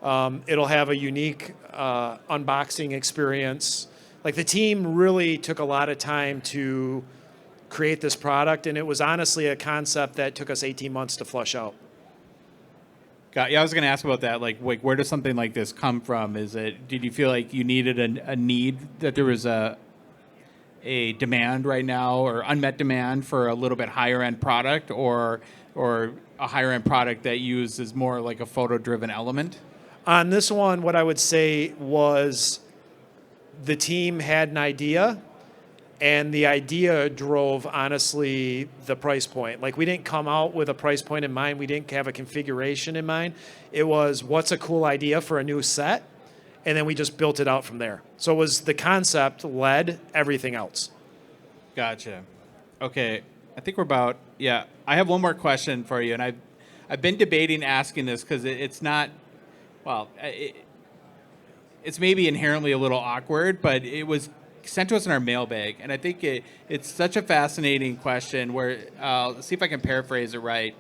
It'll have a unique unboxing experience. The team really took a lot of time to create this product, and it was honestly a concept that took us 18 months to flush out. Yeah, I was going to ask about that. Where does something like this come from? Did you feel like you needed a need, that there was a demand right now, or unmet demand for a little bit higher end product, or a higher end product that uses more like a photo driven element? On this one, what I would say was the team had an idea, and the idea drove, honestly, the price point. We didn't come out with a price point in mind. We didn't have a configuration in mind. It was, what's a cool idea for a new set? And then we just built it out from there. So it was the concept led everything else. Gotcha. Okay. I think we're about, yeah. I have one more question for you, and I've been debating asking this because it's not, well, it's maybe inherently a little awkward, but it was sent to us in our mailbag, and I think it's such a fascinating question where, let's see if I can paraphrase it right.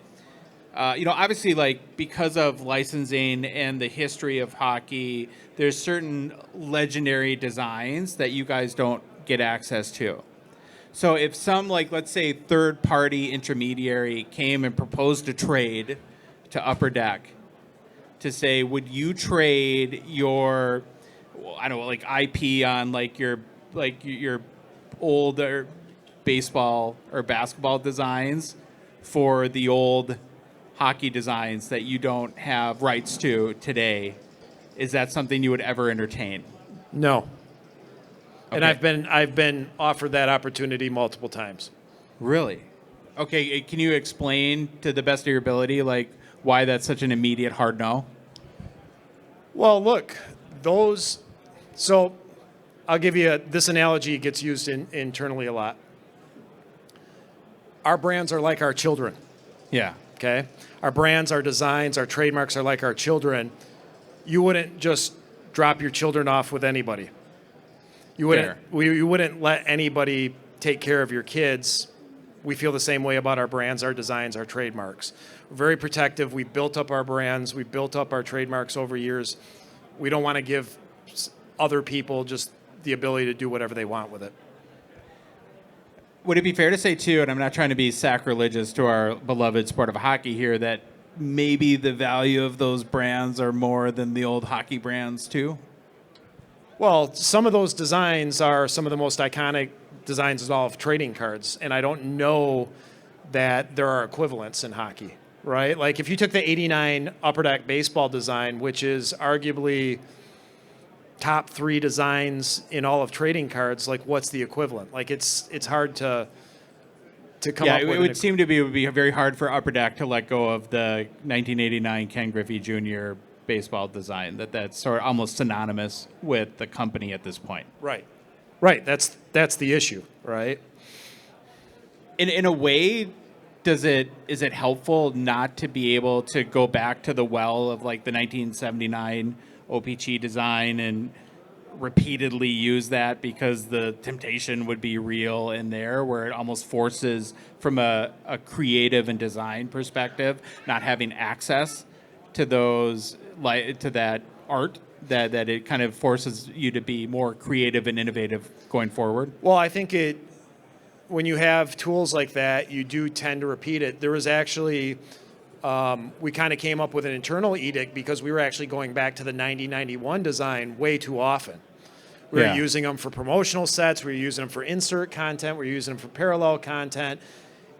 Obviously, like, because of licensing and the history of hockey, there's certain legendary designs that you guys don't get access to. So if some, like, let's say, third-party intermediary came and proposed a trade to Upper Deck to say, would you trade your, I don't know, like, IP on, like, your older baseball or basketball designs for the old hockey designs that you don't have rights to today, is that something you would ever entertain? No. And Okay. I've been offered that opportunity multiple times. Really? Okay, can you explain to the best of your ability, like, why that's such an immediate hard no? Well, look, so I'll give you this analogy gets used internally a lot. Our brands are like our children, Yeah. okay? Our brands, our designs, our trademarks are like our children. You wouldn't just drop your children off with anybody. You wouldn't let anybody take care of your kids. We feel the same way about our brands, our designs, our trademarks. We're very protective. We've built up our brands. We've built up our trademarks over years. We don't want to give other people just the ability to do whatever they want with it. Would it be fair to say, too, and I'm not trying to be sacrilegious to our beloved sport of hockey here, that maybe the value of those brands are more than the old hockey brands, too? Well, some of those designs are some of the most iconic designs of all of trading cards, and I don't know that there are equivalents in hockey, right? Like if you took the 89 Upper Deck baseball design, which is arguably top 3 designs in all of trading cards, like what's the equivalent? Like it's hard to come up with. It would seem to be, it would be very hard for Upper Deck to let go of the 1989 Ken Griffey Jr. baseball design. That's sort of almost synonymous with the company at this point. Right. That's the issue, right? In a way, is it helpful not to be able to go back to the well of like the 1979 O-Pee-Chee design and repeatedly use that, because the temptation would be real in there, where it almost forces, from a creative and design perspective, not having access to those, like, to that art, that it kind of forces you to be more creative and innovative going forward? Well, I think when you have tools like that, you do tend to repeat it. There was actually, we kind of came up with an internal edict because we were actually going back to the 90-91 design way too often. We were using them for promotional sets. We were using them for insert content. We were using them for parallel content.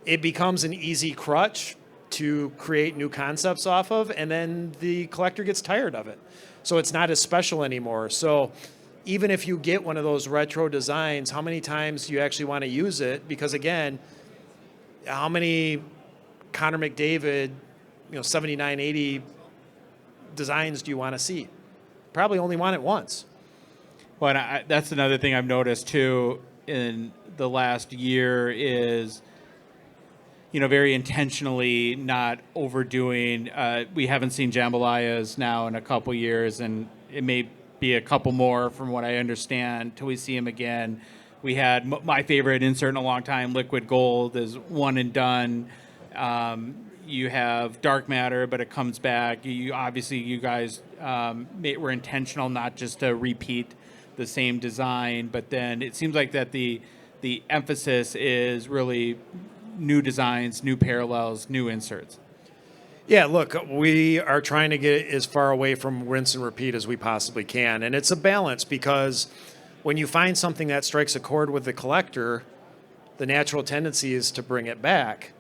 It becomes an easy crutch to create new concepts off of, and then the collector gets tired of it. So it's not as special anymore. So even if you get one of those retro designs, how many times do you actually want to use it? Because again, how many Connor McDavid, 79, 80 designs do you want to see? Probably only want it once. Well, and that's another thing I've noticed too in the last year is, very intentionally not overdoing. We haven't seen jambalayas now in a couple years, and it may be a couple more from what I understand till we see him again. We had my favorite insert in a long time, Liquid Gold, is one and done. You have Dark Matter, but it comes back. You guys were intentional not just to repeat the same design, but then it seems like that the emphasis is really new designs, new parallels, new inserts. Yeah, look, we are trying to get as far away from rinse and repeat as we possibly can. And it's a balance, because when you find something that strikes a chord with the collector, the natural tendency is to bring it back.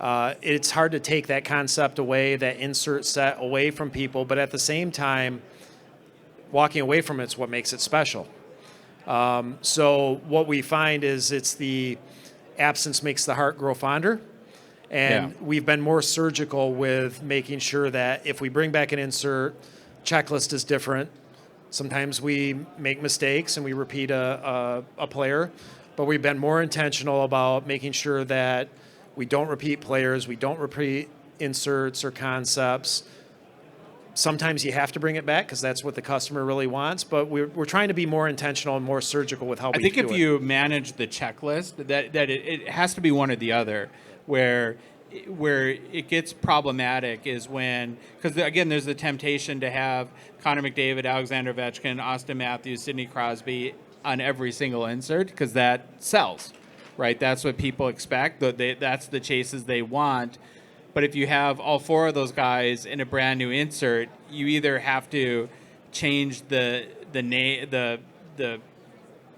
It's hard to take that concept away, that insert set away from people, but at the same time, walking away from it's what makes it special. So what we find is it's the absence makes the heart grow fonder. And we've been more surgical with making sure that if we bring back an insert, checklist is different. Sometimes we make mistakes and we repeat a player. but we've been more intentional about making sure that we don't repeat players, we don't repeat inserts or concepts. Sometimes you have to bring it back because that's what the customer really wants, but we're trying to be more intentional and more surgical with how we do it. I think if you manage the checklist, that it has to be one or the other. Where it gets problematic is when, because again, there's the temptation to have Connor McDavid, Alexander Ovechkin, Austin Matthews, Sidney Crosby on every single insert because that sells, right? That's what people expect. That's the chases they want. But if you have all four of those guys in a brand new insert, you either have to change the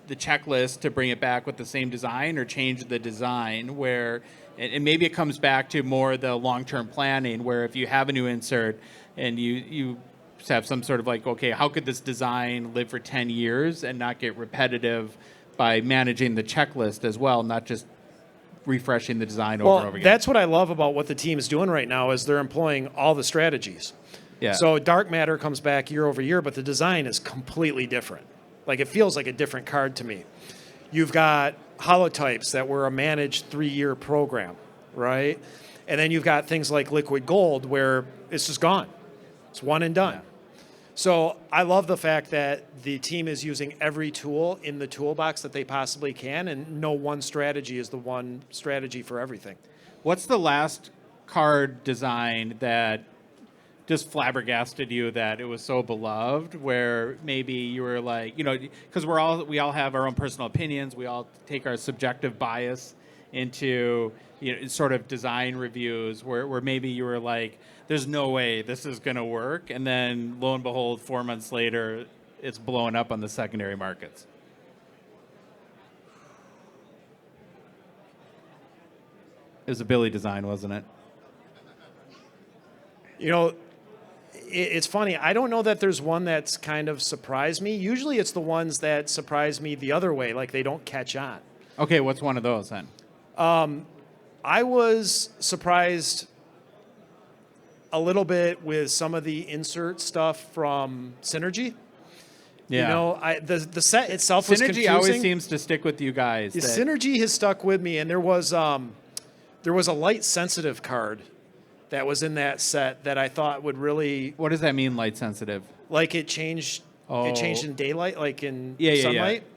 checklist to bring it back with the same design, or change the design where, and maybe it comes back to more the long-term planning, where if you have a new insert and you have some sort of like, okay, how could this design live for 10 years and not get repetitive by managing the checklist as well, not just refreshing the design over and over again. That's what I love about what the team is doing right now is they're employing all the strategies. Yeah. So dark matter comes back year over year, but the design is completely different. Like, it feels like a different card to me. You've got holotypes that were a managed 3-year program, right? And then you've got things like liquid gold where it's just gone. It's one and done. Yeah. So I love the fact that the team is using every tool in the toolbox that they possibly can, and no one strategy is the one strategy for everything. What's the last card design that just flabbergasted you that it was so beloved, where maybe you were like, because we all have our own personal opinions, we all take our subjective bias into sort of design reviews, where maybe you were like, there's no way this is going to work, and then lo and behold, 4 months later, it's blowing up on the secondary markets? It was a Billy design, wasn't it? It's funny. I don't know that there's one that's kind of surprised me. Usually it's the ones that surprise me the other way, like they don't catch on. Okay, what's one of those then? I was surprised a little bit with some of the insert stuff from Synergy. Yeah. The set itself was confusing. Synergy always seems to stick with you guys. Synergy has stuck with me, and there was a light sensitive card that was in that set that I thought would really. What does that mean, light sensitive? Like it changed. It changed in daylight, like in sunlight. Yeah.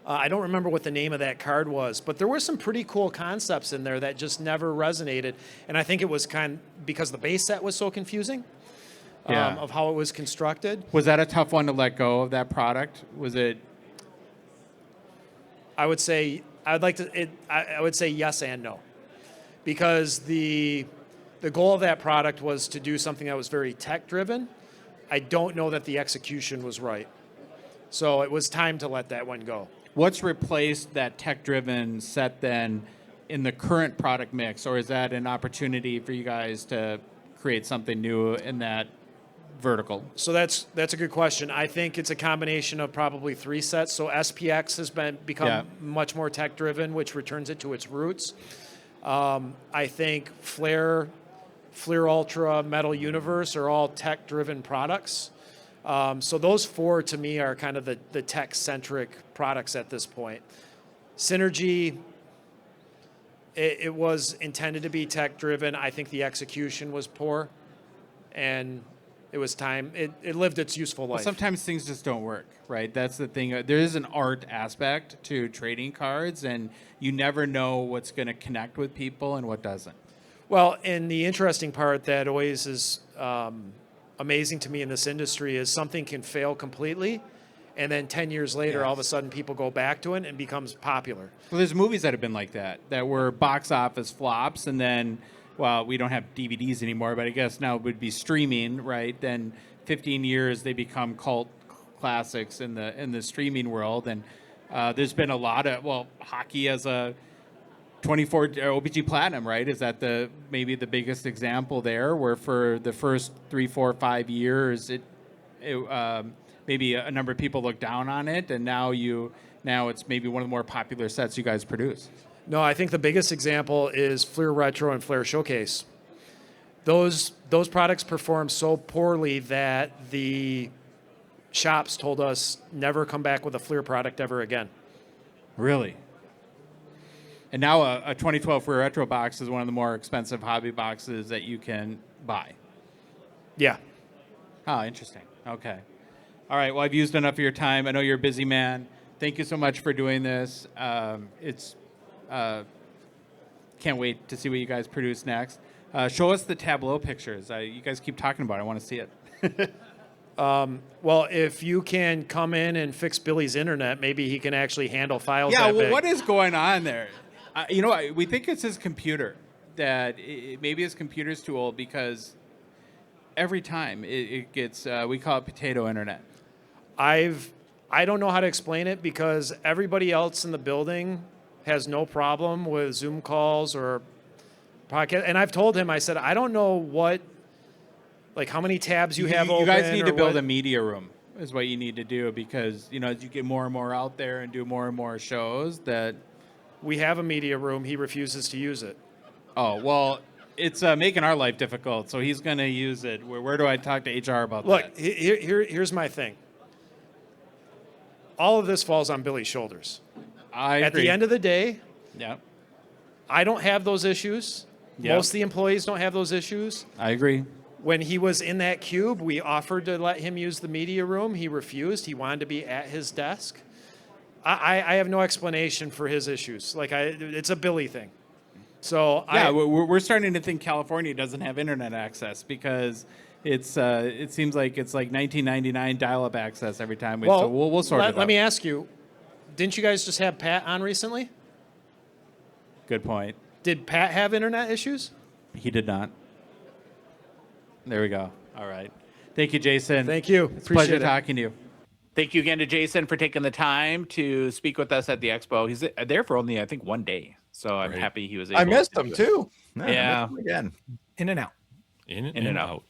I don't remember what the name of that card was, but there were some pretty cool concepts in there that just never resonated. And I think it was because the base set was so confusing of how it was constructed. Was that a tough one to let go of that product? Was it? I would say I would say yes and no, because the goal of that product was to do something that was very tech driven. I don't know that the execution was right, so it was time to let that one go. What's replaced that tech-driven set then in the current product mix, or is that an opportunity for you guys to create something new in that vertical? So that's a good question. I think it's a combination of probably 3 sets. So SPX has become much more tech-driven, which returns it to its roots. I think Flair Ultra, Metal Universe are all tech-driven products. So those 4 to me are kind of the tech-centric products at this point. Synergy, it was intended to be tech-driven. I think the execution was poor, and it was time. It lived its useful life. Well, sometimes things just don't work, right? That's the thing. There is an art aspect to trading cards, and you never know what's going to connect with people and what doesn't. Well, and the interesting part that always is amazing to me in this industry is something can fail completely, and then 10 years later, all of a sudden, people go back to it and it becomes popular. Well, there's movies that have been like that were box office flops, and then, well, we don't have DVDs anymore, but I guess now it would be streaming, right? Then 15 years, they become cult classics in the streaming world, and there's been a lot of, hockey as a 24 O-Pee-Chee Platinum, right? Is that maybe the biggest example there, where for the first 3, 4, 5 years, it maybe a number of people look down on it, and now it's maybe one of the more popular sets you guys produce. No, I think the biggest example is Flair Retro and Flair Showcase. Those products performed so poorly that the shops told us never come back with a Flair product ever again. Really? And now a 2012 Free Retro box is one of the more expensive hobby boxes that you can buy. Yeah. Oh, interesting. Okay. All right. Well, I've used enough of your time. I know you're a busy man. Thank you so much for doing this. Can't wait to see what you guys produce next. Show us the tableau pictures. You guys keep talking about it. I want to see it. Well, if you can come in and fix Billy's internet, maybe he can actually handle files. Yeah. that Well, big. what is going on there? We think it's his computer. Maybe his computer's too old because every time it gets, we call it potato internet. I don't know how to explain it because everybody else in the building has no problem with Zoom calls or podcast. And I've told him, I said, I don't know how many tabs you have open. You guys need to build what. a media room is what you need to do because, as you get more and more out there and do more and more shows that. We have a media room. He refuses to use it. Oh, well, it's making our life difficult. So he's going to use it. Where do I talk to HR about Look, that? here's my thing. All of this falls on Billy's shoulders. I At agree. the end of the day, Yeah, I don't have those issues. Yep. Most of the employees don't have those issues. I agree. When he was in that cube, we offered to let him use the media room. He refused. He wanted to be at his desk. I have no explanation for his issues. It's a Billy thing. So Yeah, we're starting to think California doesn't have internet access because it seems like it's like 1999 dial-up access every time. So we'll sort it out. Let me ask you, didn't you guys just have Pat on recently? Good point. Did Pat have internet issues? He did not. There we go. All right. Thank you, Jason. Thank you. It's a pleasure Appreciate it. talking to you. Thank you again to Jason for taking the time to speak with us at the expo. He's there for only, I think, one day. So I'm happy he was able I missed to him do it. too. Yeah. I missed him again. In and out. In and out.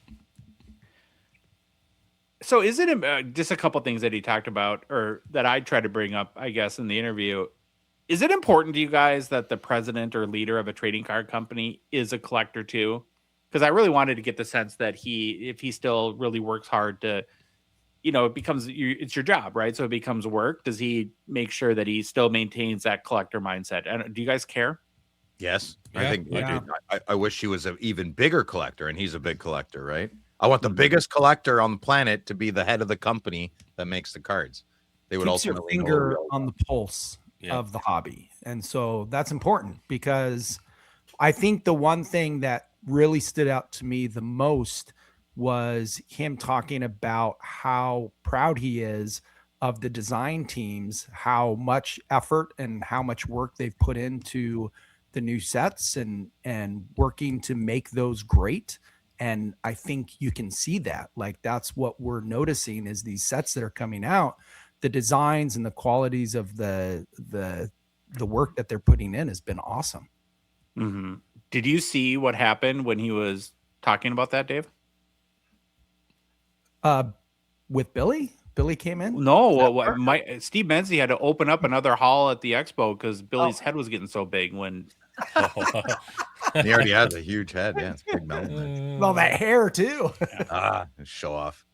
So is it just a couple things that he talked about or that I tried to bring up, I guess, in the interview? Is it important to you guys that the president or leader of a trading card company is a collector too? Because I really wanted to get the sense that if he still really works hard to, it becomes, it's your job, right? So it becomes work. Does he make sure that he still maintains that collector mindset? And do you guys care? Yes, Yeah, I think I I wish he was an even bigger collector, and he's a big collector, right? I want the biggest collector on the planet to be the head of the company that makes the cards. They would Keeps your ultimately know finger real- on the pulse Yeah. of the hobby. And so that's important because I think the one thing that really stood out to me the most was him talking about how proud he is of the design teams, how much effort and how much work they've put into the new sets and working to make those great. And I think you can see that. That's what we're noticing is these sets that are coming out, the designs and the qualities of the work that they're putting in has been awesome. Mm-hmm. Did you see what happened when he was talking about that, Dave? With Billy came in. No, Steve Menzie had to open up another hall at the expo because Billy's head was getting so big when. He already has a huge head. Yeah, it's a big melon. Well, that hair too. Show off.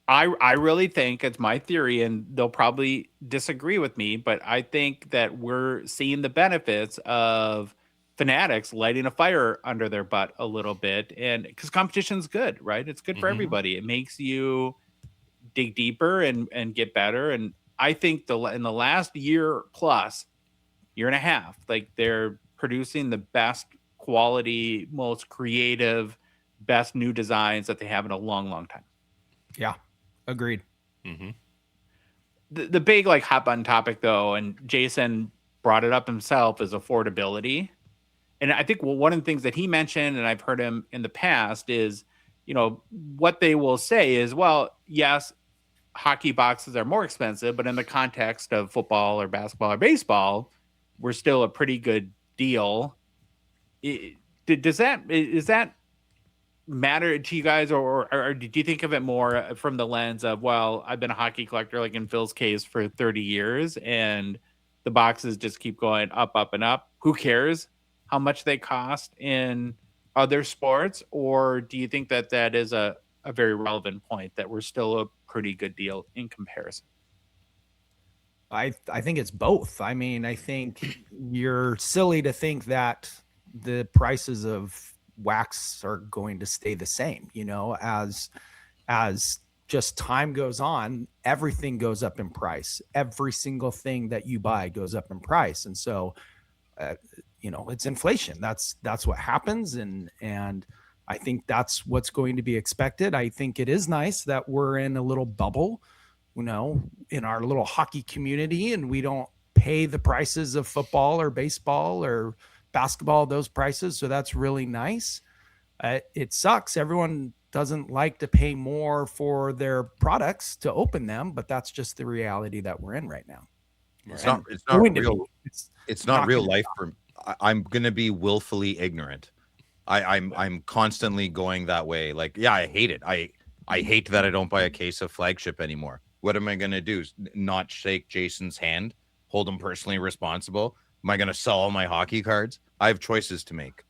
I really think it's my theory, and they'll probably disagree with me, but I think that we're seeing the benefits of fanatics lighting a fire under their butt a little bit, and because competition's good, right? It's good for everybody. It makes you dig deeper and get better. And I think in the last year and a half, they're producing the best quality, most creative, best new designs that they have in a long, long time. Yeah, agreed. Mm-hmm. The big hot button topic though, and Jason brought it up himself, is affordability. And I think one of the things that he mentioned, and I've heard him in the past, is, what they will say is, well, yes, hockey boxes are more expensive, but in the context of football or basketball or baseball, we're still a pretty good deal. Is that matter to you guys, or did you think of it more from the lens of, well, I've been a hockey collector, like in Phil's case, for 30 years, and the boxes just keep going up, up, and up. Who cares how much they cost in other sports? Or do you think that is a very relevant point, that we're still a pretty good deal in comparison? I think it's both. I mean, I think you're silly to think that the prices of wax are going to stay the same, you know, as just time goes on, everything goes up in price. Every single thing that you buy goes up in price. And so you know, it's inflation. That's what happens, and I think that's what's going to be expected. I think it is nice that we're in a little bubble, you know, in our little hockey community, and we don't pay the prices of football or baseball or basketball, those prices. So that's really nice. It sucks. Everyone doesn't like to pay more for their products to open them, but that's just the reality that we're in right now. It's not Going to real. be. It's not real gonna life for I'm gonna be willfully ignorant. I'm constantly going that way. Like, yeah, I hate it. I hate that I don't buy a case of Flagship anymore. What am I gonna do? Not shake Jason's hand, hold him personally responsible? Am I gonna sell all my hockey cards? I have choices to make.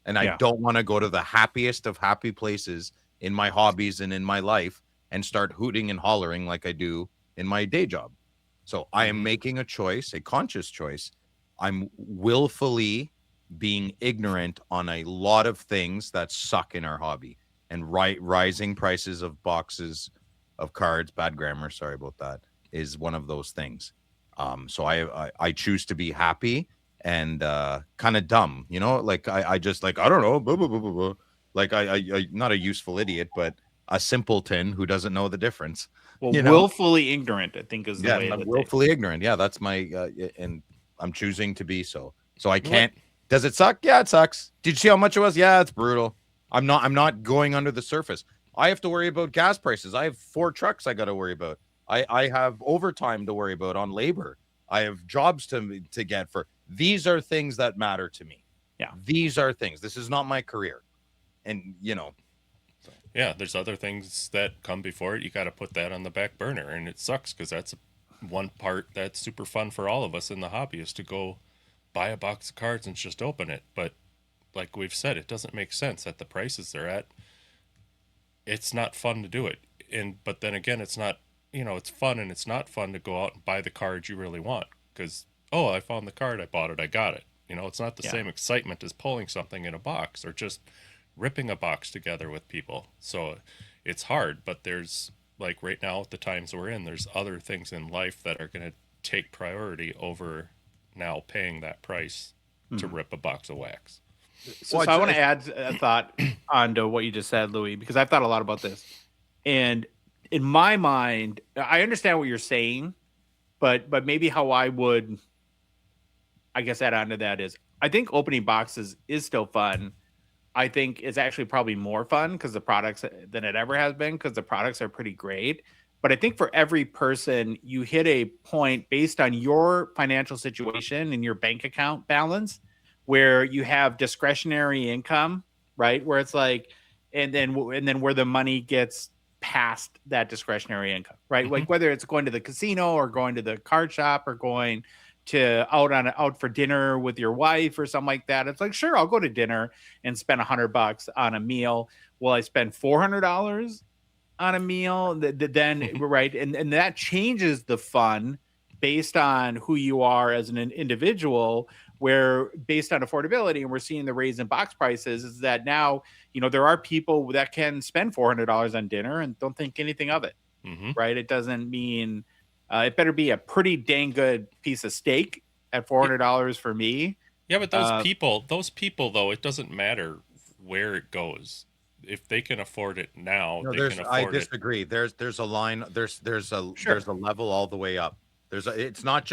And I don't want to go to the happiest of happy places in my hobbies and in my life and start hooting and hollering like I do in my day job. So I am making a choice, a conscious choice. I'm willfully being ignorant on a lot of things that suck in our hobby, and rising prices of boxes of cards, bad grammar, sorry about that, is one of those things. So I choose to be happy and kind of dumb, you know, like I just like, I don't know, blah, blah, blah, blah, blah. Like I not a useful idiot, but a simpleton who doesn't know the difference. Well, You know? willfully ignorant, I think, is the way. I'm willfully ignorant. Yeah, that's my and I'm choosing to be so. So I can't. Does it suck? Yeah, it sucks. Did you see how much it was? Yeah, it's brutal. I'm not going under the surface. I have to worry about gas prices. I have 4 trucks I got to worry about. I have overtime to worry about on labor. I have jobs to get for. These are things that matter to me. Yeah. These are things. This is not my career. And, you know. Yeah, there's other things that come before it. You got to put that on the back burner, and it sucks because that's one part that's super fun for all of us in the hobby is to go buy a box of cards and just open it. But like we've said, it doesn't make sense at the prices they're at. It's not fun to do it. But then again, it's not, you know, it's fun and it's not fun to go out and buy the cards you really want because, oh, I found the card, I bought it, I got it. You know, it's not the same excitement as pulling something in a box or just ripping a box together with people. So it's hard, but there's, like right now at the times we're in, there's other things in life that are going to take priority over now paying that price to rip a box of wax. So I want to add a thought onto what you just said, Louis, because I've thought a lot about this. And in my mind, I understand what you're saying, but maybe how I would, I guess, add on to that is I think opening boxes is still fun. I think it's actually probably more fun because the products than it ever has been because the products are pretty great. But I think for every person, you hit a point based on your financial situation and your bank account balance where you have discretionary income, right? Where it's like, and then where the money gets past that discretionary income, right? Like whether it's going to the casino or going to the card shop or going to out for dinner with your wife or something like that. It's like, sure, I'll go to dinner and spend $100 on a meal. Will I spend $400 on a meal? Then right. And that changes the fun based on who you are as an individual, where based on affordability, and we're seeing the raise in box prices, is that now, you know, there are people that can spend $400 on dinner and don't think anything of it, right? It doesn't mean it better be a pretty dang good piece of steak at $400 for me. Yeah, but those people though, it doesn't matter where it goes. If they can afford it now, No, they can afford I disagree. There's a line. There's a level all the way up. It's not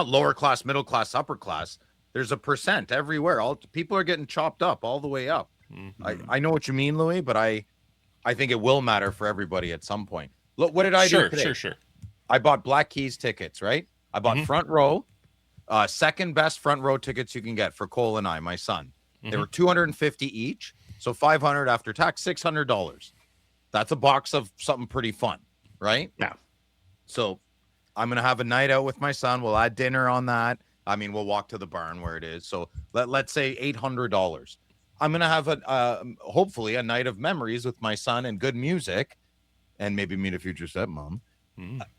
lower class, middle class, upper class. There's a percent everywhere. All people are getting chopped up all the way up. I know what you mean, Louis, but I think it will matter for everybody at some point. Look, what did I do today? Sure. I bought Black Keys tickets, right? I bought front row, second best front row tickets you can get for Cole and I, my son. They were $250 each, so $500 after tax, $600. That's a box of something pretty fun, right? Yeah. So I'm gonna have a night out with my son. We'll add dinner on that. I mean, we'll walk to the barn where it is. So let's say $800. I'm gonna have hopefully a night of memories with my son and good music, and maybe meet a future stepmom.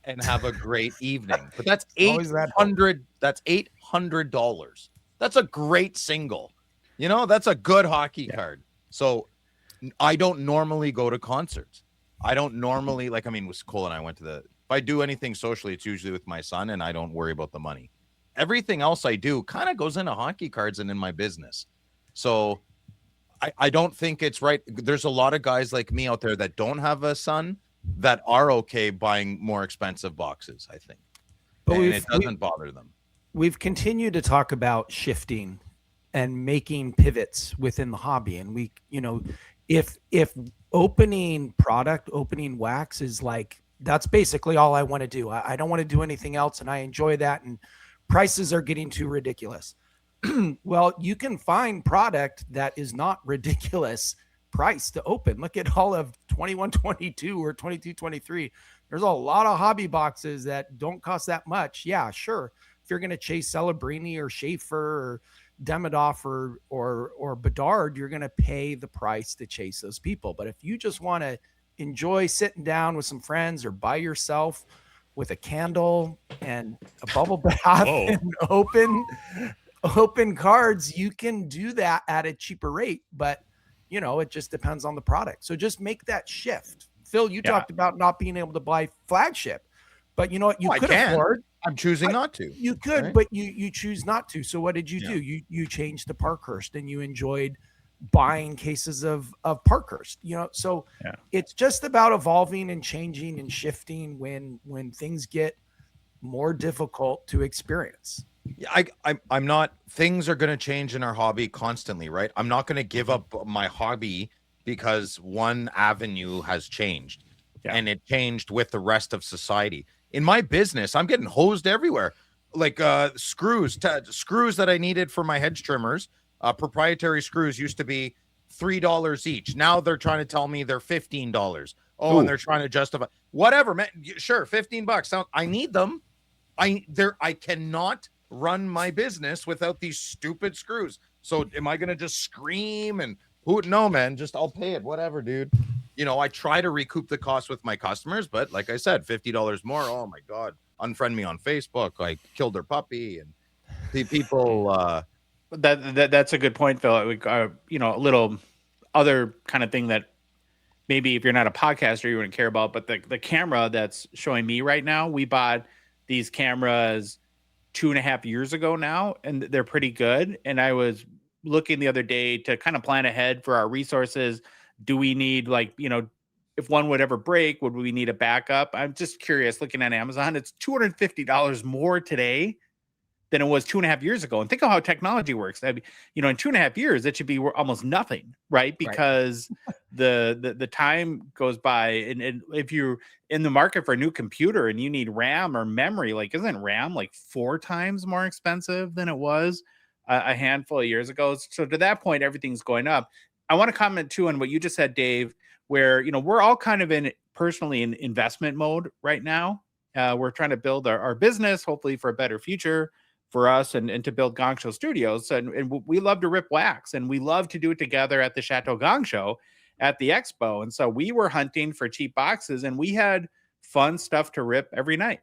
and have a great evening. But that's always that hope. $800. That's $800. That's a great single. You know, that's a good hockey card. So I don't normally go to concerts. I don't normally with Cole and I went to if I do anything socially, it's usually with my son, and I don't worry about the money. Everything else I do kind of goes into hockey cards and in my business. So I don't think it's right. There's a lot of guys like me out there that don't have a son that are okay buying more expensive boxes, I think. But And it doesn't bother them. We've continued to talk about shifting and making pivots within the hobby. And we, if opening wax is like, that's basically all I want to do. I don't want to do anything else. And I enjoy that. And prices are getting too ridiculous. Well, you can find product that is not ridiculous price to open. Look at all of 21-22 or 22-23. There's a lot of hobby boxes that don't cost that much. Yeah, sure. If you're going to chase Celebrini or Schaefer or Demidov or Bedard, you're going to pay the price to chase those people. But if you just want to enjoy sitting down with some friends or by yourself with a candle and a bubble bath and open cards, you can do that at a cheaper rate. But it just depends on the product. So just make that shift. Phil, you talked about not being able to buy flagship, but you know what? You could afford. I'm choosing not to. You could, right? But you choose not to. So what did you do? You changed to Parkhurst and you enjoyed buying cases of Parkhurst. So it's just about evolving and changing and shifting when things get more difficult to experience. Yeah, I'm not. Things are going to change in our hobby constantly, right? I'm not going to give up my hobby because one avenue has changed, and it changed with the rest of society. In my business, I'm getting hosed everywhere, like screws that I needed for my hedge trimmers. Proprietary screws used to be $3 each. Now they're trying to tell me they're $15. Oh, and they're trying to justify whatever, man. Sure, $15. I need them. I cannot run my business without these stupid screws. So am I gonna just scream and no, man, just I'll pay it, whatever, dude. I try to recoup the cost with my customers, but like I said, $50 more. Oh my god, unfriend me on Facebook. I killed their puppy, and the people. That's a good point, Phil. A little other kind of thing that maybe if you're not a podcaster you wouldn't care about, but the camera that's showing me right now, we bought these cameras 2.5 years ago now, and they're pretty good. And I was looking the other day to kind of plan ahead for our resources. Do we need if one would ever break, would we need a backup? I'm just curious, looking at Amazon, it's $250 more today than it was 2.5 years ago. And think of how technology works. In 2.5 years, it should be almost nothing, right? Because the time goes by. And if you're in the market for a new computer and you need RAM or memory, isn't RAM 4 times more expensive than it was a handful of years ago? So to that point, everything's going up. I want to comment too on what you just said, Dave, where, we're all kind of personally in investment mode right now. We're trying to build our business, hopefully for a better future for us and to build Gongshow Studios. And we love to rip wax, and we love to do it together at the Chateau Gongshow at the Expo. And so we were hunting for cheap boxes, and we had fun stuff to rip every night.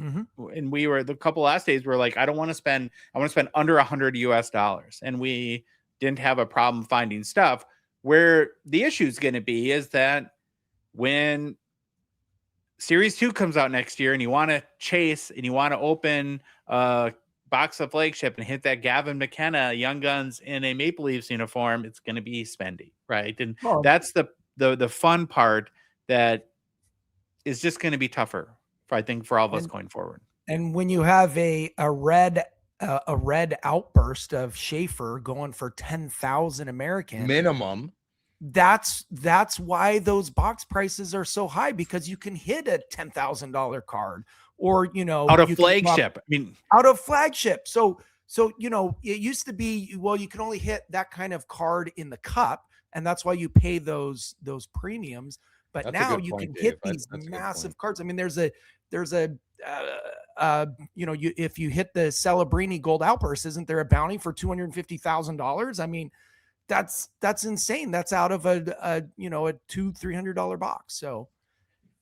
Mm-hmm. And we were the couple last days, we were like, I want to spend under $100 US. And we didn't have a problem finding stuff. Where the issue is going to be is that when Series 2 comes out next year and you want to chase and you want to open a box of flagship and hit that Gavin McKenna Young Guns in a Maple Leafs uniform, it's going to be spendy, right? And that's the fun part that is just going to be tougher, I think, for all of us going forward. And when you have a red outburst of Schaefer going for 10,000 American minimum, that's why those box prices are so high, because you can hit a $10,000 card, or out of flagship. Out of flagship. So it used to be, you can only hit that kind of card in the cup, and that's why you pay those premiums. But that's now you can hit these massive cards. There's a if you hit the Celebrini Gold Outburst, isn't there a bounty for $250,000? That's insane. That's out of a $200-$300 box. So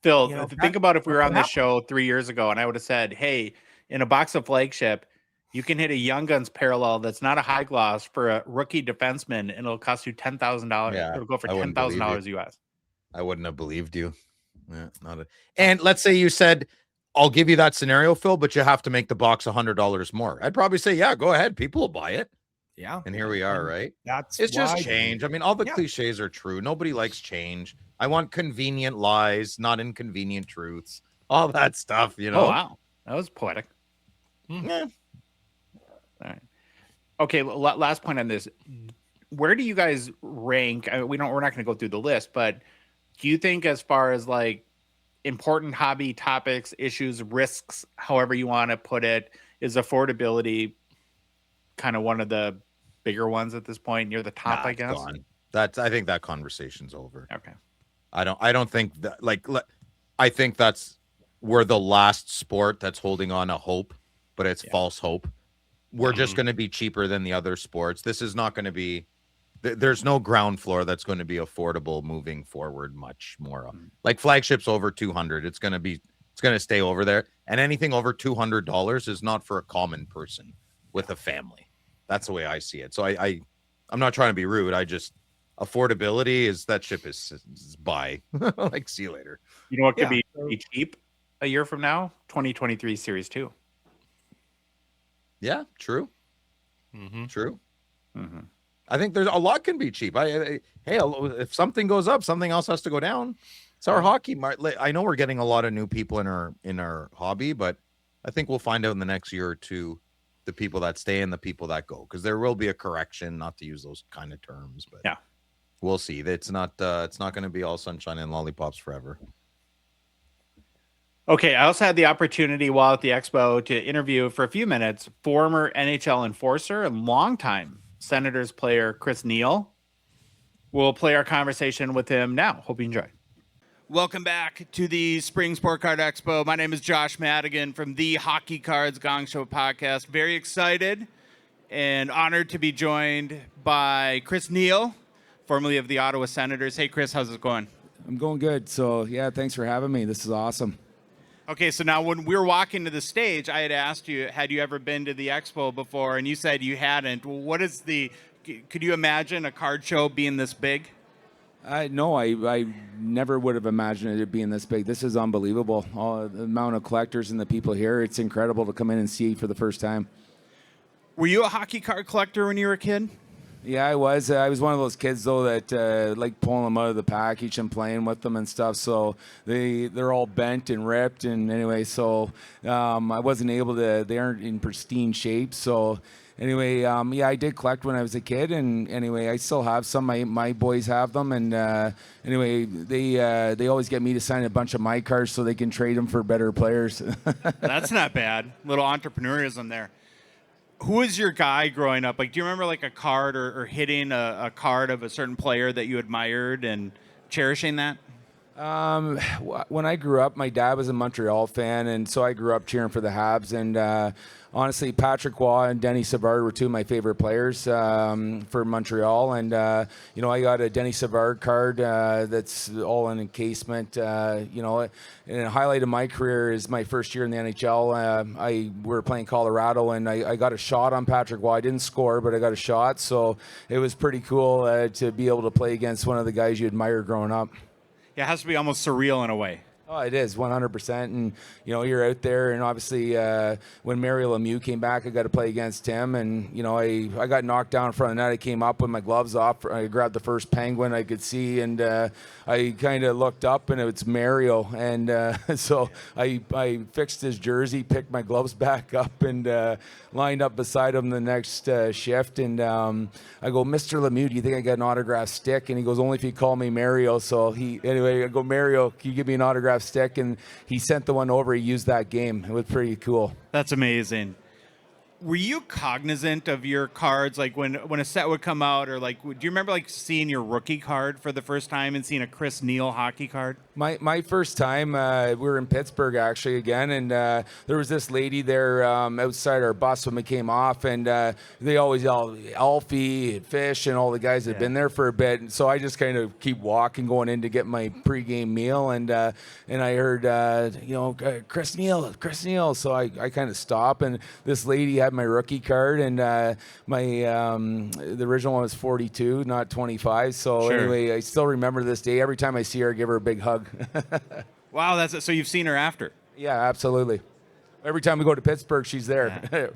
Phil, You know, think about if we were on that- this show 3 years ago and I would have said, hey, in a box of flagship, you can hit a Young Guns parallel that's not a high gloss for a rookie defenseman and it'll cost you $10,000. Yeah, It'll go for I wouldn't believe $10,000 US. I wouldn't have believed you. Yeah, and let's say you said, I'll give you that scenario, Phil, but you have to make the box $100 more. I'd probably say, yeah, go ahead. People will buy it. Yeah. And here we are, right? It's just why- change. I mean, all the Yeah. cliches are true. Nobody likes change. I want convenient lies, not inconvenient truths. All that stuff, you know. Oh, wow. That was poetic. Yeah. All right. Okay, last point on this. Where do you guys rank? We're not going to go through the list, but do you think as far as like important hobby topics, issues, risks, however you want to put it, is affordability kind of one of the bigger ones at this point? Near the top, I guess. Gone. I think that conversation's over. Okay. I don't think that, like, I think we're the last sport that's holding on a hope, but it's false hope. We're just going to be cheaper than the other sports. This is not going to be, there's no ground floor that's going to be affordable moving forward much more. Like flagships over 200, it's going to stay over there. And anything over $200 is not for a common person with a family. That's the way I see it. So I'm not trying to be rude. Affordability is that ship is buy. Like, see you later. You know what could be cheap a year from now? 2023 Series 2. Yeah, true. True. Mm-hmm. I think there's a lot can be cheap. Hey, if something goes up, something else has to go down. It's our hockey. I know we're getting a lot of new people in our hobby, but I think we'll find out in the next year or two the people that stay and the people that go, because there will be a correction. Not to use those kind of terms, but yeah, we'll see. It's not going to be all sunshine and lollipops forever. Okay, I also had the opportunity while at the Expo to interview for a few minutes former NHL enforcer and longtime Senators player Chris Neil. We'll play our conversation with him now. Hope you enjoy. Welcome back to the Spring Sport Card Expo. My name is Josh Madigan from the Hockey Cards Gongshow podcast. Very excited and honored to be joined by Chris Neil, formerly of the Ottawa Senators. Hey, Chris, how's it going? I'm going good. So, yeah, thanks for having me. This is awesome. Okay, so now when we were walking to the stage, I had asked you, had you ever been to the Expo before? And you said you hadn't. Well, could you imagine a card show being this big? No, I never would have imagined it being this big. This is unbelievable. All the amount of collectors and the people here, it's incredible to come in and see for the first time. Were you a hockey card collector when you were a kid? Yeah, I was. I was one of those kids, though, that like pulling them out of the package and playing with them and stuff. So they're all bent and ripped. And anyway, so I wasn't able to, they aren't in pristine shape. So anyway, yeah, I did collect when I was a kid. And anyway, I still have some. My boys have them. And anyway, they always get me to sign a bunch of my cards so they can trade them for better players. That's not bad. Little entrepreneurism there. Who was your guy growing up? Like, do you remember like a card or hitting a card of a certain player that you admired and cherishing that? When I grew up, my dad was a Montreal fan, and so I grew up cheering for the Habs. And honestly, Patrick Waugh and Denny Savard were two of my favorite players for Montreal. And you know, I got a Denny Savard card that's all in encasement. You know, and a highlight of my career is my first year in the NHL. We were playing Colorado, and I got a shot on Patrick Waugh. I didn't score, but I got a shot, so it was pretty cool to be able to play against one of the guys you admire growing up. Yeah, it has to be almost surreal in a way. Oh, it is 100%. And, you know, you're out there, and obviously when Mario Lemieux came back, I got to play against him. And, you know, I got knocked down in front of the net. I came up with my gloves off. I grabbed the first penguin I could see, and I kind of looked up, and it's Mario. And so I fixed his jersey, picked my gloves back up, and lined up beside him the next shift. And I go, Mr. Lemieux, do you think I got an autograph stick? And he goes, only if you call me Mario. So anyway, I go, Mario, can you give me an autograph stick? And he sent the one over. He used that game. It was pretty cool. That's amazing. Were you cognizant of your cards, like when a set would come out, or like, do you remember like seeing your rookie card for the first time and seeing a Chris Neil hockey card? My first time, we were in Pittsburgh actually again, and there was this lady there outside our bus when we came off, and they always yell Alfie and Fish and all the guys that had been there for a bit. And so I just kind of keep walking, going in to get my pregame meal, and I heard Chris Neil. So I kind of stop, and this lady had my rookie card, and my the original one was 42, not 25. So Sure. anyway, I still remember this day. Every time I see her, I give her a big hug. Wow, that's it. So you've seen her after. Yeah, absolutely. Every time we go to Pittsburgh, she's there. Yeah.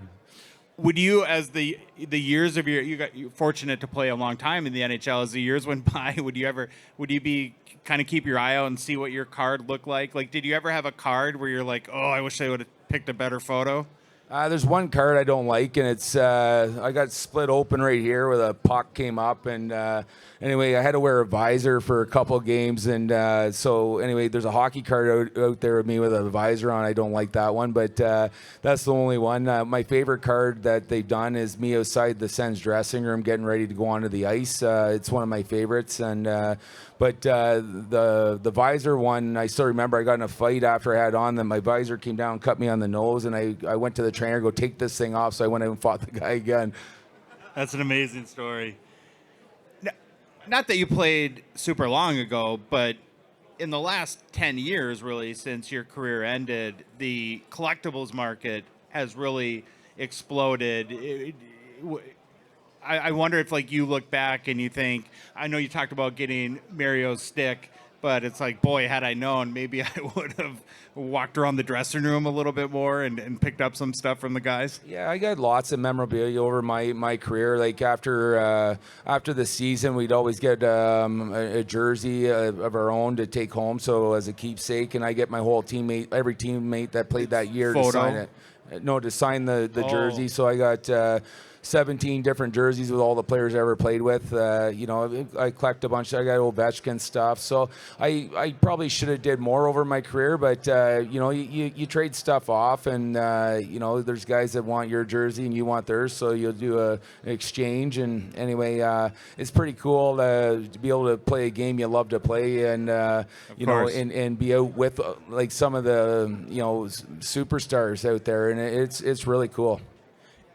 Would you, as the years of you're fortunate to play a long time in the NHL, as the years went by, would you be kind of keep your eye out and see what your card looked like? Like, did you ever have a card where you're like, oh, I wish I would have picked a better photo? There's one card I don't like, and it's I got split open right here where the puck came up, and anyway, I had to wear a visor for a couple of games, and so anyway, there's a hockey card out there with me with a visor on. I don't like that one, but that's the only one. My favorite card that they've done is me outside the Sens dressing room getting ready to go onto the ice. It's one of my favorites, and but the visor one, I still remember I got in a fight after I had on them. My visor came down and cut me on the nose, and I went to the trainer, go take this thing off, so I went out and fought the guy again. That's an amazing story. Not that you played super long ago, but in the last 10 years, really, since your career ended, the collectibles market has really exploded. I wonder if, like, you look back and you think, I know you talked about getting Mario's stick, but it's like, boy, had I known, maybe I would have walked around the dressing room a little bit more and picked up some stuff from the guys. Yeah, I got lots of memorabilia over my career. Like after the season, we'd always get a jersey of our own to take home, so as a keepsake, and I get my whole every teammate that played that year to sign it. No, to sign the jersey. So I got 17 different jerseys with all the players I ever played with. I collect a bunch. I got Ovechkin stuff. So I probably should have did more over my career, but you trade stuff off, and there's guys that want your jersey and you want theirs, so you'll do an exchange. And anyway, it's pretty cool to be able to play a game you love to play, and and be out with like some of the superstars out there, and it's really cool.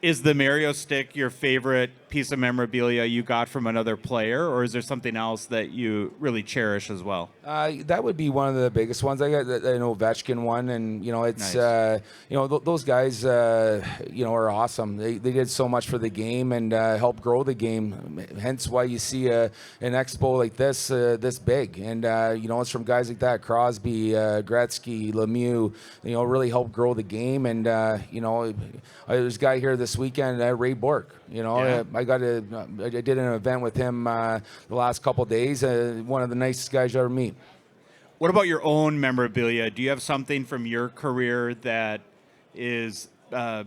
Is the Mario stick your favorite piece of memorabilia you got from another player, or is there something else that you really cherish as well? That would be one of the biggest ones. I got an Ovechkin one, and it's Nice. Those guys are awesome. They did so much for the game and helped grow the game. Hence why you see an expo like this big, and it's from guys like that, Crosby, Gretzky, Lemieux. Really helped grow the game, and there's a guy here this weekend, Ray Bork. I did an event with him the last couple of days. One of the nicest guys you ever meet. What about your own memorabilia? Do you have something from your career that is a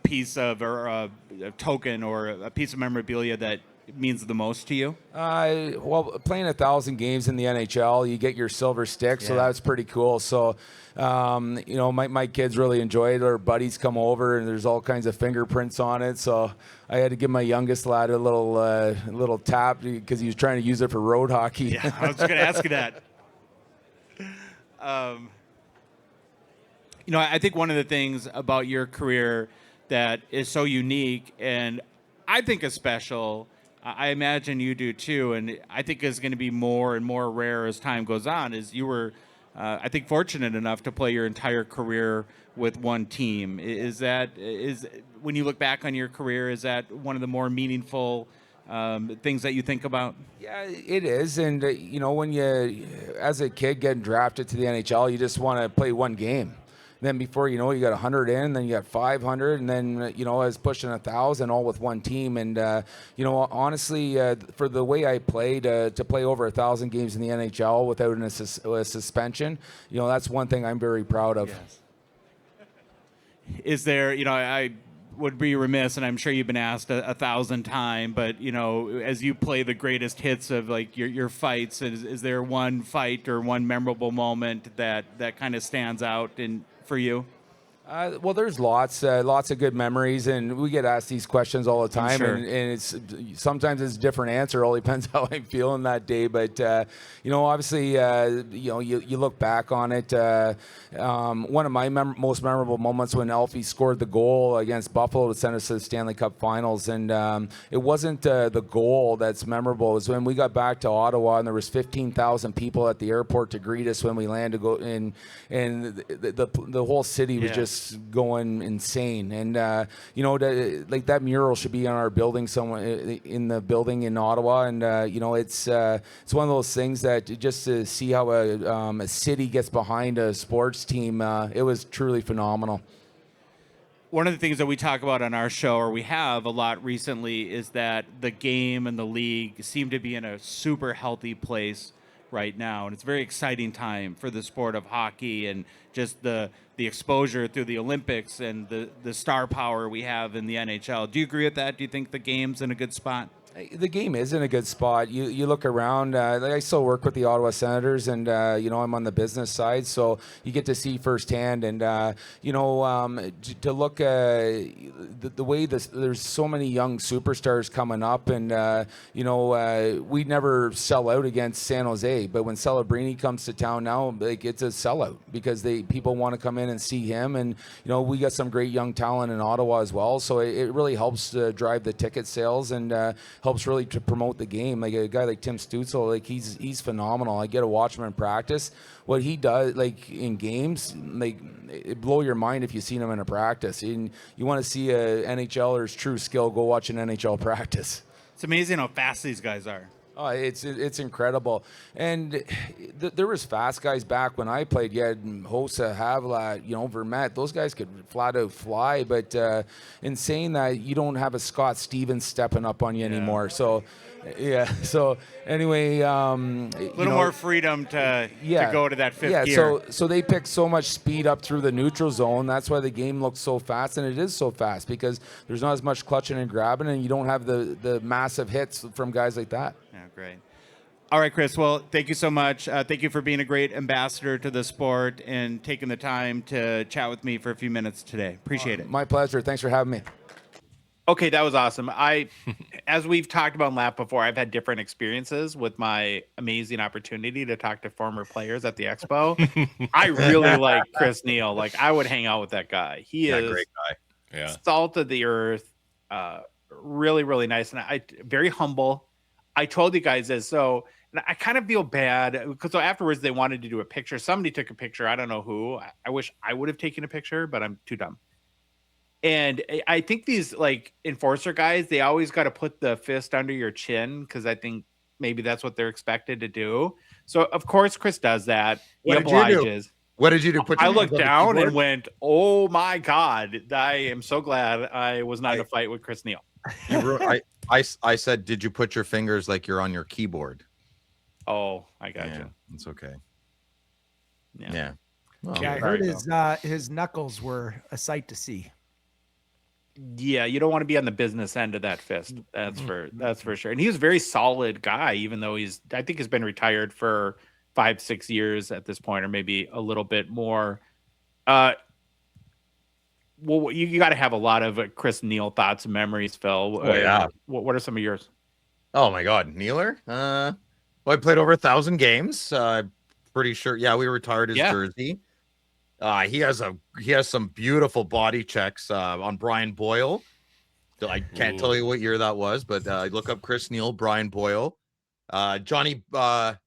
piece of, or a token, or a piece of memorabilia that means the most to you? Well, playing 1,000 games in the NHL, you get your silver stick, so that's pretty cool. So, my kids really enjoy it. Our buddies come over, and there's all kinds of fingerprints on it. So I had to give my youngest lad a little tap because he was trying to use it for road hockey. Yeah, I was just going to ask you that. I think one of the things about your career that is so unique, and I think is special, I imagine you do too, and I think is going to be more and more rare as time goes on, is you were, I think, fortunate enough to play your entire career with one team. Is when you look back on your career, is that one of the more meaningful things that you think about? Yeah, it is. And, when you, as a kid getting drafted to the NHL, you just want to play one game. Then before you know it, you got 100 in, then you got 500, and then, I was pushing 1,000 all with one team. And, honestly, for the way I played, to play over 1,000 games in the NHL without a suspension, that's one thing I'm very proud of. Yes. Is there, I would be remiss, and I'm sure you've been asked 1,000 times, but as you play the greatest hits of like your fights, is there one fight or one memorable moment that kind of stands out for you? Well, there's lots of good memories, and we get asked these questions all the time, sure. and it's sometimes it's a different answer. All depends how I'm feeling that day. But obviously, you look back on it. One of my most memorable moments when Alfie scored the goal against Buffalo to send us to the Stanley Cup Finals, and it wasn't the goal that's memorable. It was when we got back to Ottawa, and there was 15,000 people at the airport to greet us when we landed. And the whole city was just going insane, and like that mural should be on our building somewhere in the building in Ottawa, and it's one of those things that just to see how a city gets behind a sports team, it was truly phenomenal. One of the things that we talk about on our show, or we have a lot recently, is that the game and the league seem to be in a super healthy place right now, and it's a very exciting time for the sport of hockey, and just the exposure through the Olympics and the star power we have in the NHL. Do you agree with that? Do you think the game's in a good spot? The game is in a good spot. You look around. I still work with the Ottawa Senators, and I'm on the business side, so you get to see firsthand. And to look the way there's so many young superstars coming up, and we never sell out against San Jose, but when Celebrini comes to town now, like, it's a sellout because people want to come in and see him, and we got some great young talent in Ottawa as well. So it really helps drive the ticket sales and helps really to promote the game. Like a guy like Tim Stutzel, like he's phenomenal. I get to watch him in practice. What he does, like in games, like it blow your mind if you seen him in a practice. And you want to see a NHLer's true skill, go watch an NHL practice. It's amazing how fast these guys are. Oh, it's incredible. And there was fast guys back when I played. You had Hossa, Havlat, Vermette. Those guys could flat out fly. But in saying that, you don't have a Scott Stevens stepping up on you anymore. So, yeah. So anyway, a little more freedom to go to that fifth gear. So they pick so much speed up through the neutral zone. That's why the game looks so fast, and it is so fast because there's not as much clutching and grabbing, and you don't have the massive hits from guys like that. Yeah, great. All right, Chris. Well, thank you so much. Thank you for being a great ambassador to the sport and taking the time to chat with me for a few minutes today. Appreciate it. My pleasure. Thanks for having me. Okay, that was awesome. As we've talked about in Lap before, I've had different experiences with my amazing opportunity to talk to former players at the Expo. I really like Chris Neil. Like, I would hang out with that guy. He is a great guy. Yeah, salt of the earth. Really, really nice, and very humble. I told you guys this, so and I kind of feel bad because afterwards they wanted to do a picture. Somebody took a picture. I don't know who. I wish I would have taken a picture, but I'm too dumb. And I think these like enforcer guys, they always got to put the fist under your chin because I think maybe that's what they're expected to do. So of course Chris does that. He obliges. What did you do? I looked down and went, "Oh my God! I am so glad I was not in a fight with Chris Neil." I said, "Did you put your fingers like you're on your keyboard?" Oh, I got you. It's okay. Yeah. Well, I heard his knuckles were a sight to see. Yeah, you don't want to be on the business end of that fist. That's for sure. And he was a very solid guy, even though I think he's been retired for 5-6 years at this point, or maybe a little bit more. Well, you got to have a lot of Chris Neil thoughts and memories, Phil. Oh, yeah. What are some of yours? Oh my God, Neeler. Well, I played over 1,000 games. Pretty sure. Yeah, we retired his jersey. He has some beautiful body checks on Brian Boyle. I can't tell you what year that was, but look up Chris Neil, Brian Boyle, Johnny Boychuk.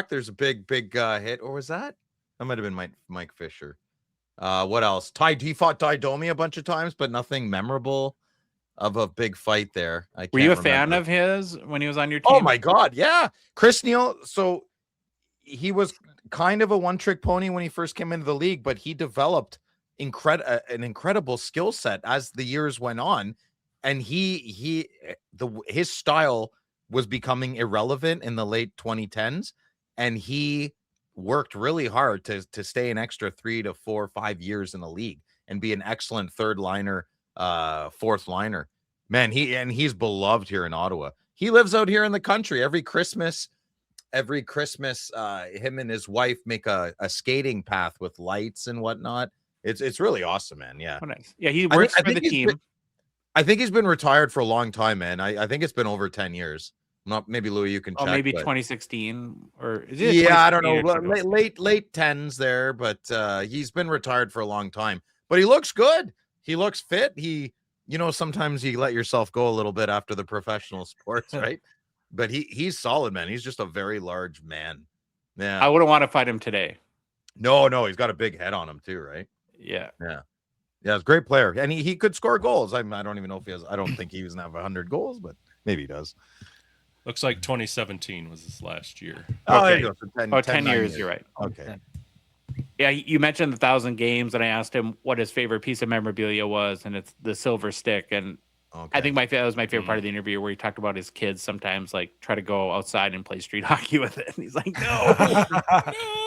There's a big hit, or was that? That might have been Mike Fisher. What else? He fought Ty Domi a bunch of times, but nothing memorable of a big fight there. Were you a fan of his when he was on your team? Oh my God, yeah, Chris Neil. So he was kind of a one-trick pony when he first came into the league, but he developed an incredible skill set as the years went on, and his style was becoming irrelevant in the late 2010s, and he worked really hard to stay an extra 3 to 4 or 5 years in the league and be an excellent third liner, fourth liner. Man, he's beloved here in Ottawa. He lives out here in the country every Christmas. every Christmas, him and his wife make a skating path with lights and whatnot. It's really awesome, man. Yeah. Oh, nice. Yeah, he works for the team. I think he's been retired for a long time, man. I think it's been over 10 years. Not maybe Louis, you can check. Maybe but 2016 or is it? Yeah, I don't know. Late tens there, but he's been retired for a long time. But he looks good. He looks fit. Sometimes you let yourself go a little bit after the professional sports, right? But he's solid, man. He's just a very large man. Yeah. I wouldn't want to fight him today. No, he's got a big head on him too, right? Yeah. Yeah. Yeah, it's a great player. And he could score goals. I don't even know if he has. I don't think he was gonna have 100 goals, but maybe he does. Looks like 2017 was his last year. Oh, Okay. there you go. So 10 years, you're right. Okay. Yeah, you mentioned the 1,000 games, and I asked him what his favorite piece of memorabilia was, and it's the silver stick. And I think that was my favorite part of the interview, where he talked about his kids sometimes like try to go outside and play street hockey with it, and he's like, no,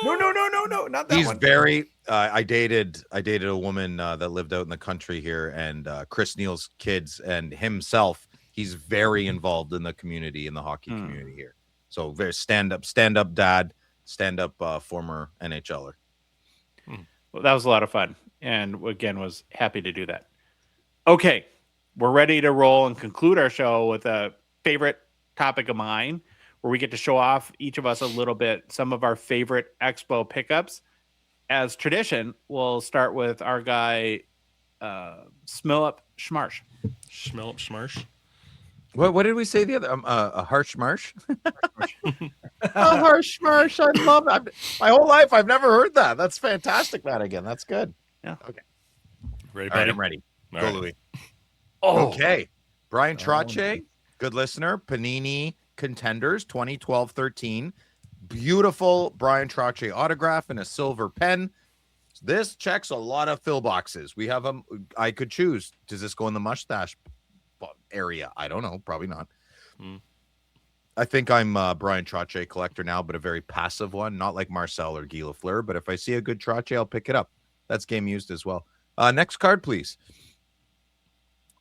no, not that He's one. very. I dated a woman that lived out in the country here, and Chris Neil's kids and himself. He's very involved in the community, in the hockey community here. So very stand up dad, stand up former NHLer. Well, that was a lot of fun, and again, was happy to do that. Okay, we're ready to roll and conclude our show with a favorite topic of mine, where we get to show off each of us a little bit some of our favorite Expo pickups. As tradition, we'll start with our guy, Smillup Schmarsh. Smillup Schmarsh. What did we say the other? A harsh marsh. A harsh marsh. I love it. My whole life, I've never heard that. That's fantastic. That again. That's good. Yeah. Okay. Ready, All right, buddy? I'm ready. All Go, right. Louis. Oh, Okay. Brian Trottier, good listener. Panini Contenders 2012-13. Beautiful Brian Trottier autograph in a silver pen. This checks a lot of fill boxes. We have them. I could choose. Does this go in the mustache area? I don't know. Probably not. I think I'm a Brian Trottier collector now, but a very passive one. Not like Marcel or Guy Lafleur, but if I see a good Trottier, I'll pick it up. That's game used as well. Next card, please.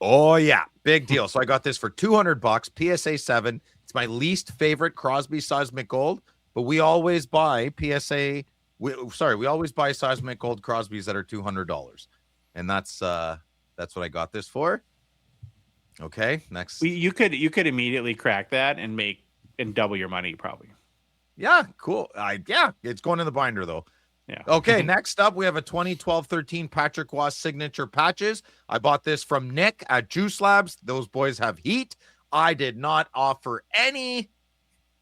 Oh, yeah. Big deal. So I got this for $200, PSA 7. It's my least favorite Crosby Seismic Gold, but we always buy we always buy Seismic Gold Crosbys that are $200. And that's what I got this for. Okay, next. you could immediately crack that and double your money, probably. Yeah, cool. It's going in the binder, though. Yeah. Okay, next up, we have a 2012-13 Patrick Roy signature patches. I bought this from Nick at Juice Labs. Those boys have heat. I did not offer any.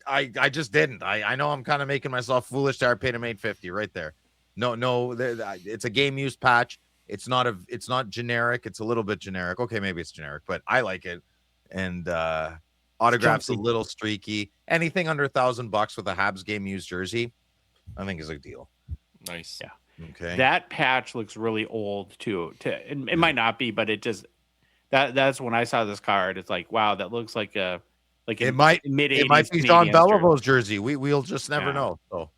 I just didn't. I know I'm kind of making myself foolish there. I paid him $850 right there. No, it's a game used patch. It's not generic. It's a little bit generic. Okay, maybe it's generic, but I like it. And autograph's a little streaky. Anything under $1,000 with a Habs game used jersey, I think is a deal. Nice. Yeah. Okay. That patch looks really old too. It might not be, but it just that's when I saw this card. It's like, wow, that looks like it might be John Belival's jersey. We'll just never know. So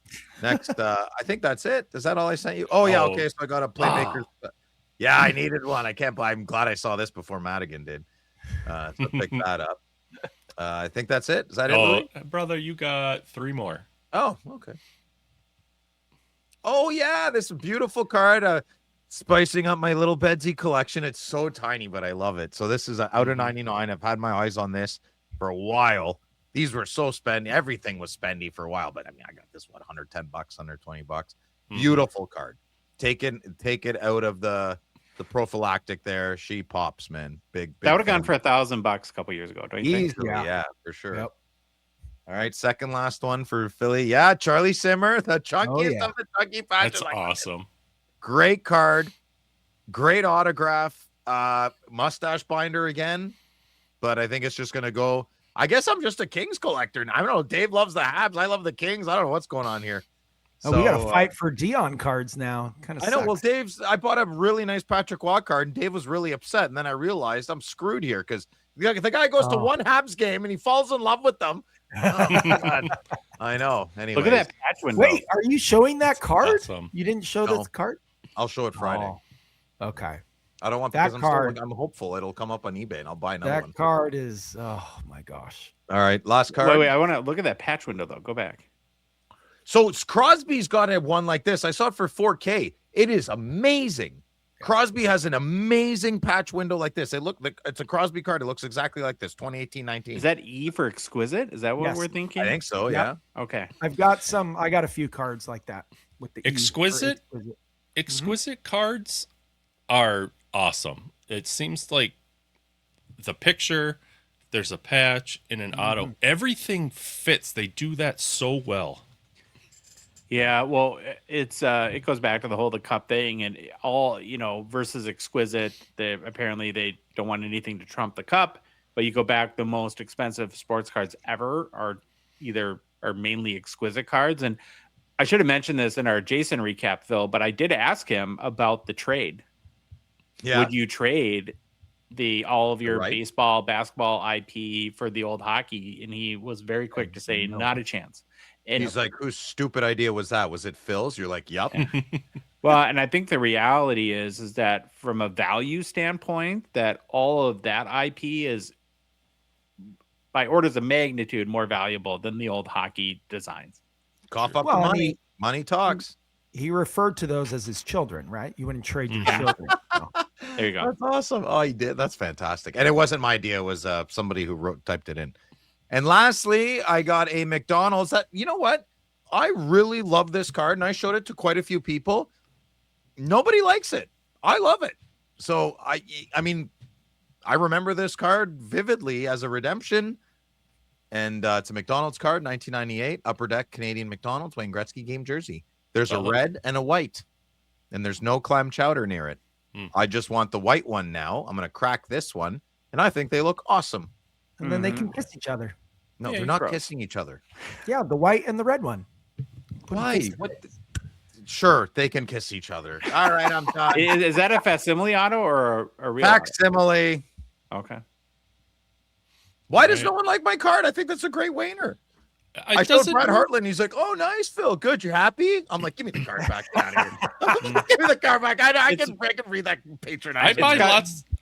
next, I think that's it. Is that all I sent you? Oh yeah, okay. So I got a playmakers. Yeah, I needed one. I'm glad I saw this before Madigan did. So pick that up. I think that's it. Is that it, Louis? Brother, you got 3 more. Oh, okay. Oh yeah, this beautiful card. Spicing up my little Bedsy collection. It's so tiny, but I love it. So this is out of 99. I've had my eyes on this for a while. These were so spendy. Everything was spendy for a while, but I mean, I got this $110, $120. Beautiful card. Take it out of the prophylactic there. She pops, man. Big that would have gone for $1,000 a couple years ago, don't you think? Yeah, for sure. Yep. All right, second last one for Philly. Yeah, Charlie Simmer, the chunkiest of the chunky patches. That's awesome. Great card, great autograph, mustache binder again. But I think it's just gonna go. I guess I'm just a Kings collector. I don't know. Dave loves the Habs. I love the Kings. I don't know what's going on here. We got to fight for Dion cards now. Kind of. I know. Well, I bought a really nice Patrick Waugh card, and Dave was really upset. And then I realized I'm screwed here because the guy goes to one Habs game and he falls in love with them. Oh, God. I know. Anyway, look at that patch window. Wait, are you showing that card? Awesome. You didn't show this card? I'll show it Friday. Oh, okay. I don't want that because card. I'm hopeful it'll come up on eBay and I'll buy another one. That card is. Oh my gosh. All right, last card. Wait. I want to look at that patch window though. Go back. So Crosby's got a one like this. I saw it for 4K. It is amazing. Crosby has an amazing patch window like this. It's a Crosby card. It looks exactly like this, 2018-19. Is that E for exquisite? Is that what Yes. we're thinking? I think so, Yep. yeah. Okay. I got a few cards like that with the E for Exquisite? Exquisite cards are awesome. It seems like the picture, there's a patch in an auto, everything fits. They do that so well. Yeah, well, it goes back to the cup thing and all, versus exquisite. Apparently they don't want anything to trump the cup, but you go back, the most expensive sports cards ever are mainly exquisite cards. And I should have mentioned this in our Jason recap, Phil, but I did ask him about the trade. Yeah. Would you trade all of your baseball, basketball IP for the old hockey? And he was very quick to say, not a chance. And he's like, whose stupid idea was that? Was it Phil's? You're like, yep. Well, and I think the reality is that from a value standpoint, that all of that IP is by orders of magnitude more valuable than the old hockey designs. Cough up the money. Money talks. He referred to those as his children, right? You wouldn't trade your children. So. There you go. That's awesome. Oh, he did. That's fantastic. And it wasn't my idea. It was somebody who typed it in. And lastly, I got a McDonald's that, you know what? I really love this card, and I showed it to quite a few people. Nobody likes it. I love it. So, I mean, I remember this card vividly as a redemption, and it's a McDonald's card, 1998, Upper Deck Canadian McDonald's, Wayne Gretzky game jersey. There's a red and a white, and there's no clam chowder near it. I just want the white one now. I'm going to crack this one, and I think they look awesome. And then they can kiss each other. No, they're not kissing each other. Yeah, the white and the red one. Why? Sure, they can kiss each other. All right, I'm done. Is that a facsimile auto or a real facsimile? Auto? Okay. Why does no one like my card? I think that's a great Wayner. I showed Brad Hartland. He's like, "Oh, nice, Phil. Good. You happy?" I'm like, "Give me the card back. Get out of here. Give me the card back. I can read that patronizing."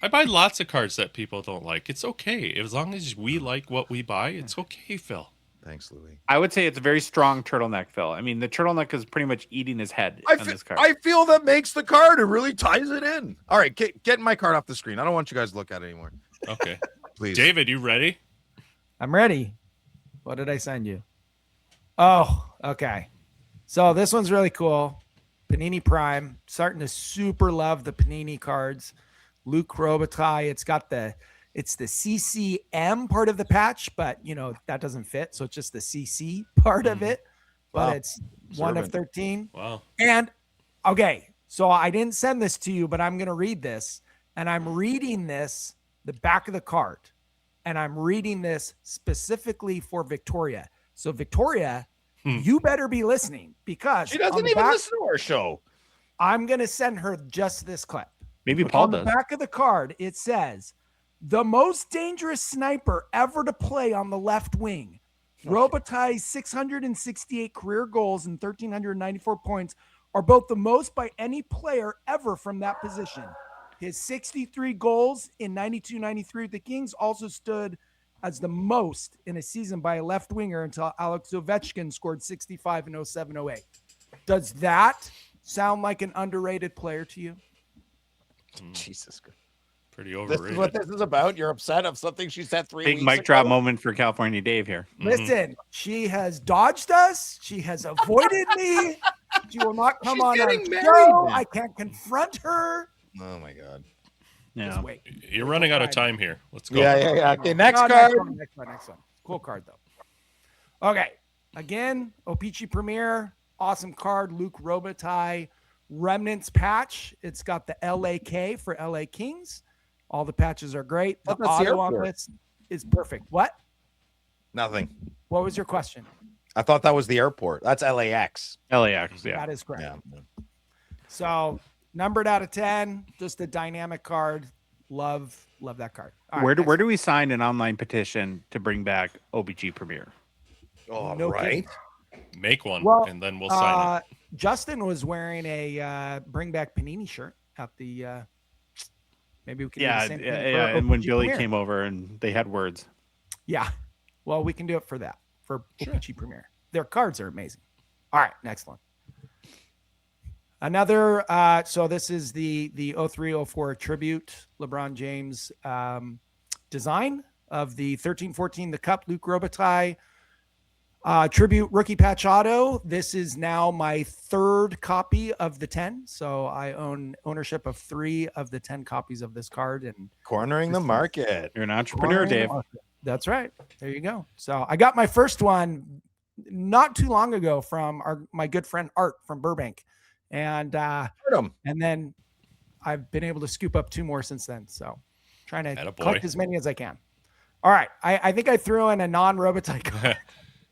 I buy lots of cards that people don't like. It's okay as long as we like what we buy. It's okay, Phil. Thanks, Louis. I would say it's a very strong turtleneck, Phil. I mean, the turtleneck is pretty much eating his head on this card. I feel that makes the card. It really ties it in. All right, get my card off the screen. I don't want you guys to look at it anymore. Okay, please. David, you ready? I'm ready. What did I send you? Oh, okay. So this one's really cool. Panini Prime. Starting to super love the Panini cards. Luke Robitaille. It's the CCM part of the patch, but that doesn't fit. So it's just the CC part of it. But it's 1 of 13. Wow. And okay, so I didn't send this to you, but I'm going to read this. And I'm reading this, the back of the card. And I'm reading this specifically for Victoria. So Victoria, you better be listening because she doesn't even listen to our show. I'm going to send her just this clip. Maybe Paul does. On the back of the card, it says, the most dangerous sniper ever to play on the left wing. Robitaille's 668 career goals and 1,394 points are both the most by any player ever from that position. His 63 goals in 92-93 with the Kings also stood as the most in a season by a left winger until Alex Ovechkin scored 65 in 07-08. Does that sound like an underrated player to you? Jesus Christ. Pretty overrated. This is what this is about. You're upset of something she said 3 weeks Big mic drop moment for California Dave here. Listen, she has dodged us. She has avoided me. She will not come on our show. I can't confront her. Oh my God. Yeah. Just wait. You're running out of time here. Let's go. Yeah. Okay, next card. Next one. Cool card, though. Okay. Again, O-Pee-Chee Premier. Awesome card. Luke Robitaille. Remnants patch. It's got the LAK for LA Kings. All the patches are great. The auto on this is perfect. What? Nothing. What was your question? I thought that was the airport. That's LAX. LAX, yeah. That is correct. Yeah. So, numbered out of 10, just a dynamic card. Love that card. All Where right, do we sign an online petition to bring back O-Pee-Chee Premier? All No right. kidding. Make one, Well, and then we'll sign it. Justin was wearing a Bring Back Panini shirt at the. Maybe we can. do the same thing for And when O-Pee-Chee Billy Premier. came over and they had words. Yeah. Well, we can do it for that, for O-Pee-Chee Premier. Their cards are amazing. All right, next one. Another, so this is the 03-04 tribute LeBron James design of the 13-14 the Cup Luc Robitaille tribute rookie patch auto. This is now my 3rd copy of the 10. So I own ownership of 3 of the 10 copies of this card. And Cornering the market. You're an entrepreneur, Dave. That's right. There you go. So I got my first one not too long ago from my good friend Art from Burbank. And then I've been able to scoop up 2 more since then. So trying to collect as many as I can. All right. I think I threw in a non-Robitaille card.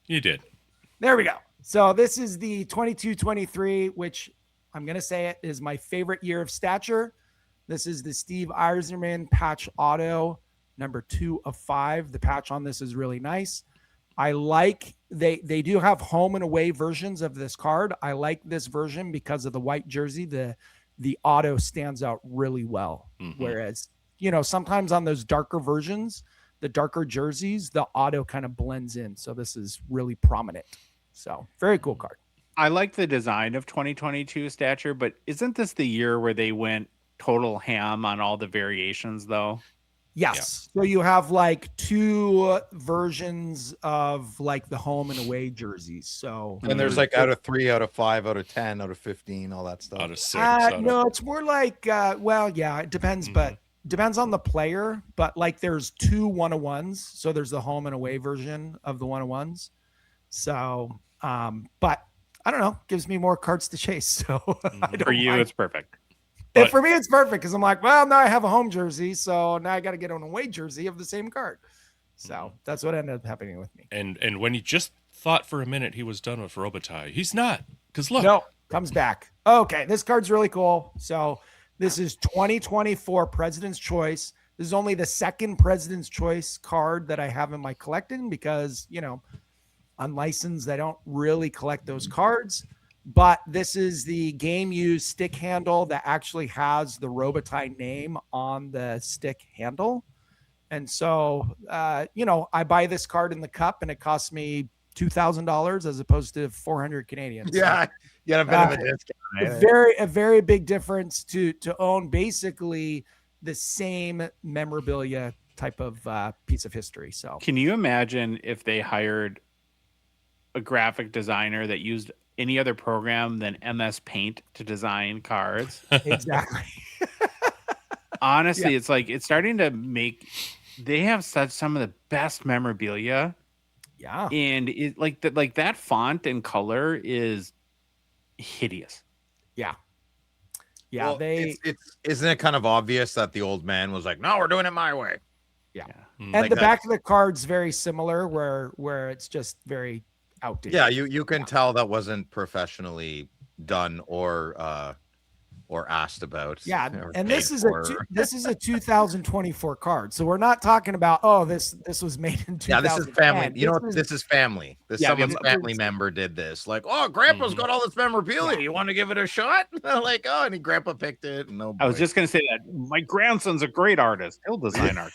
You did. There we go. So this is the 22-23, which I'm going to say it is my favorite year of stature. This is the Steve Yzerman patch auto, number 2 of 5. The patch on this is really nice. I like, they do have home and away versions of this card. I like this version because of the white jersey. The auto stands out really well. Mm-hmm. Whereas, sometimes on those darker versions, the darker jerseys, the auto kind of blends in. So this is really prominent. So very cool card. I like the design of 2022 stature, but isn't this the year where they went total ham on all the variations though? Yes. Yeah. So you have like 2 versions of like the home and away jerseys. So and there's like out of 3, out of 5, out of 10, out of 15, all that stuff. Out of 6. No, it's more like it depends, but depends on the player. But like there's 2 1-of-1s. So there's the home and away version of the 1-of-1s. So but I don't know, gives me more cards to chase. So for you, it's perfect. And for me, it's perfect because I'm like, well, now I have a home jersey, so now I got to get an away jersey of the same card. So that's what ended up happening with me. And when you just thought for a minute he was done with Robitaille, he's not. Because look, no, comes back. Okay, this card's really cool. So this is 2024 President's Choice. This is only the 2nd President's Choice card that I have in my collecting because unlicensed, I don't really collect those cards. But this is the game used stick handle that actually has the Robitaille name on the stick handle. And so, I buy this card in the Cup and it costs me $2,000 as opposed to 400 Canadian. Yeah. You got a bit of a discount. Right? A very big difference to own basically the same memorabilia type of piece of history. So can you imagine if they hired a graphic designer that used any other program than MS Paint to design cards? Exactly. Honestly, it's like it's starting to make. They have some of the best memorabilia. Yeah, and it like that font and color is hideous. Yeah. Well, it's isn't it kind of obvious that the old man was like, no, we're doing it my way. Yeah. And the back of the card's very similar where it's just very outdated. Yeah, you can tell that wasn't professionally done or asked about. Yeah, and this is a 2024 card. So we're not talking about this was made in 2010. Yeah, this is family. This is family. Someone's family member did this. Like, grandpa's got all this memorabilia. You want to give it a shot? Like, and grandpa picked it. No, I was just gonna say that my grandson's a great artist. He'll design art.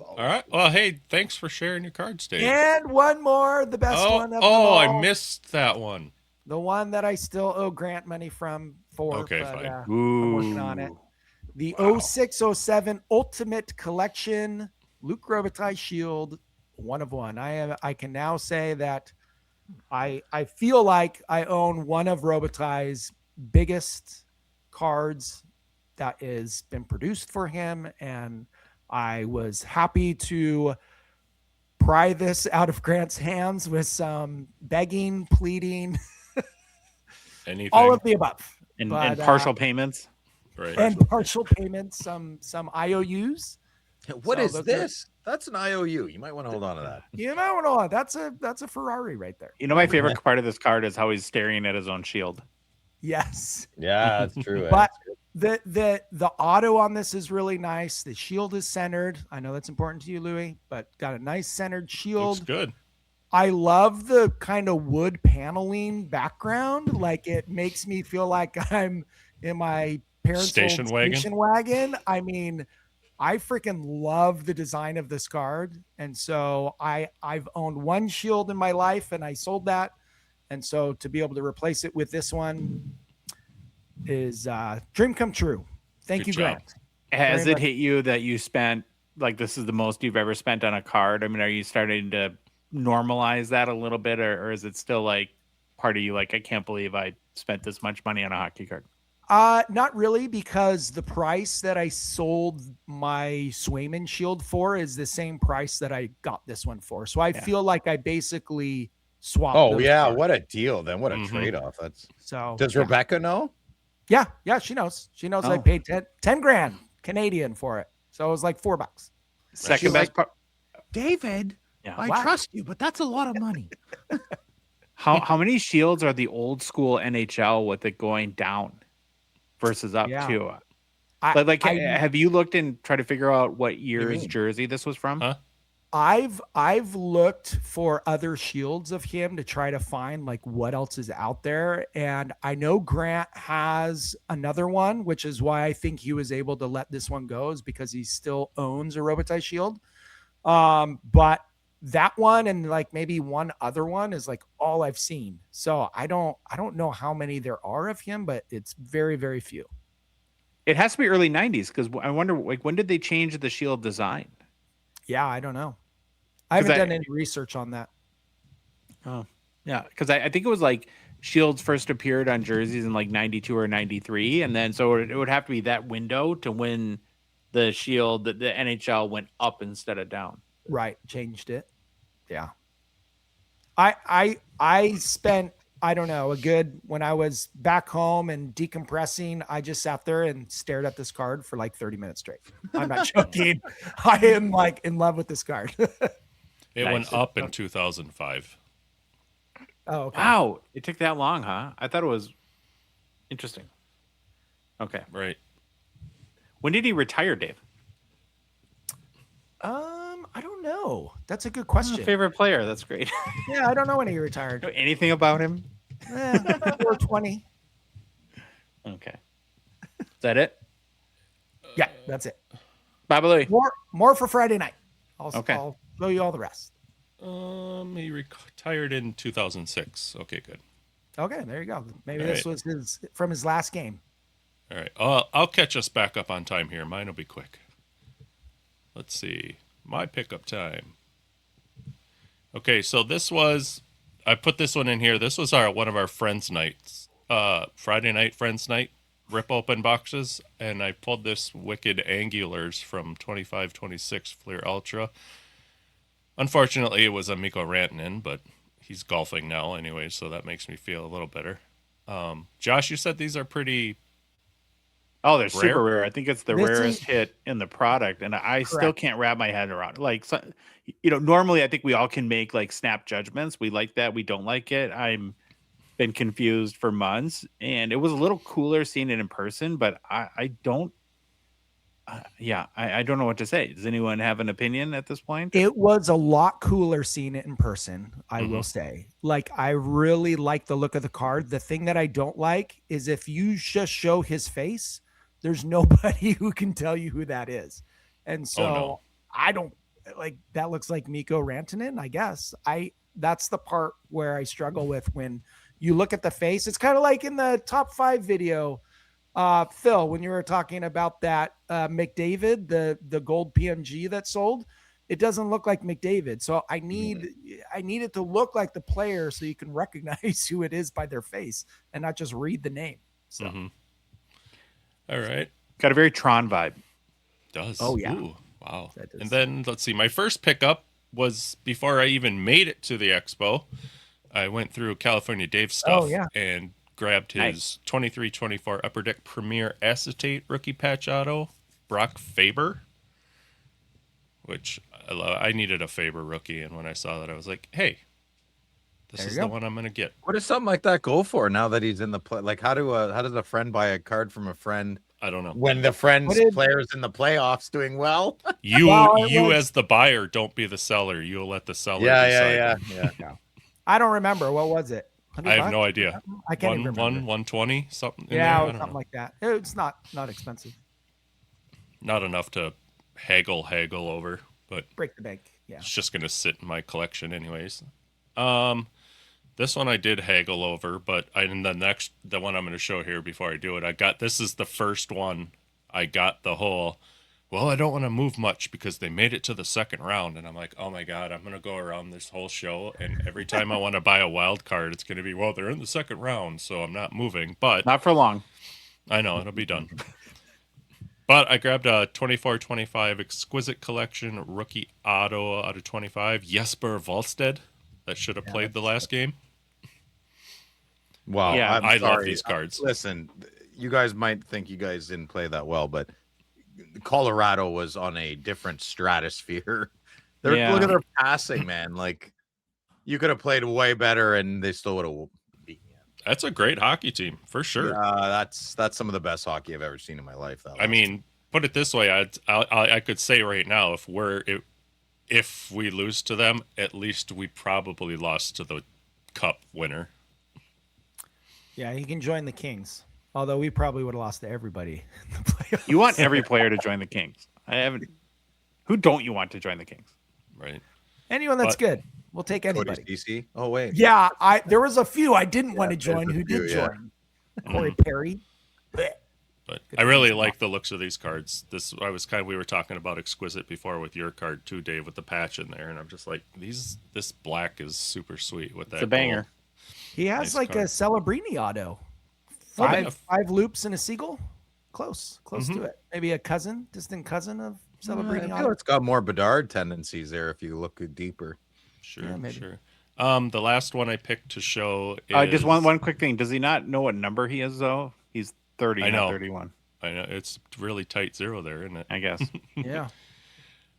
All right. Well, hey, thanks for sharing your cards, Dave. And one more, the best one of them all. all. I missed that one. The one that I still owe Grant money for. Okay, but, fine. I'm working on it. The 06-07 Ultimate Collection Luc Robitaille Shield, 1-of-1. I can now say that I feel like I own one of Robitaille's biggest cards that has been produced for him, and I was happy to pry this out of Grant's hands with some begging, pleading, anything, all of the above, and partial payments, right? And partial payments, some IOUs. What is this? That's an IOU. You might want to hold on to that. You might want to hold on. That's a Ferrari right there. My favorite part of this card is how he's staring at his own shield. Yes. Yeah, that's true. But the auto on this is really nice. The shield is centered. I know that's important to you, Louis, but got a nice centered shield. Looks good. I love the kind of wood paneling background. Like, it makes me feel like I'm in my parents' station wagon. I mean, I freaking love the design of this card. And so I've owned one shield in my life and I sold that. And so to be able to replace it with this one is dream come true. Thank Good you, job. Grant. Has Very it much. hit you that you spent like this is the most you've ever spent on a card? I mean, are you starting to normalize that a little bit, or is it still like part of you like I can't believe I spent this much money on a hockey card? Not really, because the price that I sold my Swayman shield for is the same price that I got this one for. So I feel like I basically swapped. Oh those yeah, cards. what a deal! Then what a Mhm. trade-off. That's So does yeah. Rebecca know? Yeah, she knows. She knows I Oh. paid 10 grand Canadian for it. So it was like $4. Second She's best part. David, Yeah. I Wow. trust you, but that's a lot of money. How many shields are the old school NHL with it going down versus up Yeah. too? I, Like, I, have you looked and tried to figure out what you year's mean? jersey this was from? Huh? I've looked for other shields of him to try to find like what else is out there. And I know Grant has another one, which is why I think he was able to let this one go, is because he still owns a Robitaille shield. But that one and like maybe one other one is like all I've seen. So I don't know how many there are of him, but it's very, very few. It has to be early 90s because I wonder like when did they change the shield design? Yeah, I don't know. I 'Cause haven't I- done any research on that. Oh, yeah, because I think it was like shields first appeared on jerseys in like 92 or 93, and then so it would have to be that window to win the shield that the NHL went up instead of down. Right. Changed it. Yeah. I spent, I don't know, when I was back home and decompressing, I just sat there and stared at this card for like 30 minutes straight. I'm not joking. I am like in love with this card. It Nice. went up in 2005. Oh, okay. Wow, it took that long, huh? I thought it was interesting. Okay, Right. when did he retire, Dave? I don't know. That's a good My question. favorite player. That's great. Yeah, I don't know when he retired. Know anything about him? 420. Okay, is that it? Yeah, that's it. Baba Louie. More for Friday night. I'll show you all the rest. He retired in 2006. Okay, good. Okay, there you go. Maybe All this right. was from his last game. All right. I'll catch us back up on time here. Mine will be quick. Let's see. My pickup time. Okay, so I put this one in here. This was one of our friends' nights. Friday night friends' night. Rip open boxes. And I pulled this Wicked Angulars from 25-26 Fleer Ultra. Unfortunately, it was a Mikko Rantanen, but he's golfing now anyway, so that makes me feel a little better. Josh, you said these are pretty... Oh, they're Rare? super rare. I think it's the This rarest is- hit in the product, and I still Correct. can't wrap my head around it. Like, so, normally I think we all can make like snap judgments. We like that. We don't like it. I'm been confused for months, and it was a little cooler seeing it in person, but I don't. I don't know what to say. Does anyone have an opinion at this point? It was a lot cooler seeing it in person, I will say. Like, I really like the look of the card. The thing that I don't like is if you just show his face, there's nobody who can tell you who that is. And so no. I don't like that. Looks like Mikko Rantanen, I guess. That's the part where I struggle with when you look at the face. It's kind of like in the top 5 video, Phil, when you were talking about that McDavid, the gold PMG that sold, it doesn't look like McDavid. So I need it to look like the player so you can recognize who it is by their face and not just read the name. So All right. Got a very Tron vibe. Does. Oh, yeah. Ooh, wow. That does. And then let's see. My first pickup was before I even made it to the expo. I went through California Dave stuff and grabbed his 23-24 Upper Deck Premier Acetate rookie patch auto, Brock Faber, which I love. I needed a Faber rookie, and when I saw that, I was like, "Hey, this is the one I'm gonna get." What does something like that go for now that he's in the play? Like, how does a friend buy a card from a friend? I don't know. When the friend's players in the playoffs doing well. You as the buyer, don't be the seller. You'll let the seller decide. Yeah. I don't remember. What was it? I have no idea. I can't even remember. 120 something. In Yeah, there? I don't something know. like that. It's not expensive. Not enough to haggle over, but Break the bank. Yeah. it's just gonna sit in my collection anyways. This one I did haggle over, but the one I'm going to show here before I do it, this is the first one. I got the whole, well, I don't want to move much because they made it to the second round. And I'm like, oh my God, I'm going to go around this whole show. And every time I want to buy a wild card, it's going to be, well, they're in the second round, so I'm not moving. But Not for long. I know, it'll be done. But I grabbed a 24-25 Exquisite Collection Rookie Auto out of 25. Jesper Volsted. That should have played the last game. Wow, Yeah, I'm I love sorry. these cards. Listen, you guys might think you guys didn't play that well, but Colorado was on a different stratosphere. Look at their passing, man. Like, you could have played way better, and they still would have beaten you. That's a great hockey team, for sure. That's some of the best hockey I've ever seen in my life. I mean, put it this way, I could say right now, if we lose to them, at least we probably lost to the Cup winner. Yeah, he can join the Kings. Although we probably would have lost to everybody in the playoffs. You want every player to join the Kings. Who don't you want to join the Kings? Right. Anyone that's good. We'll take anybody. DC? Oh, wait. Yeah, there was a few I didn't want to join who did yeah. join. Corey Perry. But I really like the looks of these cards. We were talking about Exquisite before with your card too, Dave, with the patch in there, and I'm just like, this black is super sweet with that. It's a banger. gold. He has Nice a card. Celebrini auto. Five loops and a seagull. Close to it. Maybe a distant cousin of Celebrini I auto. feel it's got more Bedard tendencies there if you look deeper. Sure, Yeah, maybe. sure. The last one I picked to show is Just one quick thing. Does he not know what number he is, though? He's 30, I know. not 31. I know it's really tight zero there, isn't it? I guess. Yeah.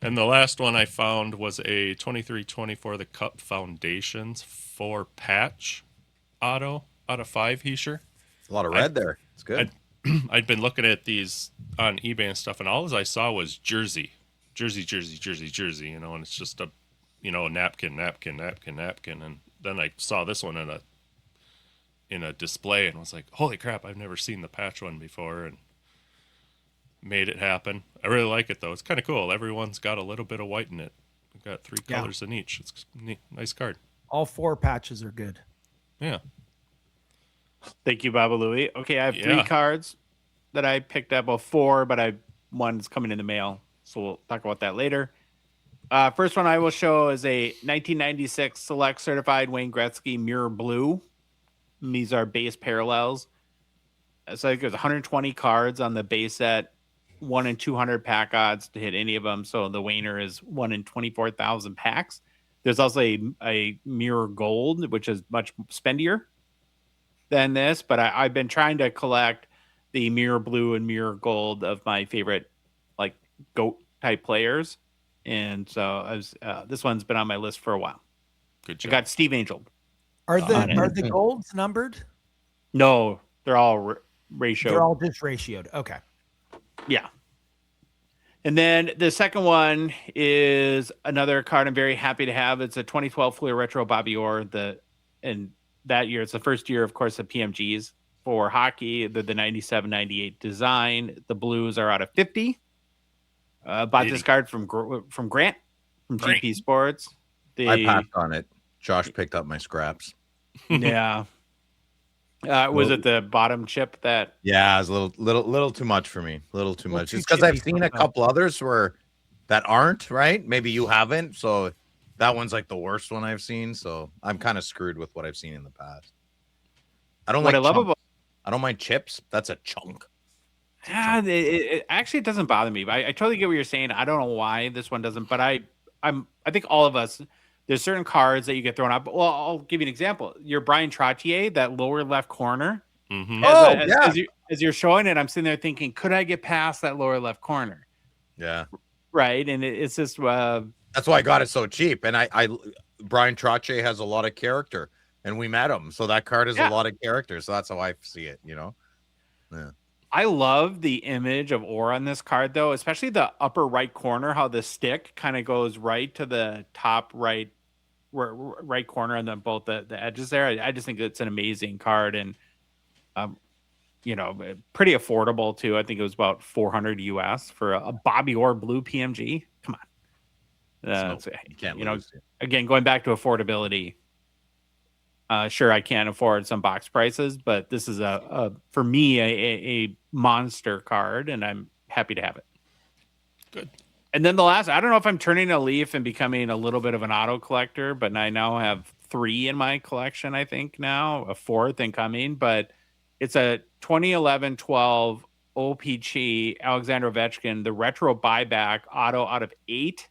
And the last one I found was a 23-24 The Cup Foundations 4-patch auto out of 5 Heischer. A lot of red there. It's good. I'd been looking at these on eBay and stuff, and all I saw was jersey, and it's just a napkin, and then I saw this one in a display and was like, holy crap, I've never seen the patch one before, and made it happen. I really like it though. It's kind of cool. Everyone's got a little bit of white in it. We've got 3 colors in each. It's neat. Nice card. All 4 patches are good. Yeah. Thank you, Baba Louie. Okay, I have 3 cards that I picked up. Well, 4, but one's coming in the mail. So we'll talk about that later. First one I will show is a 1996 Select Certified Wayne Gretzky Mirror Blue. And these are base parallels. So I think there's 120 cards on the base set, 1 in 200 pack odds to hit any of them. So the Wayner is 1 in 24,000 packs. There's also a Mirror Gold, which is much spendier than this, but I've been trying to collect the Mirror Blue and Mirror Gold of my favorite like GOAT type players, and so this one's been on my list for a while. Good job. I got Steve Angel. Are the golds numbered? No, they're all ratioed. They're all just ratioed. Okay. Yeah. And then the second one is another card I'm very happy to have. It's a 2012 Fleer Retro Bobby Orr. And that year, it's the first year, of course, of PMGs for hockey. The 97-98 design. The blues are out of 50. Bought this card from Grant from GP Sports. I passed on it. Josh picked up my scraps. Yeah. Was it the bottom chip that? Yeah, it was a little too much for me. A little too much. too It's because I've chippy seen a for couple others that aren't, right? Maybe you haven't. So that one's like the worst one I've seen. So I'm kind of screwed with what I've seen in the past. I don't I don't mind chips. That's a chunk. Yeah, it actually doesn't bother me. I totally get what you're saying. I don't know why this one doesn't, but I think all of us, there's certain cards that you get thrown out. Well, I'll give you an example. Your Brian Trottier, that lower left corner. Mm-hmm. As you're showing it, I'm sitting there thinking, could I get past that lower left corner? Yeah. Right. And it's just that's why I got it so cheap. And I Brian Trottier has a lot of character, and we met him, so that card has a lot of character. So that's how I see it. Yeah. I love the image of Orr on this card, though, especially the upper right corner, how the stick kind of goes right to the top right corner and then both the edges there. I just think it's an amazing card and, pretty affordable, too. I think it was about $400 US for a Bobby Orr blue PMG. Come on. You can't lose. Again, going back to affordability, Sure, I can't afford some box prices, but this is for me a monster card, and I'm happy to have it. Good. And then the last, I don't know if I'm turning a leaf and becoming a little bit of an auto collector, but I now have 3 in my collection, I think now, a 4th incoming, but it's a 2011-12 O-Pee-Chee Alexander Ovechkin, the retro buyback auto out of 8.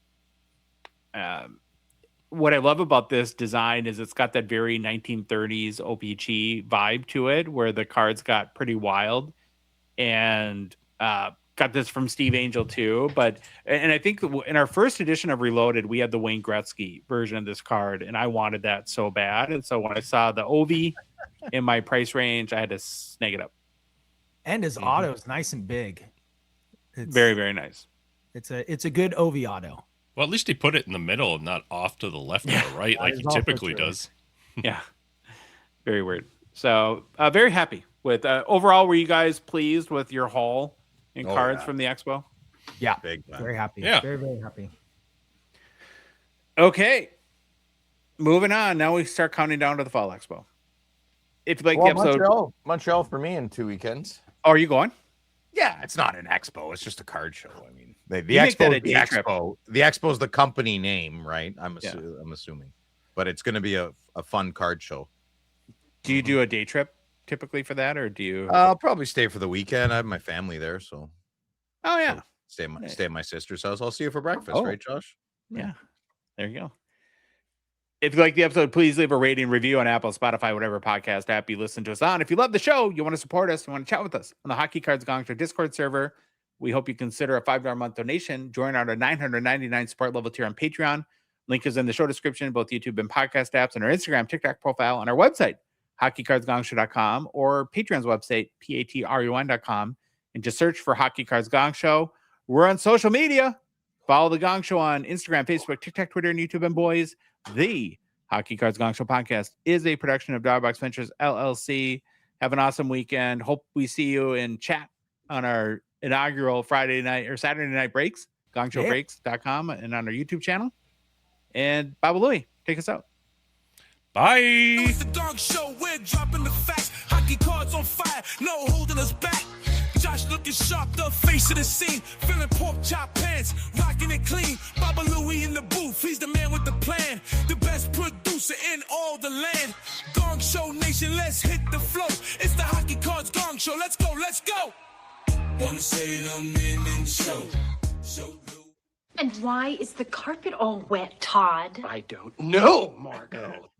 What I love about this design is it's got that very 1930s O-Pee-Chee vibe to it, where the cards got pretty wild, and got this from Steve Angel too. And I think in our first edition of Reloaded, we had the Wayne Gretzky version of this card, and I wanted that so bad. And so when I saw the Ovi in my price range, I had to snag it up. And his auto is nice and big. It's very, very nice. It's a good Ovi auto. Well, at least he put it in the middle and not off to the left or the right like he typically does. Yeah. Very weird. So very happy with overall. Were you guys pleased with your haul in cards from the expo? Yeah. Big Very happy. Yeah. Very, very happy. Okay. Moving on. Now we start counting down to the fall expo. If you like the episode. Montreal for me in 2 weekends. Oh, are you going? Yeah, it's not an expo. It's just a card show. I mean, the You make that expo, a the day trip. expo, the expo is the company name, right? I'm assuming, but it's going to be a fun card show. Do you do a day trip typically for that, or do you? I'll probably stay for the weekend. I have my family there, so. Oh yeah, stay at my sister's house. I'll see you for breakfast, right, Josh? Yeah. There you go. If you like the episode, please leave a rating, review on Apple, Spotify, whatever podcast app you listen to us on. If you love the show, you want to support us, you want to chat with us on the Hockey Cards Gongshow Discord server, we hope you consider a $5 a month donation. Join our $999 support level tier on Patreon. Link is in the show description, both YouTube and podcast apps, and our Instagram, TikTok profile, on our website, hockeycardsgongshow.com, or Patreon's website, patreon.com, and just search for Hockey Cards Gong Show. We're on social media. Follow the Gong Show on Instagram, Facebook, TikTok, Twitter, and YouTube. And boys, the Hockey Cards Gong Show podcast is a production of Dogbox Ventures LLC. Have an awesome weekend. Hope we see you in chat on our inaugural Friday night or Saturday night breaks, gongshowbreaks.com, and on our YouTube channel. And Baba Louie, take us out. Bye. It's the Gong Show. We're dropping the facts. Hockey cards on fire. No holding us back. Josh looking sharp, the face of the scene. Feeling pork chop pants, rocking it clean. Baba Louie in the booth, he's the man with the plan. The best producer in all the land. Gong Show Nation, let's hit the flow. It's the Hockey Cards Gong Show. Let's go, let's go. Wanna say them in show. And why is the carpet all wet, Todd? I don't know, Margot.